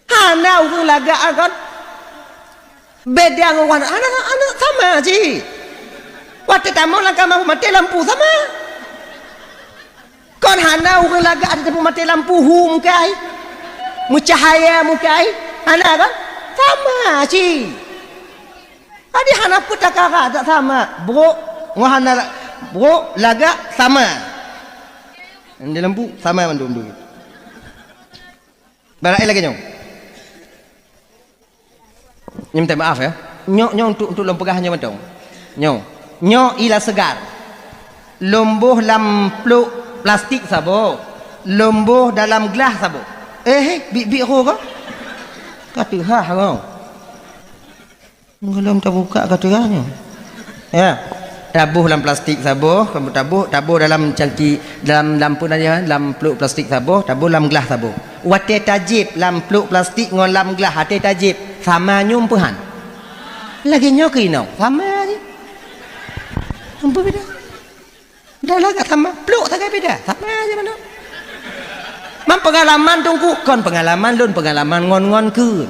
Hana ukung lagak akan beda ngohana anak sama ji. Waktu tamu langkah mau mati lampu sama. Kon hana ukung lagak ada tamu mati lampu mukai. Mucahaya mukai. Hana kan sama ji. Adi hana putak kakak tak sama. Bro ngohana bro lagak sama. Di lampu sama mandum. Barai lagi nyong. Minta maaf ya. Nyok untuk lempegahnya betul. Nyok ila segar. Lomboh dalam peluk plastik sabo. Lomboh dalam gelas sabo. Bi ho kau. Kata kau. Belum terbuka kata kau. Ya. Tabuh dalam plastik sabo, kamu tabuh dalam cangki dalam lampu nanya dalam peluk plastik sabo, tabuh dalam gelas sabo. Wate tajib dalam peluk plastik ngon dalam gelas hati tajib sama nyumpuhan. Lagi nyoki no, sama aja. Apa beda? Dah lah sama peluk tak beda, sama aja mana. Mam pengalaman tunggu kon pengalaman lun pengalaman ngon ke.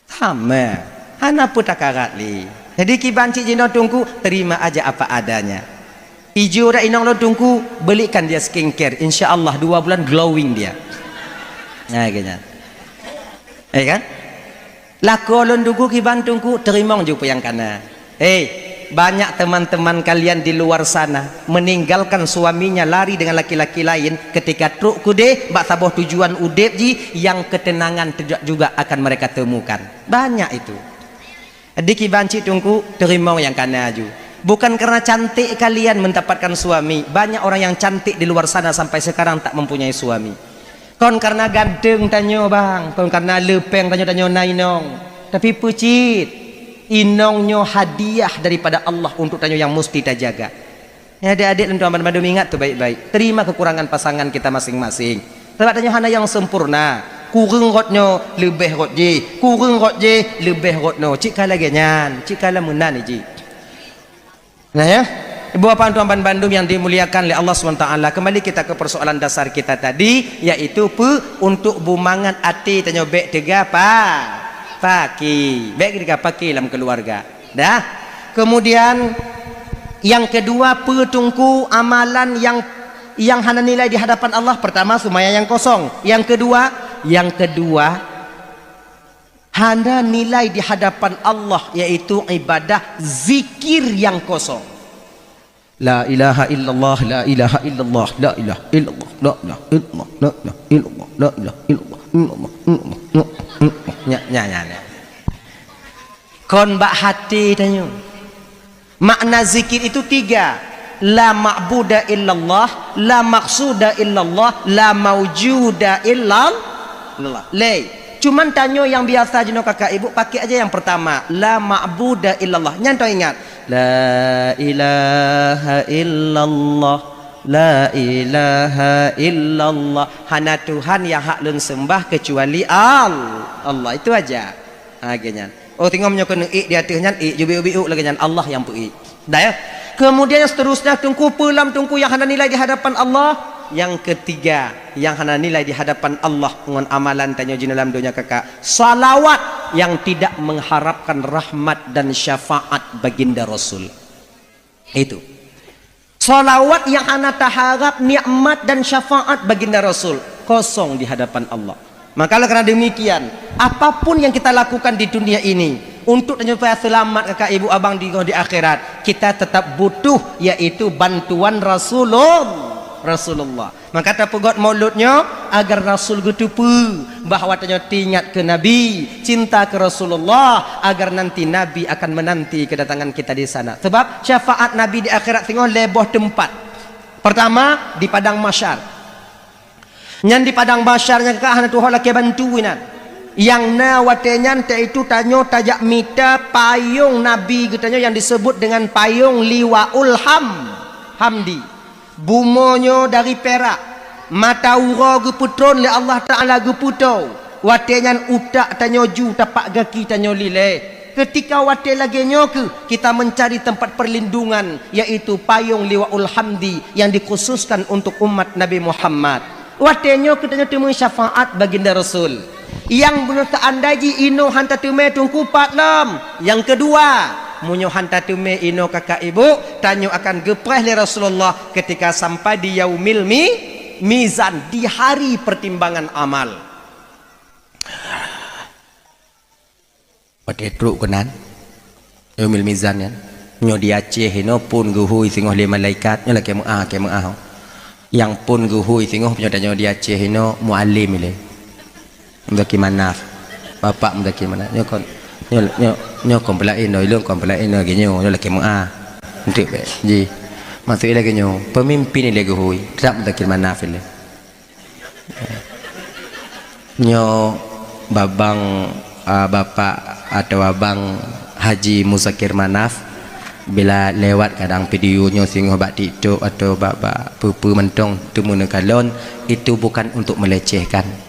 Sama. Hana putak karat li. Jadi kiban cik jino tungku terima aja apa adanya. Ijo dah inong lo tungku belikan dia skincare. InsyaAllah 2 bulan glowing dia. Nah kayaknya. Kan? Lako lo tungku kiban tungku terima juga yang kana. Banyak teman-teman kalian di luar sana meninggalkan suaminya lari dengan laki-laki lain ketika truk kude bak saboh tujuan udep ji yang ketenangan tidak juga akan mereka temukan. Banyak itu. Adik banci tungku terima yang kana aju. Bukan karena cantik kalian mendapatkan suami. Banyak orang yang cantik di luar sana sampai sekarang tak mempunyai suami. Kon karena gandeng tanyo bang, kon karena lepeng tanyo nainong. Tapi pucit inongnya hadiah daripada Allah untuk tanyo yang mesti kita jaga. Ya adik-adik dan tuan-tuan ingat tuh baik-baik. Terima kekurangan pasangan kita masing-masing. Sebab tanyo hana yang sempurna. Kurang rotnya lebih rot je, kurang rot je lebih rot no. Cik kala genyan, cik kala menan ji. Nah ya, ibu bapak tuan Bandung yang dimuliakan oleh Allah SWT. Kembali kita ke persoalan dasar kita tadi, yaitu untuk bumangan ati tanyo bek tiga paki, bek tiga paki dalam keluarga. Dah. Kemudian yang kedua tungku amalan yang hana nilai di hadapan Allah. Pertama sumaya yang kosong. Yang kedua hana nilai di hadapan Allah, yaitu ibadah zikir yang kosong. La ilaha illallah, la ilaha illallah, la ilaha illallah, la ilaha illallah, la ilaha illallah, la ilaha illallah. Nya. Kon bak hati tanyo. Makna zikir itu 3. La ma'buda illallah, la maqsuda illallah, la mawjuda illallah. Cuman tanyo yang biasa jeno kakak ibu pakai aja yang pertama, la ma'buda illallah. Nyanto ingat, la ilaha illallah, la ilaha illallah. Hana Tuhan yang hak lun sembah kecuali Allah. Itu aja. Genyan. Tengok menyokong di atasnya jubi-ubi lagi nyan Allah yang pui. Dah ya. Kemudian yang seterusnya tungku tungku yang hana nilai di hadapan Allah. Yang ketiga yang hana nilai di hadapan Allah dengan amalan tanyo jin dalam dunia kakak, salawat yang tidak mengharapkan rahmat dan syafaat baginda Rasul. Itu Salawat yang ana taharap nikmat dan syafaat baginda Rasul kosong di hadapan Allah. Maka karena demikian, apapun yang kita lakukan di dunia ini untuk supaya selamat kakak ibu abang di akhirat, kita tetap butuh yaitu bantuan Rasulullah. Maka kata pegot mauludnya agar Rasul gutupu bahawa tanya tingat ke Nabi, cinta ke Rasulullah agar nanti Nabi akan menanti kedatangan kita di sana. Sebab syafaat Nabi di akhirat tengok leboh tempat. Pertama di padang mahsyar. Nyan di padang mahsyarnya kakak hana Tuhan laki bantuinan. Yang na watenyan itu tanyo tajak mita payung Nabi katanya yang disebut dengan payung liwaul hamdi. Bumonyo dari perak, mata ura geputron le Allah Taala geputo. Watenyan utak tanyo ju tapak gaki tanyo lile. Ketika wate lagi nyoke kita mencari tempat perlindungan yaitu payung liwaul hamdi yang dikhususkan untuk umat Nabi Muhammad. Watenyo kita temu syafaat baginda Rasul. Yang benar seandainya ino hanta tume tungku patlam. Yang kedua, munyo hanta tume ino kakak ibu tanyo akan gepreh le Rasulullah ketika sampai di yaumil mizan, di hari pertimbangan amal. Wate truk kenan yaumil mizan ya. Nyo di Aceh ino pun guhui singoh le malaikat nyo laki muah yang pun guhui singoh punya tanya di Aceh ino muallim ile. Mdaki manaf bapak mdaki mana nyo kon pelain no ilung kon pelain no genyo nyo laki muah untuk be ji masuk lagi nyo pemimpin ile guhui tak mdaki manaf ile nyo babang bapak atau abang Haji Musakir Manaf bila lewat kadang videonya singoh bak TikTok atau bak pupu mentong temu kalon itu bukan untuk melecehkan.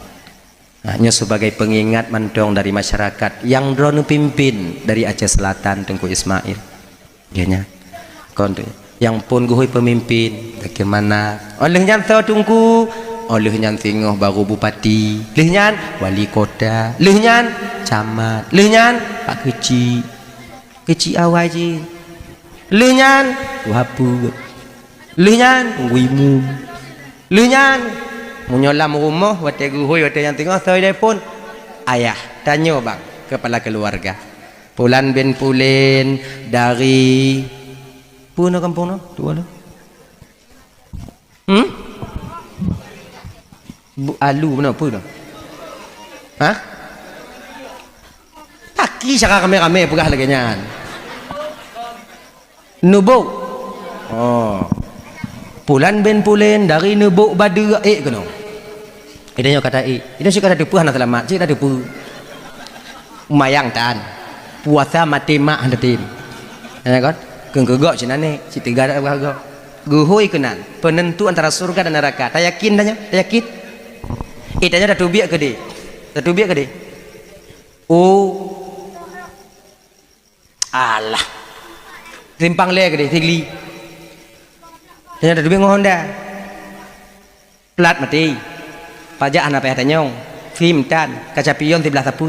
Hanya sebagai pengingat mentong dari masyarakat yang drone pimpin dari Aceh Selatan Tengku Ismail. Dianya. Yang pun guhui pemimpin bagaimana oleh nyan tungku oleh nyan singoh baru bupati, leh nyan wali kota, leh nyan camat, leh nyan pak kecil awal je. Lenyan wapu lenyan wimu lenyan menyolam rumah wate guhui wate yang tengah saya pun ayah tanya bang kepala keluarga Pulan bin Pulin dari puno kampung no dua lo alu mana puno ha taki cakap kami pegah lagi nyan Nubuk. Oh. Pulan bin Pulin dari Nubuk Badu kena. Idanya kata Ida suka ada depu hana selamat, cik ada depu. Mayang tan. Puasa mati mak handa tim. Ya kan? Kengkegok cina ni, cik tiga ada gagok. Guhui kenan, penentu antara surga dan neraka. Tak yakin tanya? Tak yakin? Idanya dah tubiak ke dia? Dah tubiak ke dia? Oh. Alah. Simpang le ke dia tigli tanya ada duit Honda plat mati pajak anak payah tanyong film tan kaca pion 13 sapu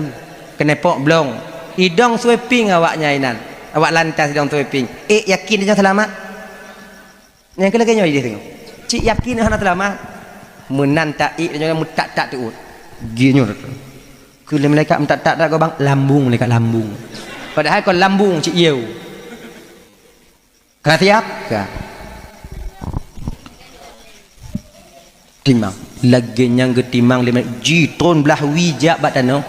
kenepok blong idong sweeping awaknya inan awak lantas idong sweeping yakin dia selamat yang kena kenyo dia tengok cik yakin dia selamat menan tak dia mutak tak tu ginyo ke mereka mutak tak kau bang lambung mereka lambung padahal kau lambung cik yeu kena siap ke? Timang lagi yang ketimang 5 jitron belah wijak batano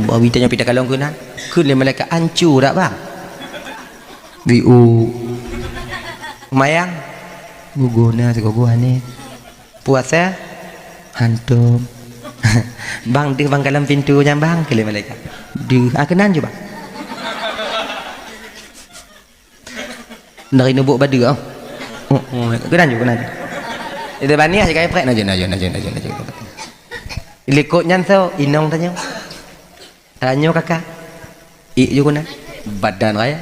bawi tanya pita kalong kena kun le malaikat hancur tak bang biu mayang guguna segogohan ni puasa hantum bang dia bang dalam pintunya bang ke le malaikat dia kenan je bang dari Nubuk Badu kenan juga kenan itu bani aja kayak prek naja ilikutnya so inong tanya kakak juga kenan badan raya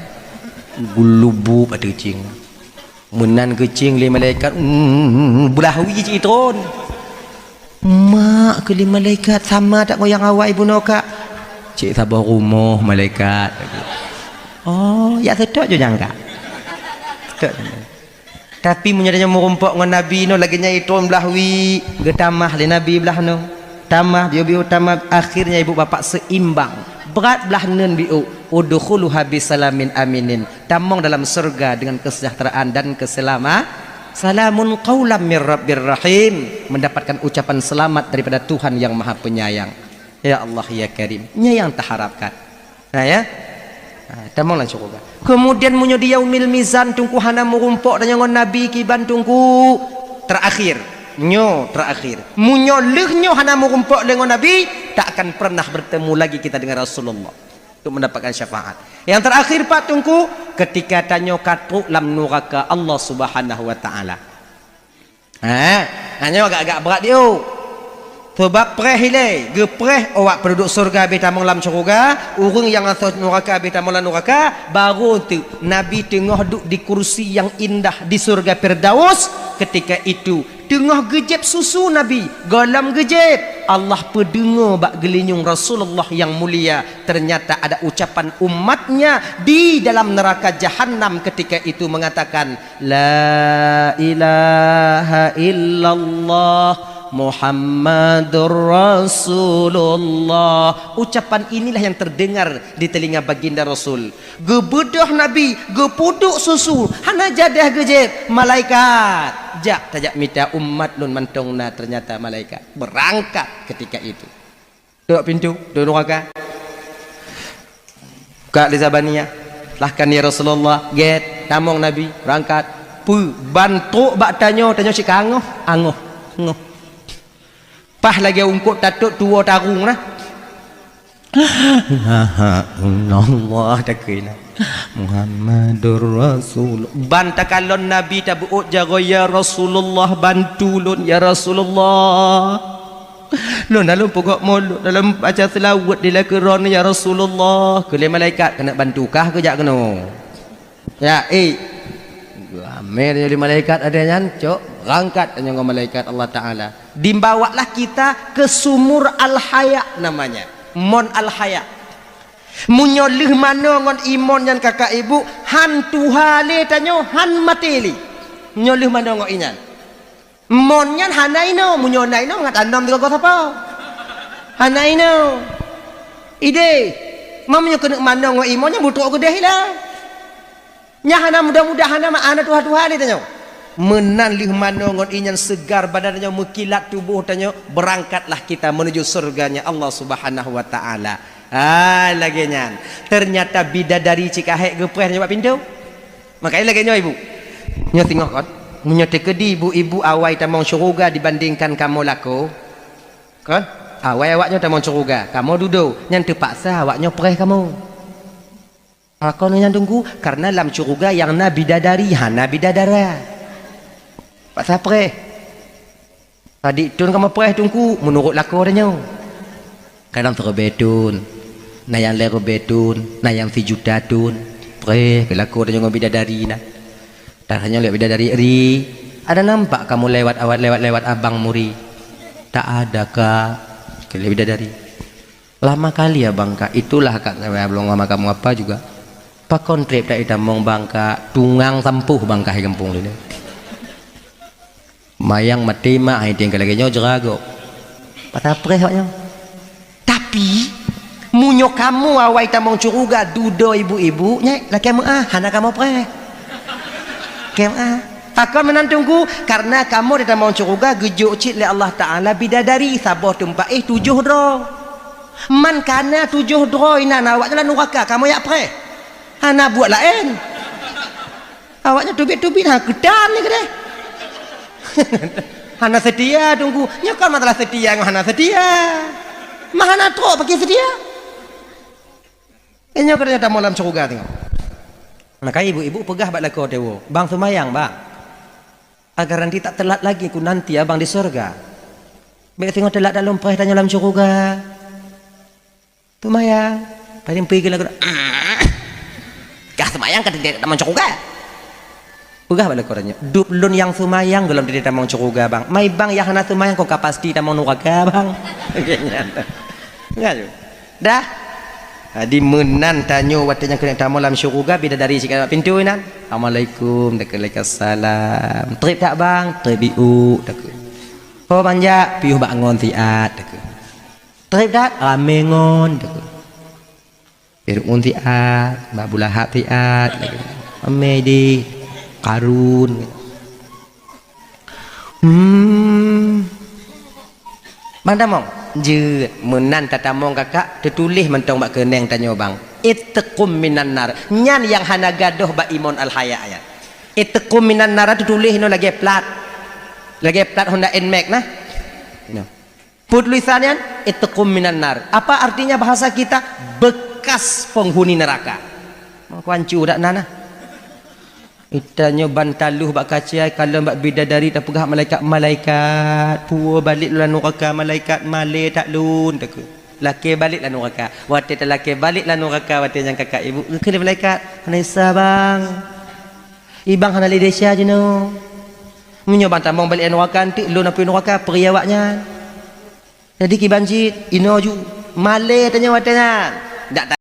gulubu pada kecing menan kecing le malaikat belah wiji citron mak ke le malaikat sama tak goyang awak ibu noka cik sabar rumah malaikat oh ya sedap je jangka Tapi munyadanya merumpok dengan Nabi no lagi nyai tuan belah wi getamah le Nabi belah no tamah bio tamah akhirnya ibu bapak seimbang berat belah nun biu udkhuluha bisalamin aminin tamong dalam surga dengan kesejahteraan dan keselamatan salamun qaulam mir rabbir rahim mendapatkan ucapan selamat daripada Tuhan yang Maha Penyayang. Ya Allah ya Karim nya yang terharapkan nah ya tamong lan surga. Kemudian munyo di yaumil mizan tungku hana merumpok dan ngon Nabi kiban tungku terakhir nyo terakhir munyo lehnyo hana merumpok dengan Nabi tak akan pernah bertemu lagi kita dengan Rasulullah untuk mendapatkan syafaat. Yang terakhir Pak tungku ketika tanyo katu lam nuraka Allah Subhanahu wa taala. Hanya agak-agak berat dia. Sebab preh ile, gepreh awak penduduk surga beta lam syurga, urang yang asal neraka beta lam neraka, baru tu Nabi tengah duduk di kursi yang indah di surga Firdaus. Ketika itu tengah gejep susu Nabi, galam gejep. Allah pendengar bak gelinyung Rasulullah yang mulia. Ternyata ada ucapan umatnya di dalam neraka Jahannam ketika itu mengatakan la ilaha illallah Muhammadur Rasulullah. Ucapan inilah yang terdengar di telinga baginda Rasul. Gebedah Nabi, gepuduk susu, hana jadah gejep malaikat. Jak tajak minta umat lun mantongna ternyata malaikat berangkat ketika itu. Duduk pintu, duduk neraka. Buka Lizabaniyah. Lahkan ya Rasulullah, get tamong Nabi berangkat. Pu bantu bak tanyo si kangoh, angoh. Pah lagi ungkut tatuk tua tarung lah. Allah takina Muhammadur Rasul. Bantakalon Nabi tabuut jago ya Rasulullah bantu lun ya Rasulullah. Lun dalam pokok mulut dalam baca selawat di lakeron ya Rasulullah. Kele malaikat kena bantukah ke jak kena. Ya Amir jadi malaikat adanya cok rangkat dengan malaikat Allah Ta'ala dimbawalah kita ke sumur al-haya namanya mon al-haya munyolih mana ngon imon yang kakak ibu han tuhale tanyo han mateli nyolih mana ngon inyan mon nyan hanaino munyonaino ngat andam tiga kota apa hanaino ide mamnya kena mana ngon imon yang butuh gede lah nyahana mudah-mudahan nama anak Tuhan dia tanya menan lih mana ngon inyan segar badannya mekilat tubuh tanya berangkatlah kita menuju surganya Allah Subhanahu wa taala. Lagi nyan ternyata bidadari cikahek gepreh nyoba pintu makanya lagi nyo ibu nyo tengok kan nyo tekedi ibu-ibu awai tamong syurga dibandingkan kamu laku kan awai awaknya tamong syurga kamu duduk nyan terpaksa awaknya preh kamu. Aku nanya tunggu karena dalam syurga yang nabi dadari hana bidadara. Pak sapre. Tadi tun kamu preh tunggu menurut laku adanya. Kadang terbetun, nayang lero betun, nayang fijudatun, preh ke laku adanya ngobi bidadari na. Tak hanya lewat bidadari ri. Ada nampak kamu lewat abang muri? Tak ada kak. Ke bidadari. Lama kali ya bang kak. Itulah kak saya belum sama kamu apa juga. Pakon trip tak itamong bangka tungang sampuh bangka di kampung ini mayang mati mah ai tinggal lagi nyo jerago patapre haknya tapi munyo kamu awai tamong curuga dudo ibu-ibu nya laki kamu hana kamu pre kamu takkan menantungku karena kamu di tamong curuga gejuk cit le Allah Taala bidadari saboh tumpa 7 dro man kana 7 dro ina awaknya lan neraka kamu ya pre hana buat lain awaknya tubik-tubik gedan ni kedai hana setia tunggu nyokal masalah setia hana setia mahana trok pakai setia nyokal ternyata malam surga tengok maka ibu-ibu pegah bak lako dewo bang semayang bang agar nanti tak telat lagi ku nanti abang di surga baik tengok telat dalam preh dan dalam surga semayang paling pergi lagu kah semayang kan tidak tamang curuga pegah balik koranya duplun yang semayang belum tidak tamang curuga bang mai bang yang hana semayang kok pasti tamang neraka bang enggak dah Di menan tanya waktu yang kena tamu dalam syurga bidadari sikit pintu nan. Assalamualaikum, Waalaikumsalam. Trip tak bang? Trip biu, tak. Oh manja, piuh bangun tiat, tak. Trip tak? Ramengon, tak. Piruun tiat, Mbak Bulahap tiat, tak. Amedi, Karun. Bang Damong, je menan tatamong kakak tertulis mentong bak keneng tanya bang. Ittaqum minan nar. Nyan yang hana gadoh bak Imon Al Haya ya. Ittaqum minan nar tertulis no lagi plat. Lagi plat Honda Nmax nah. No. Put tulisannya ittaqum minan nar. Apa artinya bahasa kita? Bekas penghuni neraka. Mau kuancu dak nana? Itanya bantaluh bak kaciai kalau bak bidadari tak pegah malaikat puwa balik lan neraka malaikat male tak lun tak laki balik lan neraka wate tak laki balik lan neraka wate yang kakak ibu ke malaikat Hanisa bang ibang hana lidesya je no munyo bantamong balik neraka antik lun apa neraka periawaknya jadi ki banjit ino ju male tanya watenya dak